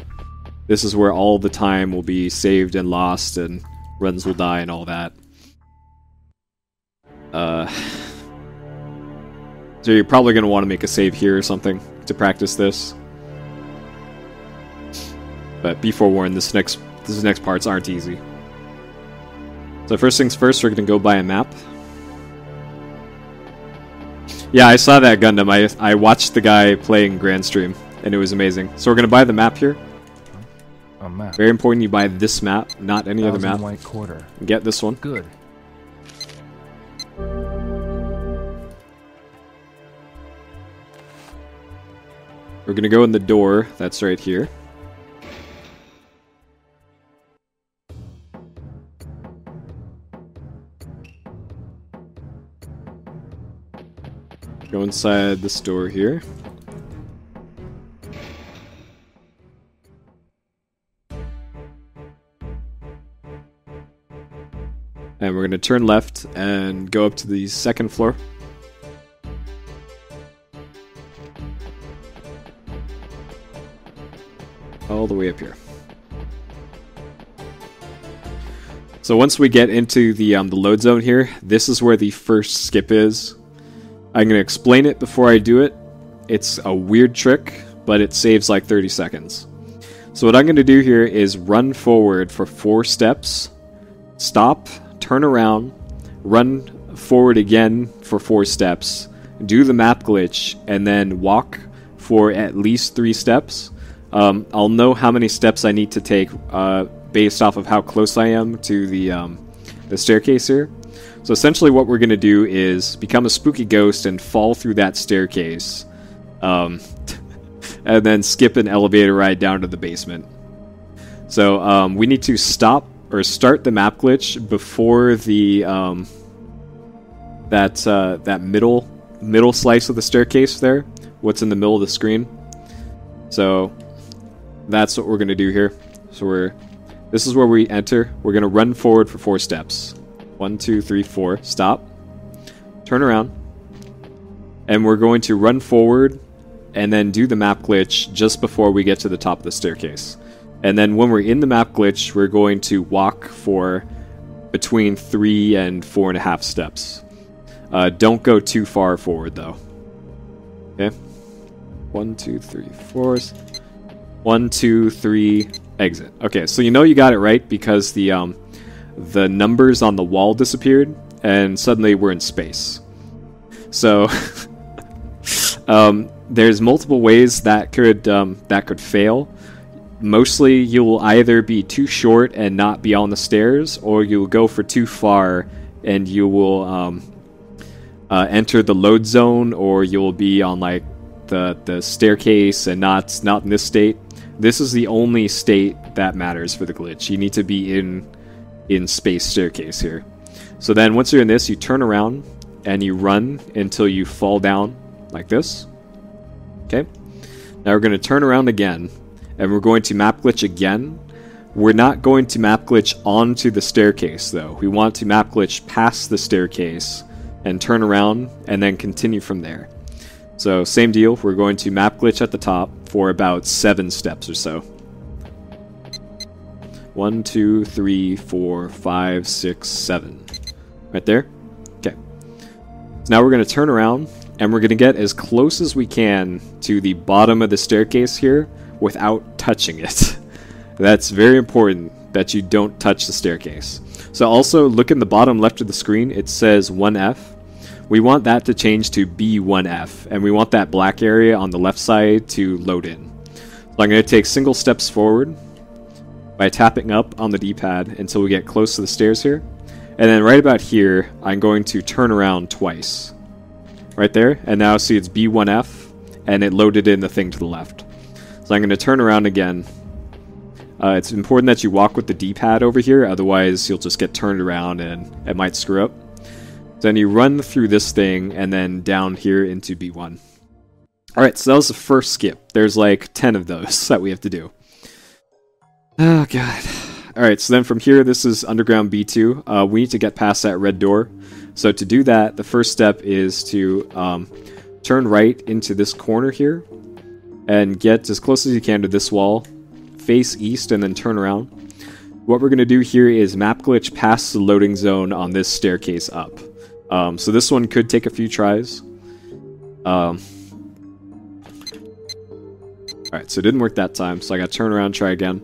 This is where all the time will be saved and lost, and runs will die and all that. So you're probably going to want to make a save here or something to practice this. But be forewarned, this next parts aren't easy. So first things first, we're going to go buy a map. Yeah, I saw that Gundam. I watched the guy playing Grand Stream, and it was amazing. So we're going to buy the map here. A map. Very important you buy this map, not any other map. White quarter. Get this one. Good. We're going to go in the door. That's right here. Go inside this door here. And we're going to turn left and go up to the second floor. All the way up here. So once we get into the load zone here, this is where the first skip is. I'm going to explain it before I do it. It's a weird trick, but it saves like 30 seconds. So what I'm going to do here is run forward for 4 steps, stop, turn around, run forward again for 4 steps, do the map glitch, and then walk for at least 3 steps. I'll know how many steps I need to take based off of how close I am to the staircase here. So essentially what we're going to do is become a spooky ghost and fall through that staircase. And then skip an elevator ride down to the basement. So we need to stop or start the map glitch before the that middle slice of the staircase there. What's in the middle of the screen. So that's what we're going to do here. So this is where we enter. We're going to run forward for 4 steps. 1, 2, 3, 4. Stop. Turn around. And we're going to run forward and then do the map glitch just before we get to the top of the staircase. And then when we're in the map glitch, we're going to walk for between 3 and 4.5 steps. Don't go too far forward though. Okay. 1, 2, 3, 4. 1, 2, 3. Exit. Okay, so you know you got it right because the numbers on the wall disappeared, and suddenly we're in space. So there's multiple ways that could fail. Mostly you'll either be too short and not be on the stairs, or you'll go for too far and you will enter the load zone, or you'll be on like the staircase and not in this state. This is the only state that matters for the glitch. You need to be in space staircase here. So then once you're in this, you turn around and you run until you fall down like this. Okay. Now we're going to turn around again and we're going to map glitch again. We're not going to map glitch onto the staircase though. We want to map glitch past the staircase and turn around and then continue from there. So same deal, we're going to map glitch at the top for about 7 steps or so. 1, 2, 3, 4, 5, 6, 7. Right there? Okay. So now we're going to turn around, and we're going to get as close as we can to the bottom of the staircase here without touching it. That's very important that you don't touch the staircase. So also, look in the bottom left of the screen, it says 1F. We want that to change to B1F, and we want that black area on the left side to load in. So I'm going to take single steps forward by tapping up on the D-pad until we get close to the stairs here. And then right about here, I'm going to turn around twice. Right there, and now see it's B1F, and it loaded in the thing to the left. So I'm going to turn around again. It's important that you walk with the D-pad over here, otherwise you'll just get turned around and it might screw up. Then you run through this thing and then down here into B1. Alright, so that was the first skip. There's like 10 of those that we have to do. Oh god. Alright, so then from here, this is Underground B2. We need to get past that red door. So to do that, the first step is to turn right into this corner here and get as close as you can to this wall, face east, and then turn around. What we're going to do here is map glitch past the loading zone on this staircase up. So this one could take a few tries. Alright, so it didn't work that time, so I got to turn around and try again.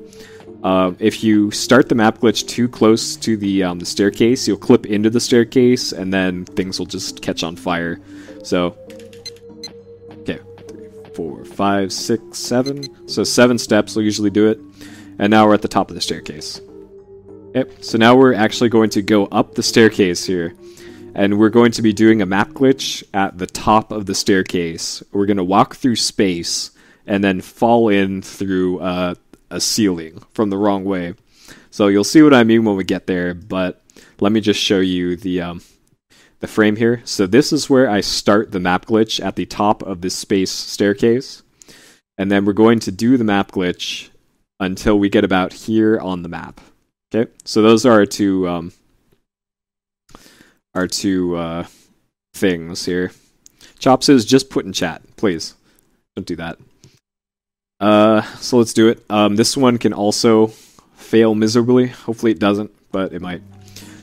If you start the map glitch too close to the staircase, you'll clip into the staircase, and then things will just catch on fire. So, okay, 3, 4, 5, 6, 7. So 7 steps will usually do it. And now we're at the top of the staircase. Yep, so now we're actually going to go up the staircase here. And we're going to be doing a map glitch at the top of the staircase. We're going to walk through space and then fall in through a ceiling from the wrong way. So you'll see what I mean when we get there, but let me just show you the frame here. So this is where I start the map glitch at the top of this space staircase. And then we're going to do the map glitch until we get about here on the map. Okay, so those are our two things here. Chop says, just put in chat, please. Don't do that. So let's do it. This one can also fail miserably. Hopefully it doesn't, but it might.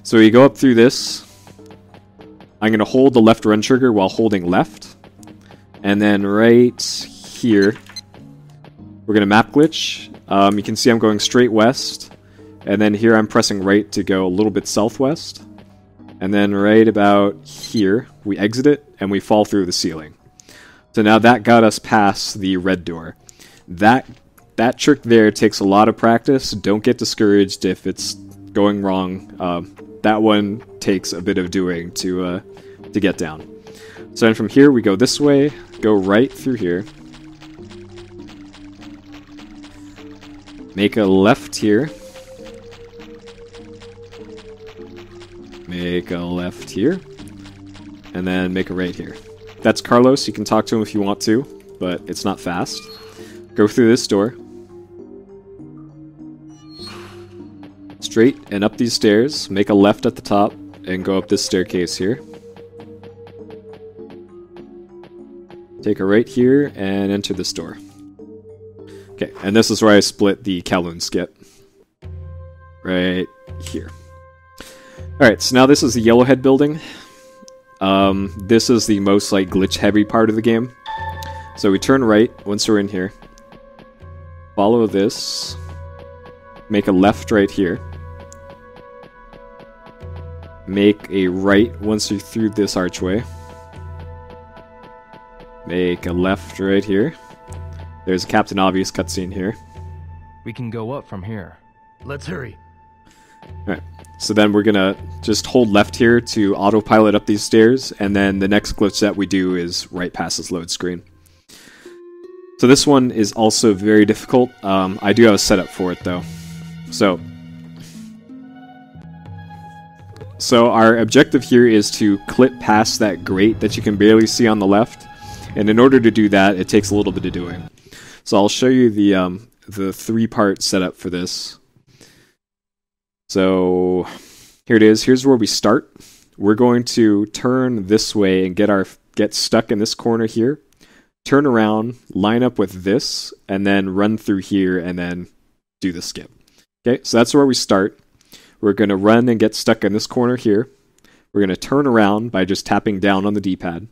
So you go up through this. I'm going to hold the left run trigger while holding left. And then right here, we're going to map glitch. You can see I'm going straight west. And then here I'm pressing right to go a little bit southwest. And then right about here, we exit it, and we fall through the ceiling. So now that got us past the red door. That trick there takes a lot of practice. Don't get discouraged if it's going wrong. That one takes a bit of doing to get down. So then from here, we go this way, go right through here. Make a left here. Make a left here, and then make a right here. That's Carlos. You can talk to him if you want to, but it's not fast. Go through this door. Straight and up these stairs. Make a left at the top, and go up this staircase here. Take a right here, and enter this door. Okay, and this is where I split the Kowloon skip. Right here. Alright, so now this is the Yellowhead building. This is the most glitch-heavy part of the game. So we turn right once we're in here. Follow this. Make a left right here. Make a right once you're through this archway. Make a left right here. There's a Captain Obvious cutscene here. We can go up from here. Let's hurry. Alright, so then we're gonna just hold left here to autopilot up these stairs, and then the next glitch that we do is right past this load screen. So this one is also very difficult. I do have a setup for it though. So our objective here is to clip past that grate that you can barely see on the left, and in order to do that, it takes a little bit of doing. So I'll show you the 3-part setup for this. So here it is. Here's where we start. We're going to turn this way and get stuck in this corner here. Turn around, line up with this, and then run through here and then do the skip. Okay, so that's where we start. We're going to run and get stuck in this corner here. We're going to turn around by just tapping down on the D-pad.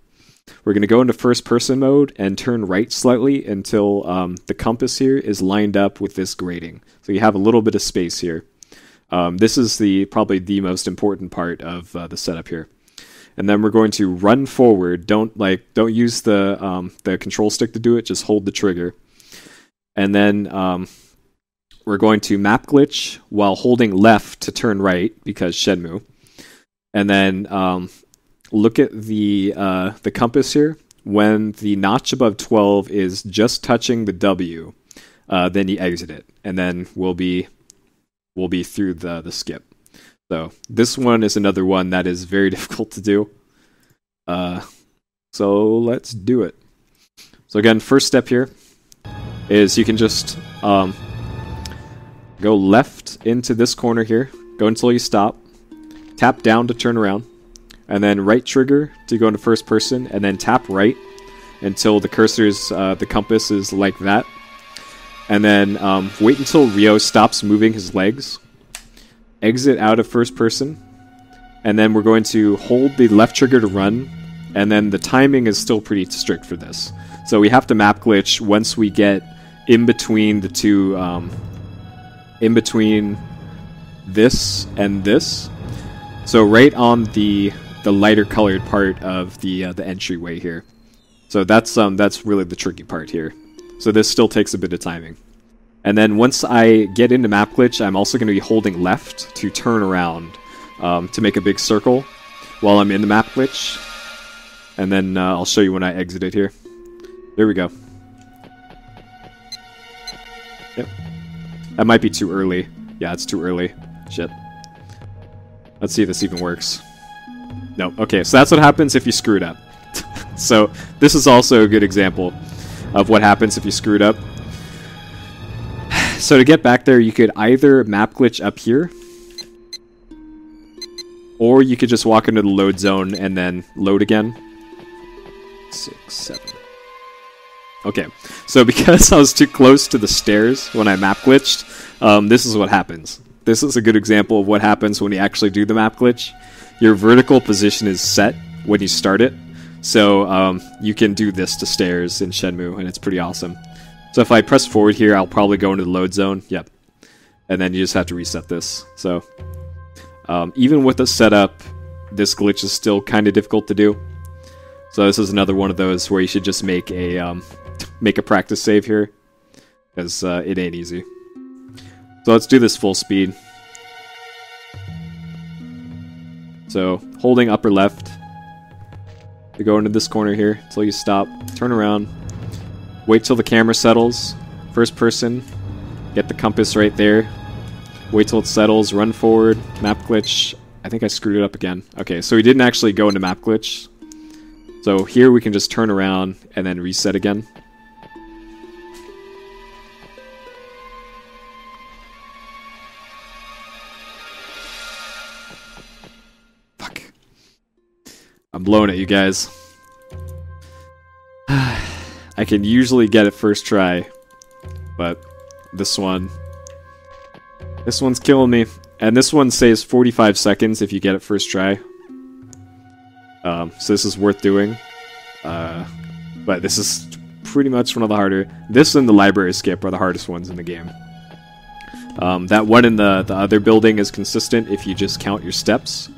We're going to go into first-person mode and turn right slightly until the compass here is lined up with this grating. So you have a little bit of space here. This is probably the most important part of the setup here. And then we're going to run forward. Don't use the control stick to do it. Just hold the trigger. And then we're going to map glitch while holding left to turn right because Shenmue. And then look at the compass here. When the notch above 12 is just touching the W, then you exit it, and then we'll be through the skip. So this one is another one that is very difficult to do. So let's do it. So again, first step here is you can just Go left into this corner here. Go until you stop. Tap down to turn around. And then right trigger to go into first person. And then tap right until the cursor's, the compass is like that. And then wait until Ryo stops moving his legs. Exit out of first person. And then we're going to hold the left trigger to run. And then the timing is still pretty strict for this. So we have to map glitch once we get in between the two, in between this and this. So right on the lighter colored part of the entryway here. So that's really the tricky part here. So this still takes a bit of timing. And then once I get into map glitch, I'm also going to be holding left to turn around to make a big circle while I'm in the map glitch. And then I'll show you when I exit it here. There we go. Yep. That might be too early. Yeah, it's too early. Shit. Let's see if this even works. No. Okay, so that's what happens if you screw it up. So this is also a good example of what happens if you screw it up. So to get back there, you could either map glitch up here, or you could just walk into the load zone and then load again. 6, 7. Okay, so because I was too close to the stairs when I map glitched, this is what happens. This is a good example of what happens when you actually do the map glitch. Your vertical position is set when you start it, so you can do this to stairs in Shenmue, and it's pretty awesome. So if I press forward here, I'll probably go into the load zone. Yep. And then you just have to reset this. So even with the setup, this glitch is still kind of difficult to do. So this is another one of those where you should just make a practice save here, because it ain't easy. So let's do this full speed. So holding upper left to go into this corner here until you stop, turn around, wait till the camera settles, first person, get the compass right there, wait till it settles, run forward, map glitch. I think I screwed it up again. Okay, so we didn't actually go into map glitch. So here we can just turn around and then reset again. Fuck. I'm blowing at you guys. I can usually get it first try, but this one's killing me. And this one saves 45 seconds if you get it first try. So this is worth doing. But this is pretty much one of the harder. This and the library skip are the hardest ones in the game. That one in the other building is consistent if you just count your steps.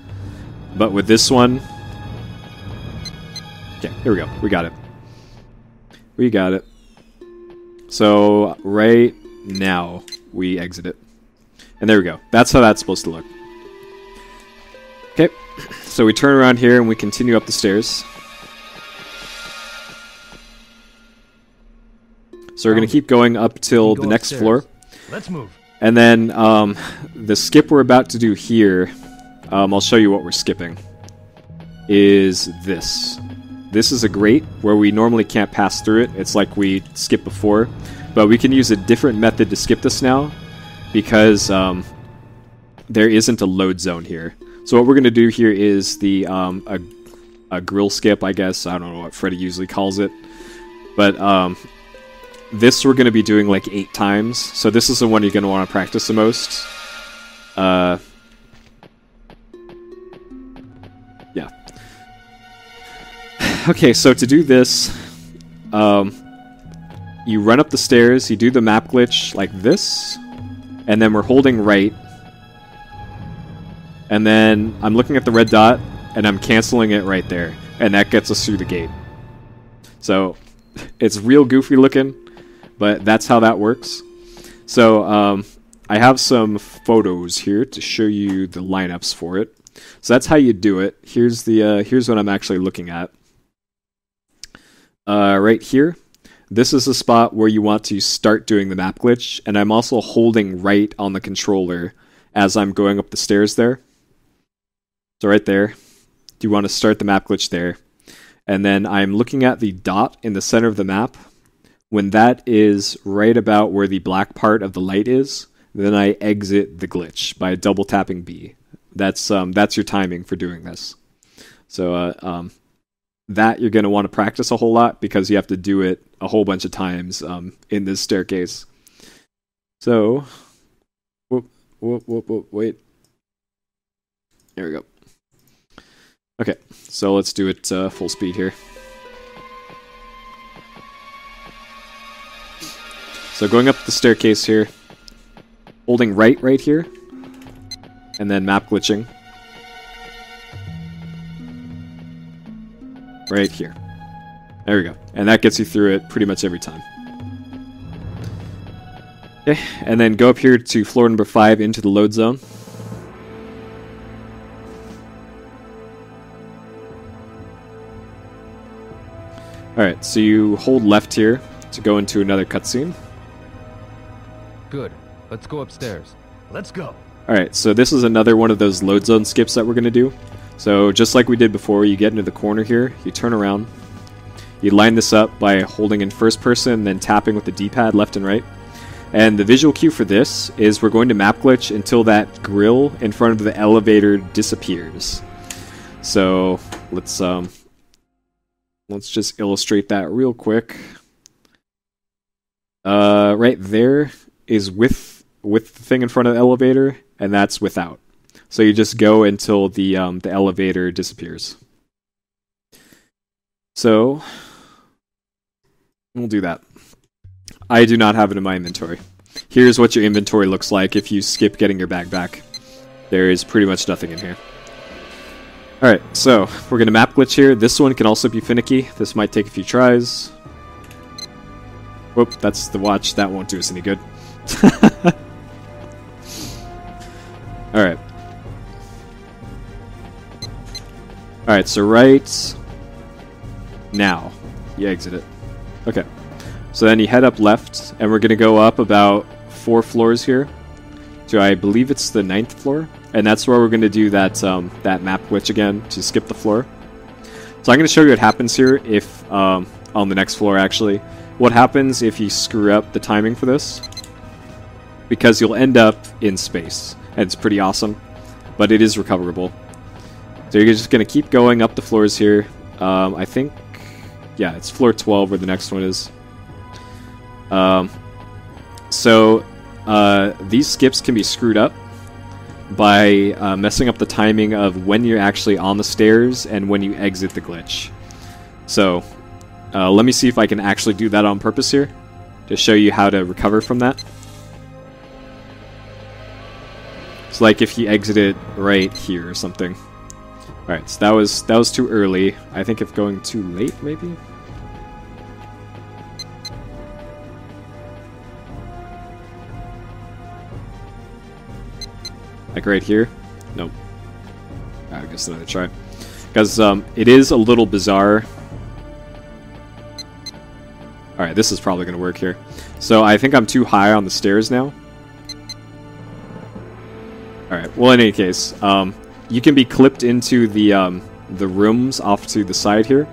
But with this one... Okay, here we go. We got it. We got it. So, right now, we exit it. And there we go. That's how that's supposed to look. Okay, so we turn around here and we continue up the stairs. So we're going to keep going up till the next floor. Let's move. And then the skip we're about to do here, I'll show you what we're skipping, is this. This is a grate where we normally can't pass through it. It's like we skipped before. But we can use a different method to skip this now because there isn't a load zone here. So what we're going to do here is the a grill skip, I guess. I don't know what Freddy usually calls it. But this we're going to be doing like 8 times. So this is the one you're going to want to practice the most. Yeah. Okay, so to do this, you run up the stairs, you do the map glitch like this, and then we're holding right. And then I'm looking at the red dot, and I'm canceling it right there. And that gets us through the gate. So, it's real goofy looking, but that's how that works. So, I have some photos here to show you the lineups for it. So that's how you do it. Here's what I'm actually looking at. Right here. This is the spot where you want to start doing the map glitch, and I'm also holding right on the controller as I'm going up the stairs there. So right there, you want to start the map glitch there. And then I'm looking at the dot in the center of the map. When that is right about where the black part of the light is, then I exit the glitch by double tapping B. That's your timing for doing this. So that you're going to want to practice a whole lot because you have to do it a whole bunch of times in this staircase. So, wait. There we go. Okay, so let's do it full speed here. So going up the staircase here, holding right here, and then map glitching. Right here. There we go. And that gets you through it pretty much every time. Okay, and then go up here to floor number 5 into the load zone. Alright, so you hold left here to go into another cutscene. Good. Let's go upstairs. Let's go. Alright, so this is another one of those load zone skips that we're going to do. So just like we did before, you get into the corner here, you turn around, you line this up by holding in first person and then tapping with the D-pad left and right. And the visual cue for this is we're going to map glitch until that grill in front of the elevator disappears. So let's just illustrate that real quick. Right there is with the thing in front of the elevator, and that's without. So you just go until the elevator disappears. So we'll do that. I do not have it in my inventory. Here's what your inventory looks like if you skip getting your bag back. There is pretty much nothing in here. Alright, so we're going to map glitch here. This one can also be finicky. This might take a few tries. Whoop, that's the watch. That won't do us any good. Alright. Alright, so right now, you exit it. Okay. So then you head up left, and we're going to go up about 4 floors here to, I believe it's the 9th floor. And that's where we're going to do that that map glitch again to skip the floor. So I'm going to show you what happens here if, on the next floor actually, what happens if you screw up the timing for this. Because you'll end up in space. And it's pretty awesome, but it is recoverable. So you're just going to keep going up the floors here. I think, yeah, it's floor 12 where the next one is. So these skips can be screwed up by messing up the timing of when you're actually on the stairs and when you exit the glitch. So let me see if I can actually do that on purpose here to show you how to recover from that. So like if you exited right here or something. Alright, so that was too early. I think if going too late maybe? Like right here? Nope. I guess another try. Because it is a little bizarre. Alright, this is probably going to work here. So I think I'm too high on the stairs now. Alright, well in any case, you can be clipped into the rooms off to the side here.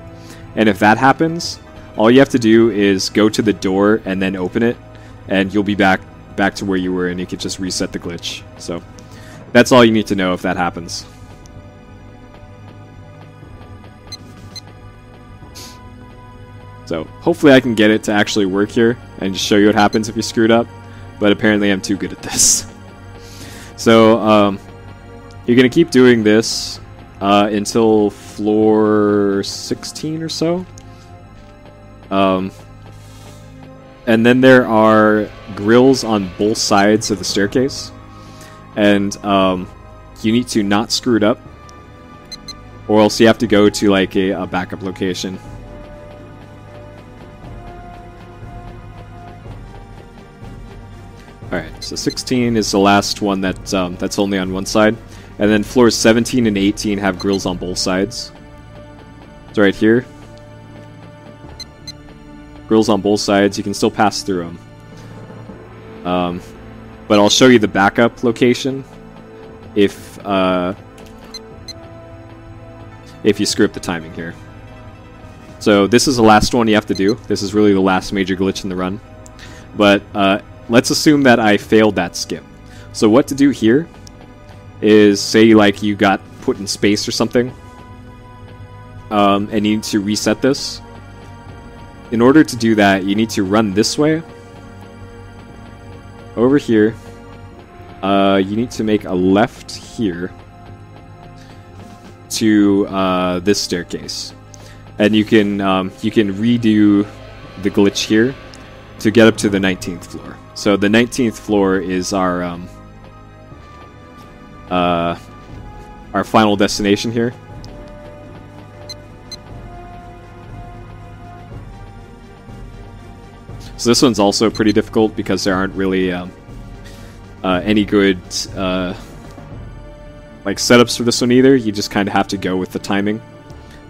And if that happens, all you have to do is go to the door and then open it. And you'll be back to where you were and you can just reset the glitch. So that's all you need to know if that happens. So hopefully I can get it to actually work here and just show you what happens if you screwed up. But apparently I'm too good at this. So you're going to keep doing this until floor 16 or so. And then there are grills on both sides of the staircase. And you need to not screw it up, or else you have to go to like a backup location. Alright, so 16 is the last one that's only on one side. And then floors 17 and 18 have grills on both sides. It's right here. Grills on both sides, you can still pass through them. But I'll show you the backup location if you screw up the timing here. So this is the last one you have to do. This is really the last major glitch in the run. But let's assume that I failed that skip. So what to do here is, say like you got put in space or something, and you need to reset this. In order to do that, you need to run this way. Over here. You need to make a left here to this staircase. And you can redo the glitch here to get up to the 19th floor. So the 19th floor is our final destination here. So this one's also pretty difficult because there aren't really any good like setups for this one either. You just kind of have to go with the timing,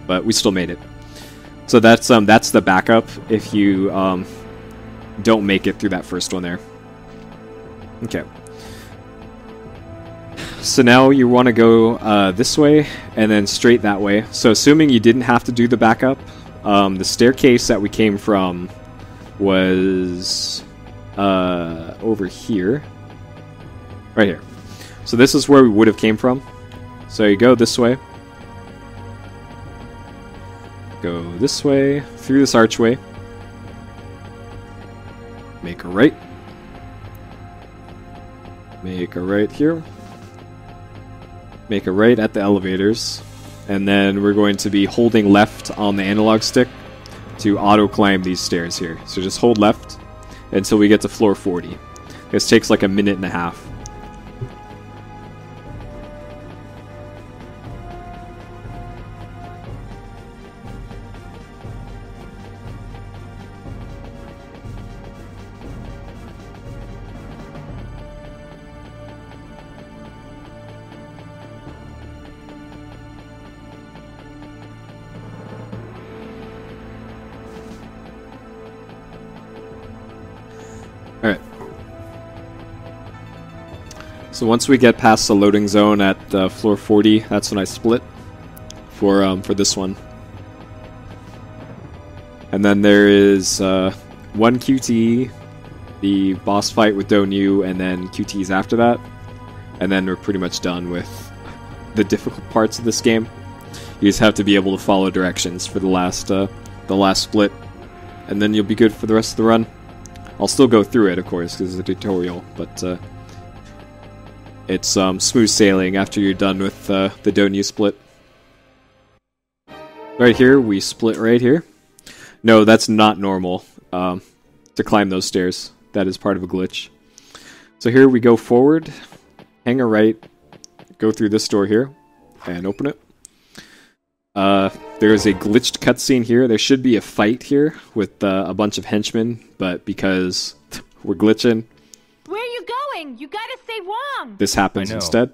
but we still made it. So that's the backup if you don't make it through that first one there. Okay. So now you want to go this way and then straight that way. So assuming you didn't have to do the backup, the staircase that we came from was over here. Right here. So this is where we would have came from. So you go this way. Go this way, through this archway. Make a right. Make a right here. Make a right at the elevators. And then we're going to be holding left on the analog stick to auto-climb these stairs here. So just hold left until we get to floor 40. This takes like a minute and a half. Alright. So once we get past the loading zone at floor 40, that's when I split for this one. And then there is one QTE, the boss fight with Zhangyu, and then QTEs after that. And then we're pretty much done with the difficult parts of this game. You just have to be able to follow directions for the last split, and then you'll be good for the rest of the run. I'll still go through it, of course, because it's a tutorial, but it's smooth sailing after you're done with the Zhangyu split. Right here, we split right here. No, that's not normal to climb those stairs. That is part of a glitch. So here we go forward, hang a right, go through this door here, and open it. There's a glitched cutscene here. There should be a fight here with a bunch of henchmen, but because we're glitching... Where are you going? You gotta stay warm! This happens instead.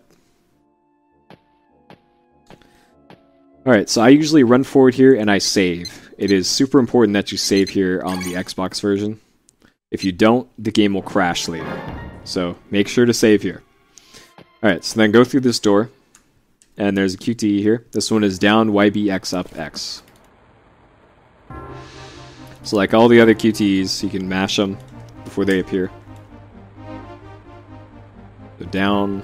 Alright, so I usually run forward here and I save. It is super important that you save here on the Xbox version. If you don't, the game will crash later. So make sure to save here. Alright, so then go through this door. And there's a QTE here. This one is down, YB, X, up, X. So like all the other QTEs, you can mash them before they appear. So down,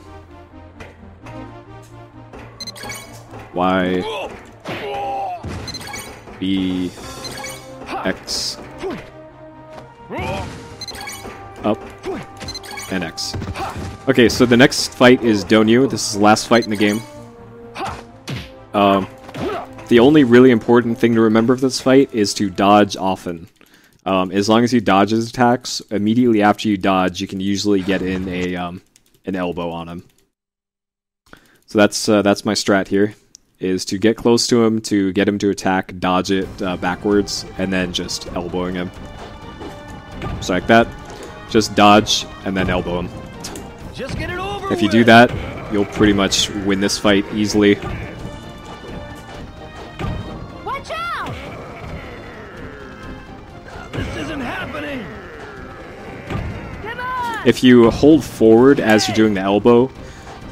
Y, B, X, up, and X. Okay, so the next fight is Zhangyu. This is the last fight in the game. The only really important thing to remember of this fight is to dodge often. As long as you dodge his attacks, immediately after you dodge, you can usually get in an elbow on him. So that's my strat here, is to get close to him, to get him to attack, dodge it backwards, and then just elbowing him. So like that, just dodge and then elbow him. Just get it over If you do that, you'll pretty much win this fight easily. Watch out! This isn't happening! Come on! If you hold forward as you're doing the elbow,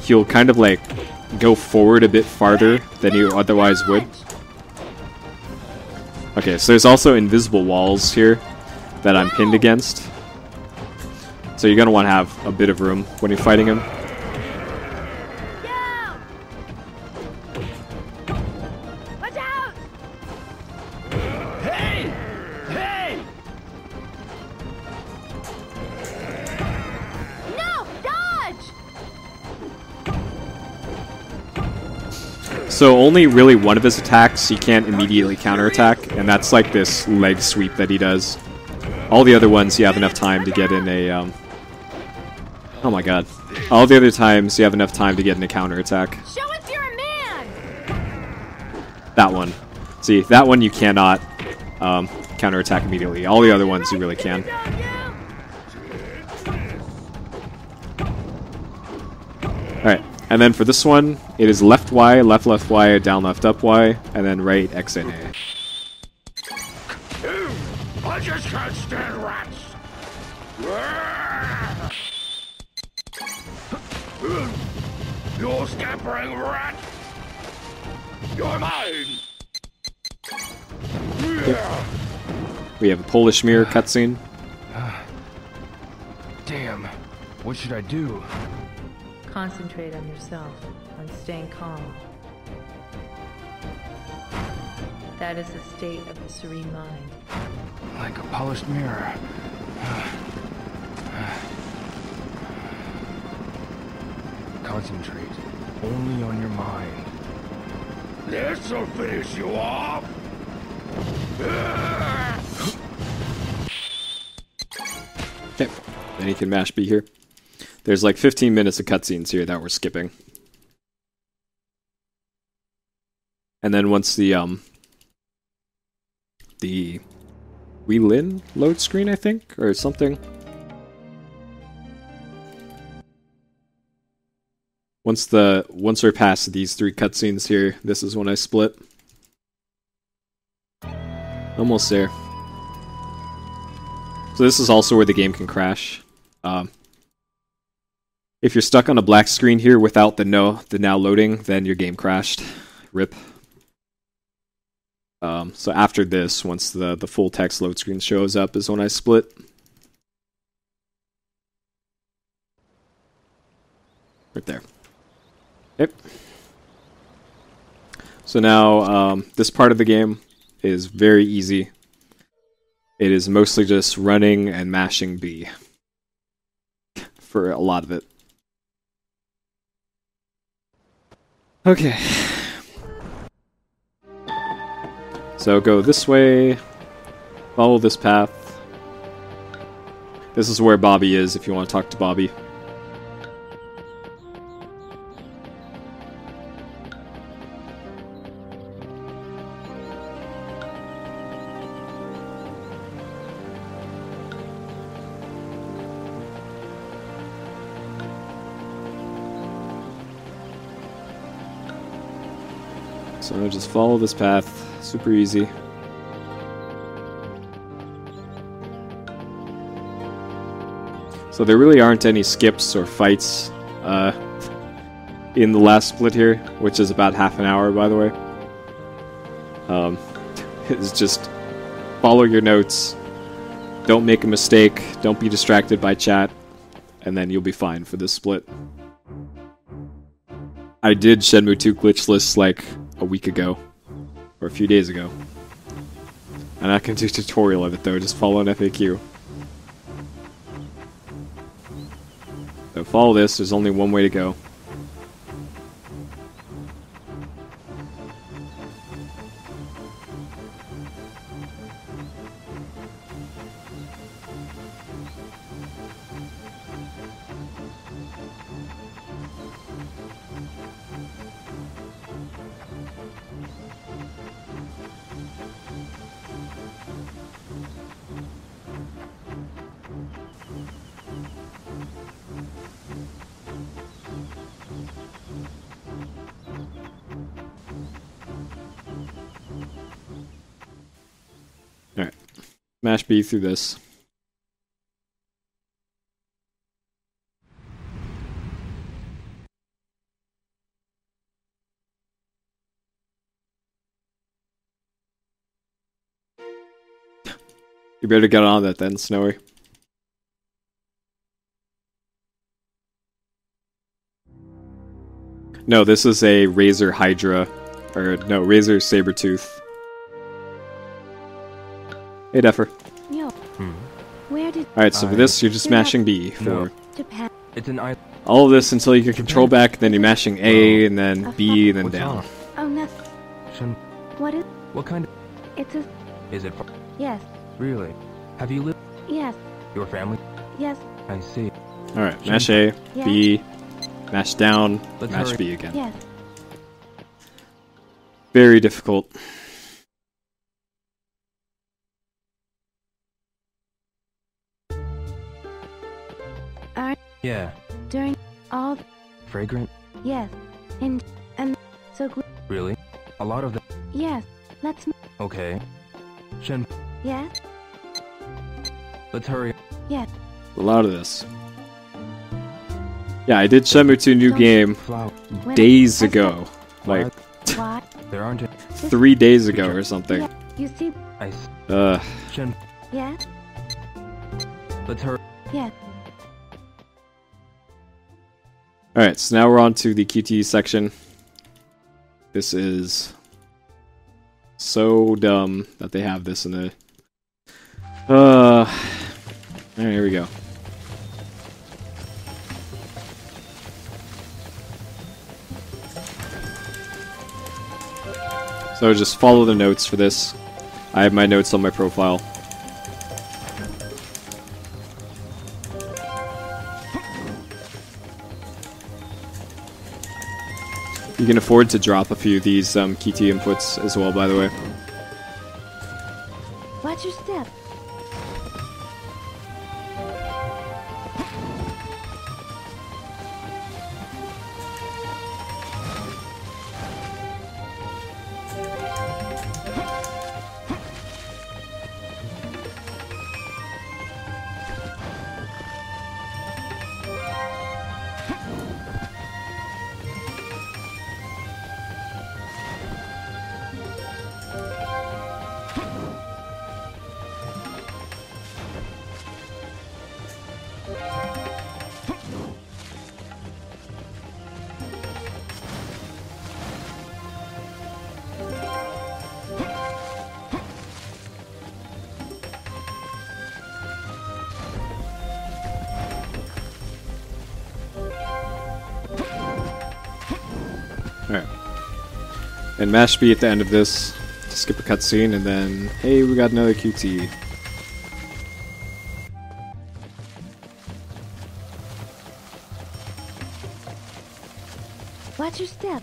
he'll kind of like go forward a bit farther than you otherwise would. Okay, so there's also invisible walls here that I'm pinned against. So you're gonna want to have a bit of room when you're fighting him. Watch out! Hey! Hey! No! Dodge! So only really one of his attacks he can't immediately counterattack, and that's like this leg sweep that he does. All the other ones you have enough time to get in a oh my god. All the other times you have enough time to get in a counterattack. Show us you're a man! That one. See, that one you cannot counterattack immediately. All the other ones you really can. Alright, and then for this one, it is left Y, left left Y, down left up Y, and then right X and A. I just can't stand rats! You scampering rat! You're mine! We have a Polish mirror cutscene. Damn. What should I do? Concentrate on yourself, on staying calm. That is the state of the serene mind. Like a polished mirror. Concentrate. Only on your mind. This'll finish you off! Okay, then you can mash B here. There's like 15 minutes of cutscenes here that we're skipping. And then once the Weilin load screen, I think, or something. Once we're past these 3 cutscenes here, this is when I split. Almost there. So this is also where the game can crash. If you're stuck on a black screen here without the now loading, then your game crashed. RIP. So after this, once the full text load screen shows up, is when I split. Right there. Yep. So now, this part of the game is very easy. It is mostly just running and mashing B. For a lot of it. Okay. So go this way, follow this path. This is where Bobby is if you want to talk to Bobby. So just follow this path, super easy. So there really aren't any skips or fights in the last split here, which is about half an hour, by the way. It's just follow your notes, don't make a mistake, don't be distracted by chat, and then you'll be fine for this split. I did Shenmue 2 glitchless like a week ago, or a few days ago. I'm not going to do a tutorial of it though, just follow an FAQ. So follow this, there's only one way to go. Alright. Smash B through this. You better get on that then, Snowy. No, this is a Razor Hydra. Or, no, Razor Sabretooth. Hey, Deffer. Yo. Where did... Alright, so for this, you're just mashing B for... Japan. It's an island. All of this until you get control back, then you're mashing A, and then B, and then down. Oh, no. What is... What kind of... It's a... Is it... Yes. Really? Have you lived... Yes. Your family? Yes. I see. Alright, mash A, B, mash down, mash hurry. B again. Yes. Very difficult. Yeah. During all... Fragrant? Yes. And so... Really? A lot of them? Yes. Let's... Okay. Shen... Yes. Let's hurry. Yes. A lot of this. Yeah, I did Shenmue 2 new game days ago. Like, there aren't 3 days ago or something. Yeah. You see... Shen... Yes. Let's hurry. Yes. Alright, so now we're on to the QTE section. This is so dumb that they have this in the... Alright, here we go. So just follow the notes for this. I have my notes on my profile. You can afford to drop a few of these QT inputs as well, by the way. Watch your step. Alright. And mash B at the end of this to skip a cutscene, and then, hey, we got another QT. Watch your step.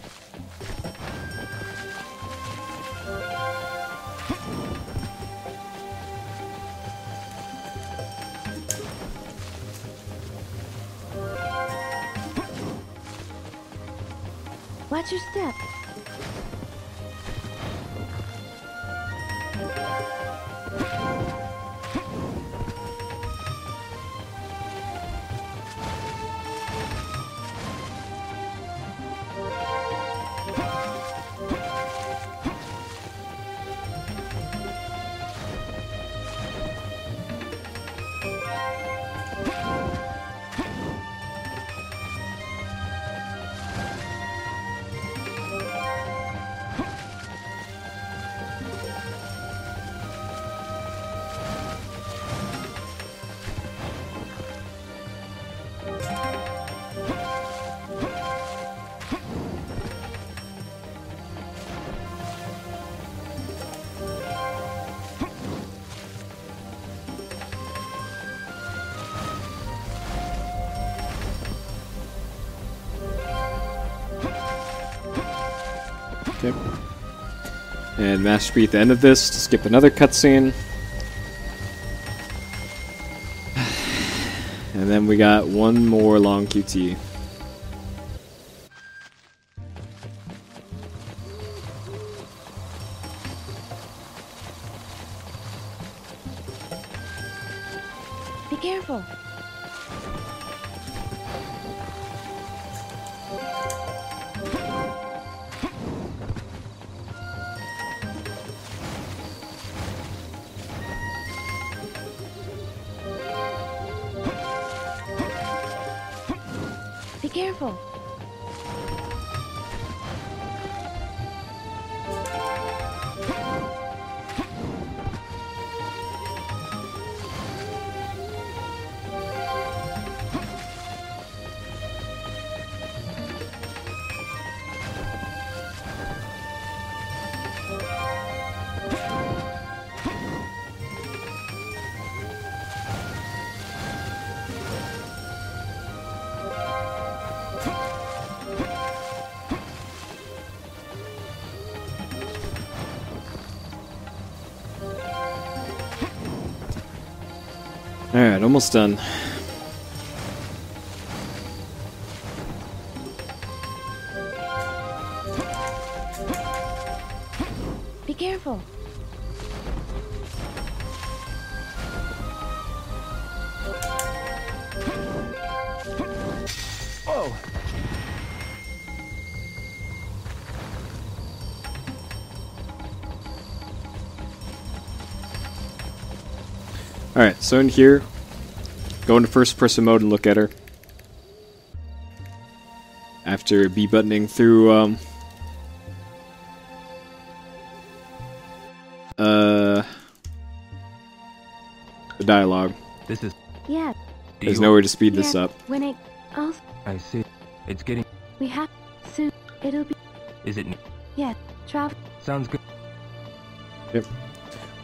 Watch your step. Okay. And mash B at the end of this to skip another cutscene. And then we got one more long QT. Be careful. Be careful. Alright, almost done. Be careful. Oh! Alright, so in here, go into first person mode and look at her. After B buttoning through the dialogue. This is... Yeah. There's nowhere to speed this up. When it... Oh, I see. It's getting... we have... soon. It'll be... Is it... Yeah. Travel. Sounds good. Yep.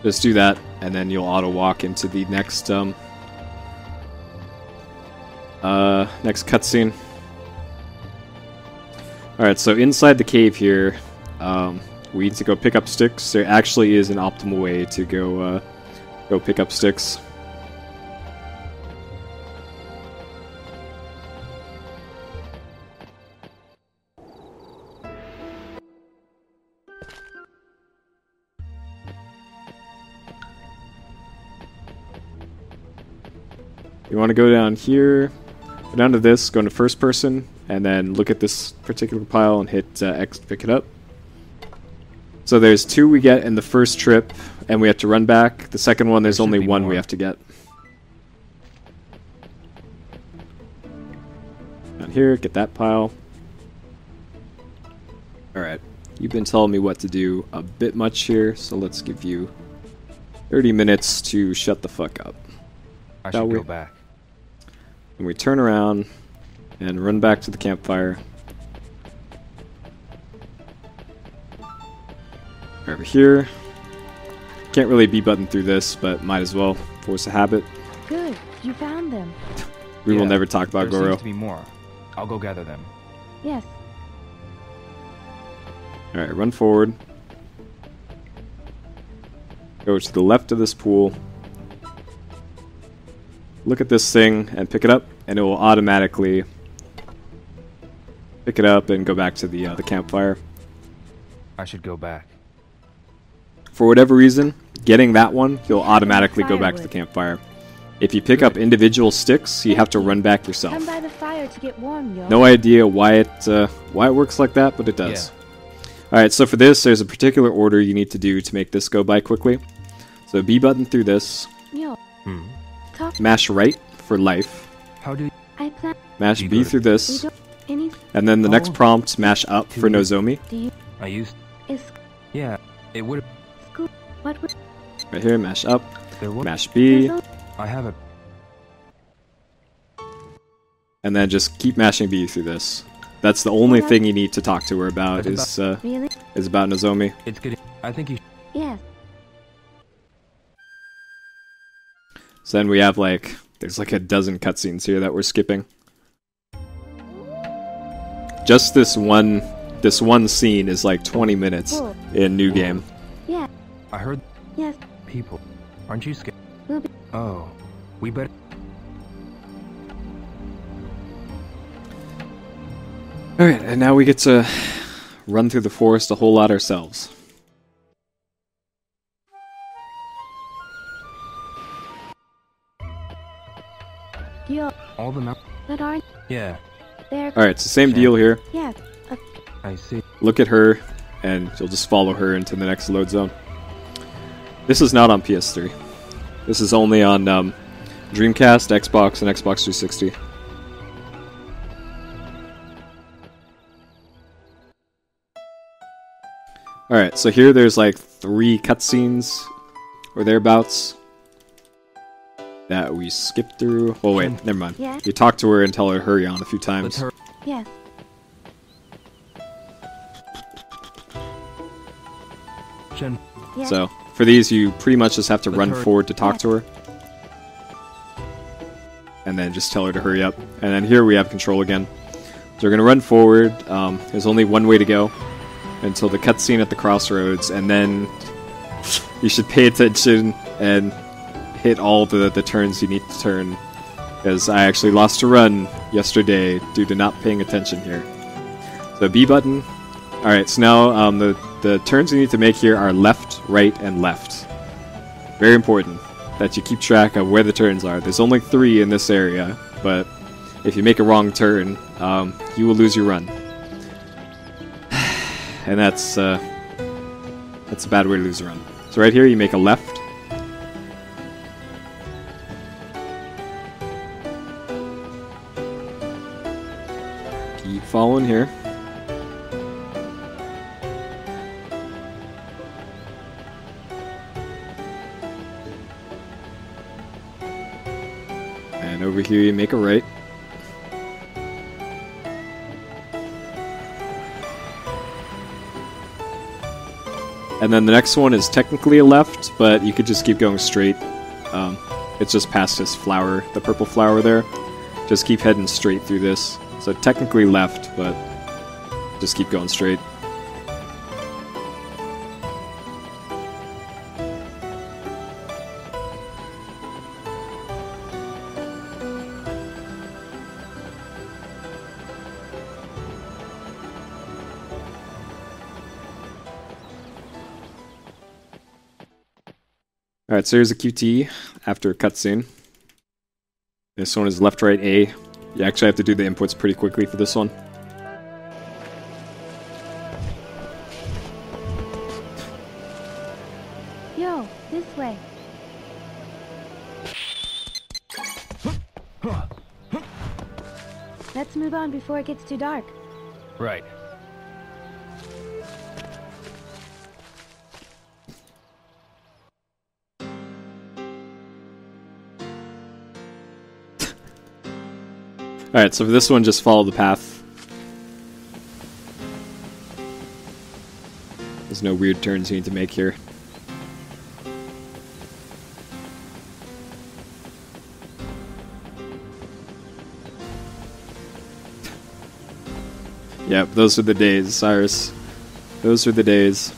Just do that, and then you'll auto walk into the next next cutscene. Alright, so inside the cave here, we need to go pick up sticks. There actually is an optimal way to go pick up sticks. You want to go down here, go down to this, go into first person, and then look at this particular pile and hit X to pick it up. So there's 2 we get in the first trip, and we have to run back. The second one, there's only 1 we have to get. Down here, get that pile. Alright, you've been telling me what to do a bit much here, so let's give you 30 minutes to shut the fuck up. I should go back. And we turn around and run back to the campfire. Over here. Can't really B button through this, but might as well. Force a habit. Good. You found them. We will never talk about there Goro. Seems to be more. I'll go gather them. Yes. Alright, run forward. Go to the left of this pool. Look at this thing and pick it up, and it will automatically pick it up and go back to the campfire. I should go back. For whatever reason, getting that one, you'll automatically go back to the campfire. If you pick up individual sticks, you have to run back yourself. Come by the fire to get warm, yo. No idea why it works like that, but it does. Alright, so for this, there's a particular order you need to do to make this go by quickly. So B button through this. Yo. Mash right for life. How do I plan? Mash B through this. Any... And then the next prompt, mash up for Nozomi. Do you... I used... Is... Yeah, it would... School... What would... Right here, mash up. There would... Mash B. I have a... And then just keep mashing B through this. That's the only thing you need to talk to her about is about Nozomi. It's good. I think you... Yes. So then we have there's like a dozen cutscenes here that we're skipping. Just this one scene is like 20 minutes in New Game. Yeah. I heard... Yes. People. Aren't you scared? We'll be... Oh. We better... Alright, and now we get to run through the forest a whole lot ourselves. Yo. All the that aren't... Yeah. There. Alright, it's the same deal here. Yeah. I see. Look at her, and you'll just follow her into the next load zone. This is not on PS3. This is only on Dreamcast, Xbox, and Xbox 360. Alright, so here there's like 3 cutscenes, or thereabouts, that we skipped through. Oh wait, never mind. Yeah. You talk to her and tell her to hurry on a few times. Yes. So, for these, you pretty much just have to run forward to talk to her. And then just tell her to hurry up. And then here we have control again. So we're going to run forward. There's only one way to go until the cutscene at the crossroads. And then you should pay attention and hit all the turns you need to turn, because I actually lost a run yesterday due to not paying attention here. So B button. Alright, so now the turns you need to make here are left, right, and left. Very important that you keep track of where the turns are. There's only 3 in this area, but if you make a wrong turn, you will lose your run. And that's a bad way to lose a run. So right here you make a left. Keep following here. And over here you make a right. And then the next one is technically a left, but you could just keep going straight. It's just past this flower, the purple flower there. Just keep heading straight through this. So technically left, but just keep going straight. Alright, so here's a QT after a cutscene. This one is left, right, A. You actually have to do the inputs pretty quickly for this one. Yo, this way. Let's move on before it gets too dark. Right. Alright, so for this one, just follow the path. There's no weird turns you need to make here. Yep, those are the days, Cyrus. Those are the days.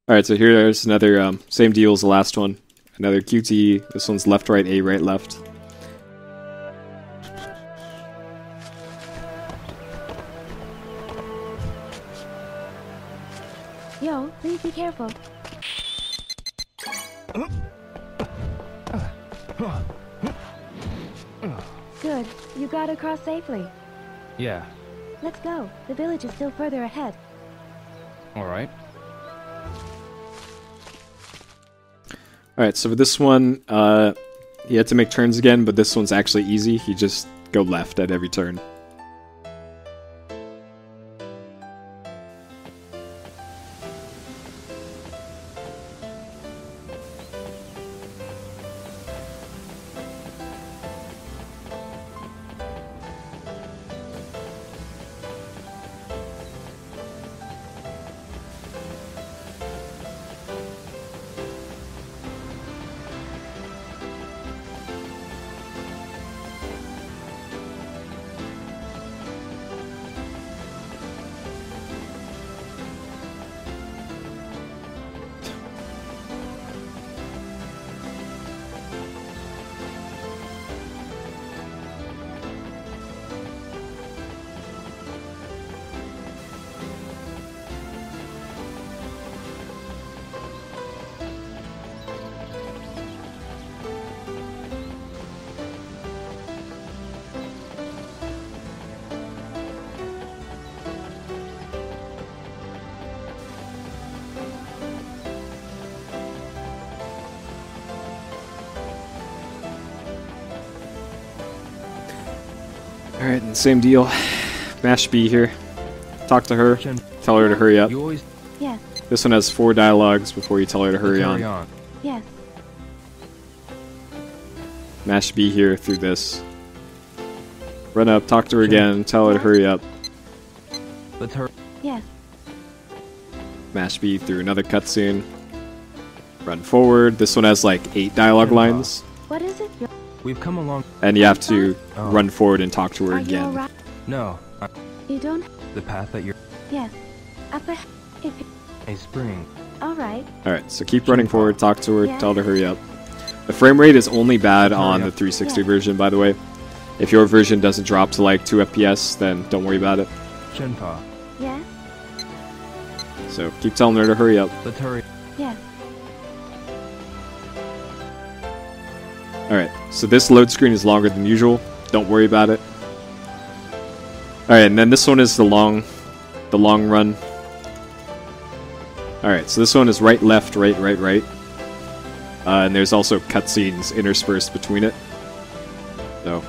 Alright, so here's another, same deal as the last one. Another QT. This one's left, right, A, right, left. Yo, please be careful. Good. You got across safely. Yeah. Let's go. The village is still further ahead. Alright. Alright, so for this one, you had to make turns again, but this one's actually easy. You just go left at every turn. Alright, and same deal. Mash B here. Talk to her. Tell her to hurry up. Yes. This one has 4 dialogues before you tell her to hurry on. Yes. Mash B here through this. Run up, talk to her again, tell her to hurry up. Let's hurry. Yes. Mash B through another cutscene. Run forward. This one has like 8 dialogue lines. What is it? We've come along. And you have to run forward and talk to her Are you again. alright? No. You don't? The path that you're. Yes. Up ahead. If A spring. Alright. Alright, so keep running forward, talk to her, Yeah. tell her to hurry up. The frame rate is only bad on the 360 version, by the way. If your version doesn't drop to like 2 FPS, then don't worry about it. Shenpa. Yes. So keep telling her to hurry up. Let's hurry. Yes. Alright, so this load screen is longer than usual. Don't worry about it. Alright, and then this one is the long run. Alright, so this one is right, left, right, right, right. And there's also cutscenes interspersed between it. So,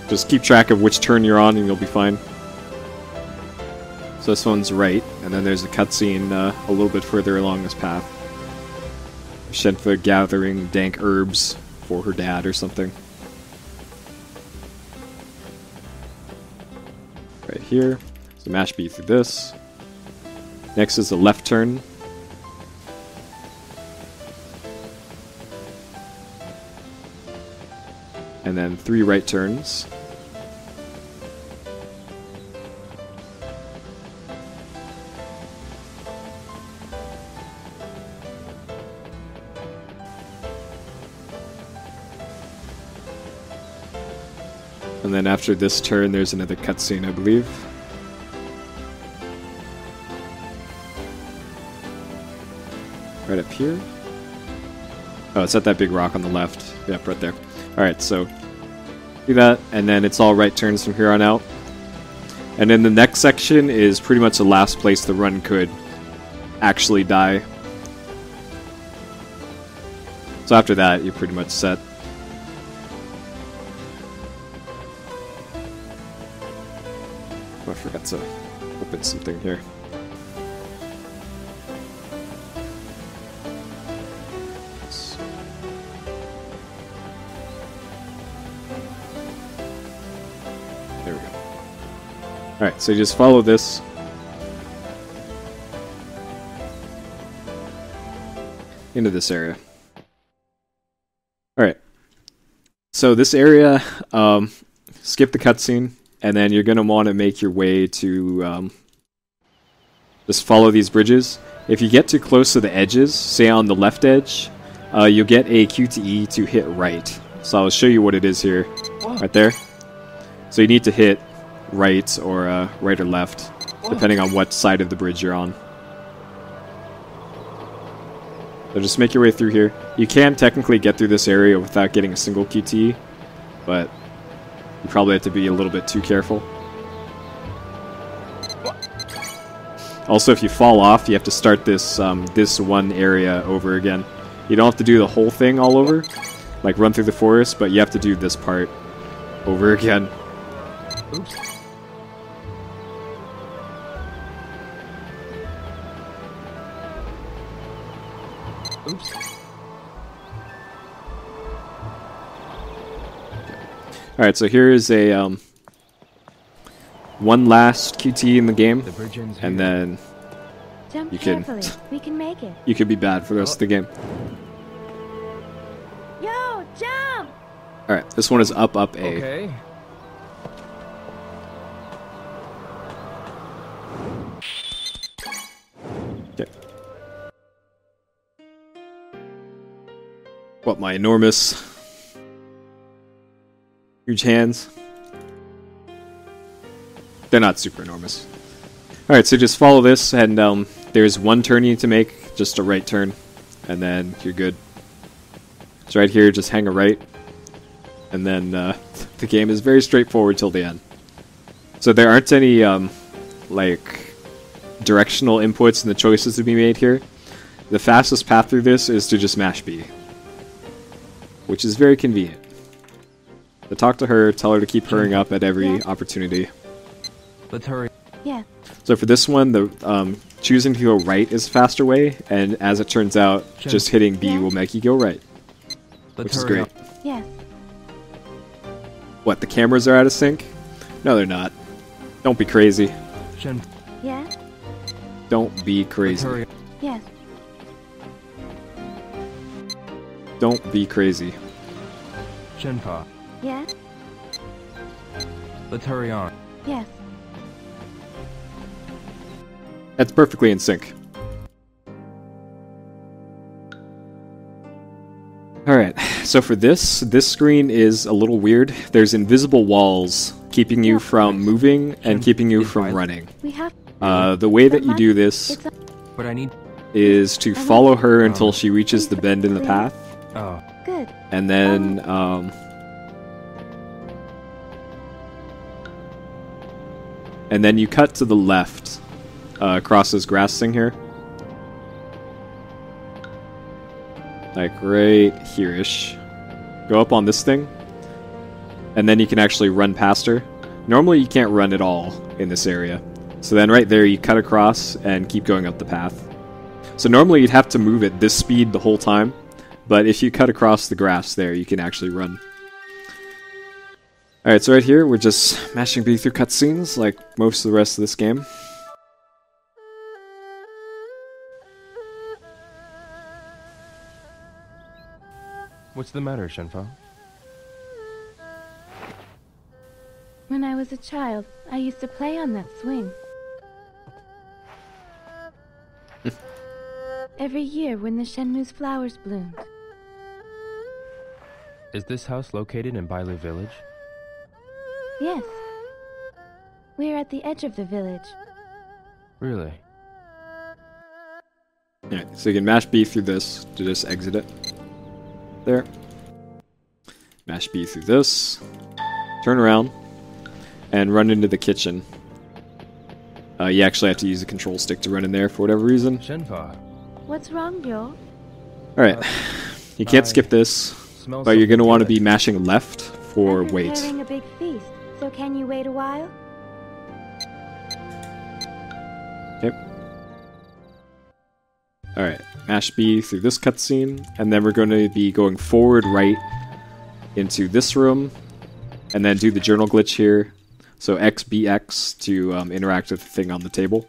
just keep track of which turn you're on and you'll be fine. So this one's right, and then there's a cutscene a little bit further along this path. Shenfa gathering dank herbs for her dad or something. Right here. So mash B through this. Next is a left turn. And then 3 right turns. And then after this turn, there's another cutscene, I believe. Right up here. Oh, it's at that big rock on the left. Yep, right there. Alright, so do that, and then it's all right turns from here on out. And then the next section is pretty much the last place the run could actually die. So after that, you're pretty much set. Oh, I forgot to open something here. There we go. Alright, so you just follow this. Into this area. Alright. So this area, skip the cutscene, and then you're going to want to make your way to just follow these bridges. If you get too close to the edges, say on the left edge, you'll get a QTE to hit right. So I'll show you what it is here. Right there. So you need to hit right or right or left, depending on what side of the bridge you're on. So just make your way through here. You can technically get through this area without getting a single QTE, but you probably have to be a little bit too careful. Also, if you fall off, you have to start this this one area over again. You don't have to do the whole thing all over, like run through the forest, but you have to do this part over again. Oops. Oops. Alright, so here is a one last QT in the game, and then Jump you can carefully. We can make it. you could be bad for the rest of the game. Yo, jump! Alright, this one is up, A. Okay. Okay. What, my enormous huge hands? They're not super enormous. Alright, so just follow this, and there's one turn you need to make, just a right turn, and then you're good. So right here, just hang a right, and then the game is very straightforward till the end. So there aren't any, like, directional inputs and the choices to be made here. The fastest path through this is to just mash B, which is very convenient. So talk to her, tell her to keep hurrying up at every opportunity. Let's hurry. Yeah. So for this one, the choosing to go right is a faster way, and as it turns out, just hitting B will make you go right, which is great. Yes. What, the cameras are out of sync? No, they're not. Don't be crazy. Yeah. Don't be crazy. Yes. Don't be crazy. Shenpa, Yes? let's hurry on. Yes. That's perfectly in sync. Alright, so for this screen is a little weird. There's invisible walls keeping you from moving and keeping you from running. We have... The way that you do this But I need... is to follow her until she reaches the bend in the path. Oh. Good. And then, and then you cut to the left, across this grass thing here. Like right here-ish. Go up on this thing. And then you can actually run past her. Normally you can't run at all in this area. So then right there you cut across and keep going up the path. So normally you'd have to move at this speed the whole time. But if you cut across the grass there, you can actually run. Alright, so right here, we're just mashing B through cutscenes, like most of the rest of this game. What's the matter, Shenpa? When I was a child, I used to play on that swing. Every year when the Shenmue's flowers bloomed. Is this house located in Bailu village? Yes. We're at the edge of the village. Really? Alright, so you can mash B through this to just exit it. There. Mash B through this. Turn around. And run into the kitchen. You actually have to use the control stick to run in there for whatever reason. Shenpa. What's wrong, Yo? Alright. You can't skip this, but you're going to want to be mashing left for I'm wait. preparing a big feast, so can you wait a while? Yep. Alright, mash B through this cutscene, and then we're going to be going forward right into this room, and then do the journal glitch here. So XBX to interact with the thing on the table.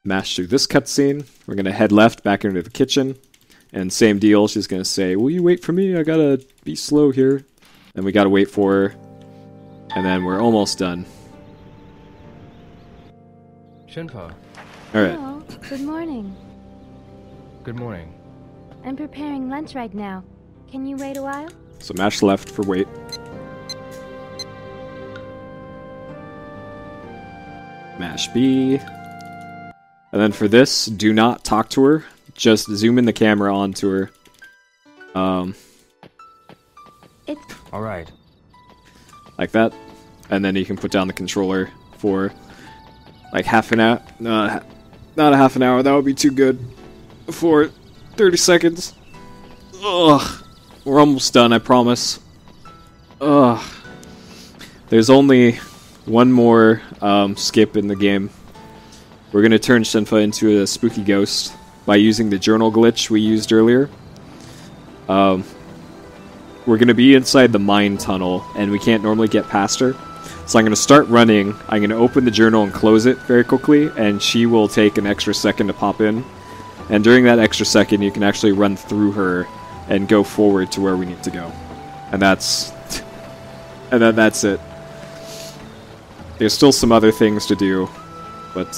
Mash through this cutscene. We're going to head left back into the kitchen. And same deal, she's going to say, will you wait for me? I gotta be slow here. And we gotta wait for her. And then we're almost done. Shenpa. Alright. Hello. Good morning. Good morning. I'm preparing lunch right now. Can you wait a while? So mash left for wait. Mash B. And then for this, do not talk to her. Just zoom in the camera onto her. Alright. Like that. And then you can put down the controller for like half an hour. No, not a half an hour. That would be too good. For 30 seconds. Ugh. We're almost done, I promise. Ugh. There's only one more skip in the game. We're going to turn Shenpa into a spooky ghost by using the journal glitch we used earlier. We're going to be inside the mine tunnel, and we can't normally get past her. So I'm going to start running, I'm going to open the journal and close it very quickly, and she will take an extra second to pop in. And during that extra second, you can actually run through her and go forward to where we need to go. And that's... and then that's it. There's still some other things to do, but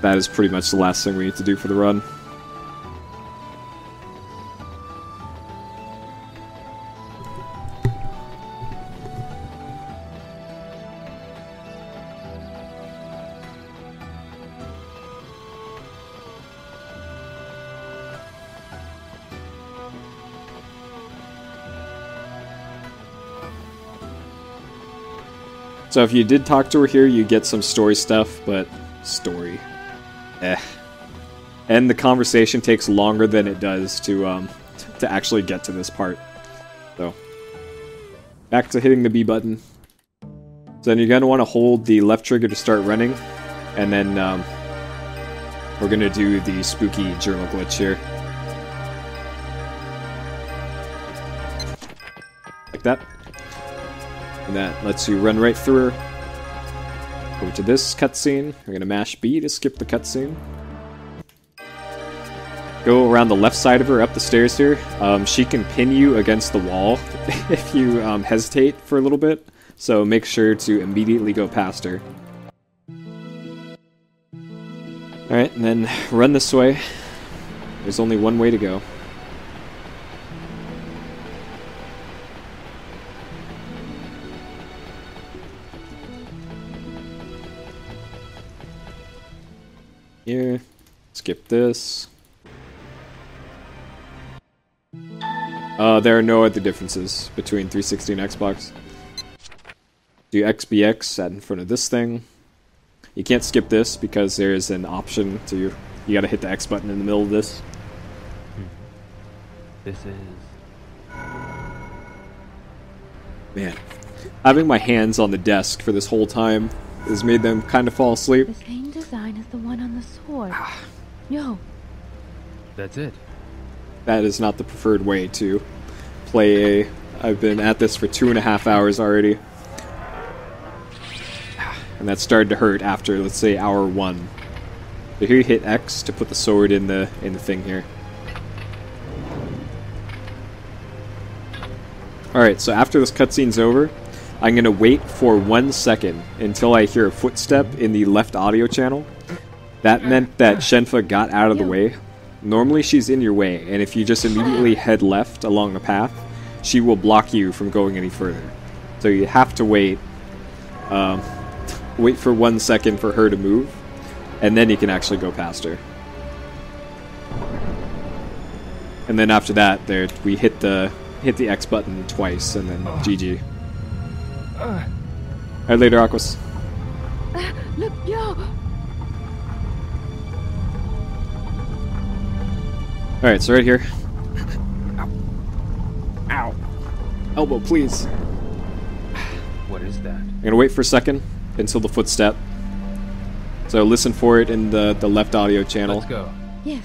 that is pretty much the last thing we need to do for the run. So if you did talk to her here, you get some story stuff, but story. And the conversation takes longer than it does to actually get to this part. So, back to hitting the B button. So then you're going to want to hold the left trigger to start running, and then we're going to do the spooky journal glitch here. Like that. And that lets you run right through her. Over to this cutscene. We're going to mash B to skip the cutscene. go around the left side of her up the stairs here. She can pin you against the wall if you hesitate for a little bit, so make sure to immediately go past her. Alright, and then run this way. There's only one way to go. Here, skip this. There are no other differences between 360 and Xbox. Do XBX in front of this thing. You can't skip this because there's an option to... You gotta hit the X button in the middle of this. This is... Man, having my hands on the desk for this whole time has made them kind of fall asleep. The same design as the one on the sword. No. That's it. That is not the preferred way to play a... I've been at this for 2.5 hours already. And that started to hurt after, let's say, hour 1. So here you hit X to put the sword in the thing here. Alright, so after this cutscene's over, I'm going to wait for 1 second until I hear a footstep in the left audio channel. That meant that Shenfa got out of the way. Normally she's in your way, and if you just immediately head left along the path, she will block you from going any further. So you have to wait. Wait for 1 second for her to move, and then you can actually go past her. And then after that, we hit the X button twice, and then GG. Alright, later, Aquas. Look, yo! Alright, so right here. Ow. Ow. Elbow, please. What is that? I'm gonna wait for a second until the footstep. So listen for it in the left audio channel. Let's go. Yes.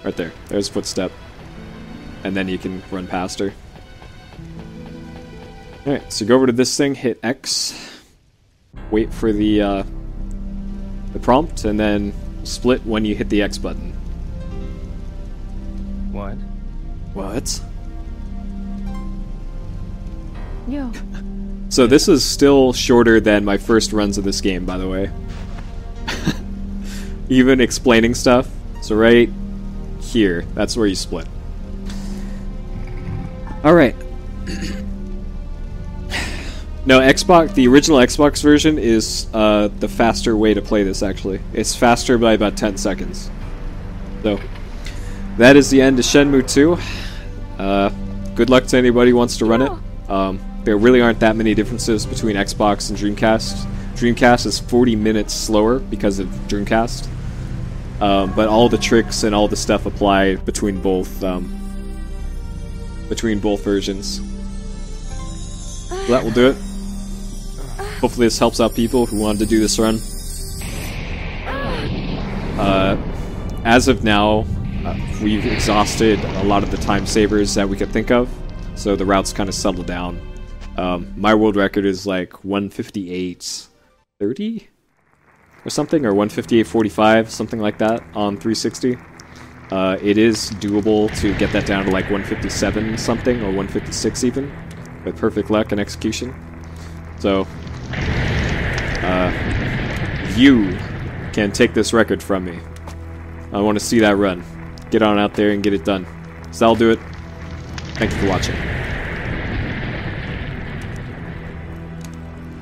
Right there. There's a footstep. And then you can run past her. Alright, so go over to this thing, hit X. Wait for the prompt, and then split when you hit the X button. What? What? Yo. So this is still shorter than my first runs of this game, by the way. Even explaining stuff. So right here, that's where you split. Alright. No, Xbox, the original Xbox version is the faster way to play this, actually. It's faster by about 10 seconds. So, that is the end of Shenmue 2. Good luck to anybody who wants to run it. There really aren't that many differences between Xbox and Dreamcast. Dreamcast is 40 minutes slower because of Dreamcast. But all the tricks and all the stuff apply between both versions. So that will do it. Hopefully this helps out people who wanted to do this run. As of now, we've exhausted a lot of the time savers that we could think of, so the routes kind of settled down. My world record is like 158.30 or something, or 158.45, something like that on 360. It is doable to get that down to like 157 something, or 156 even, with perfect luck and execution. So, you can take this record from me. I want to see that run. Get on out there and get it done. So that'll do it. Thank you for watching.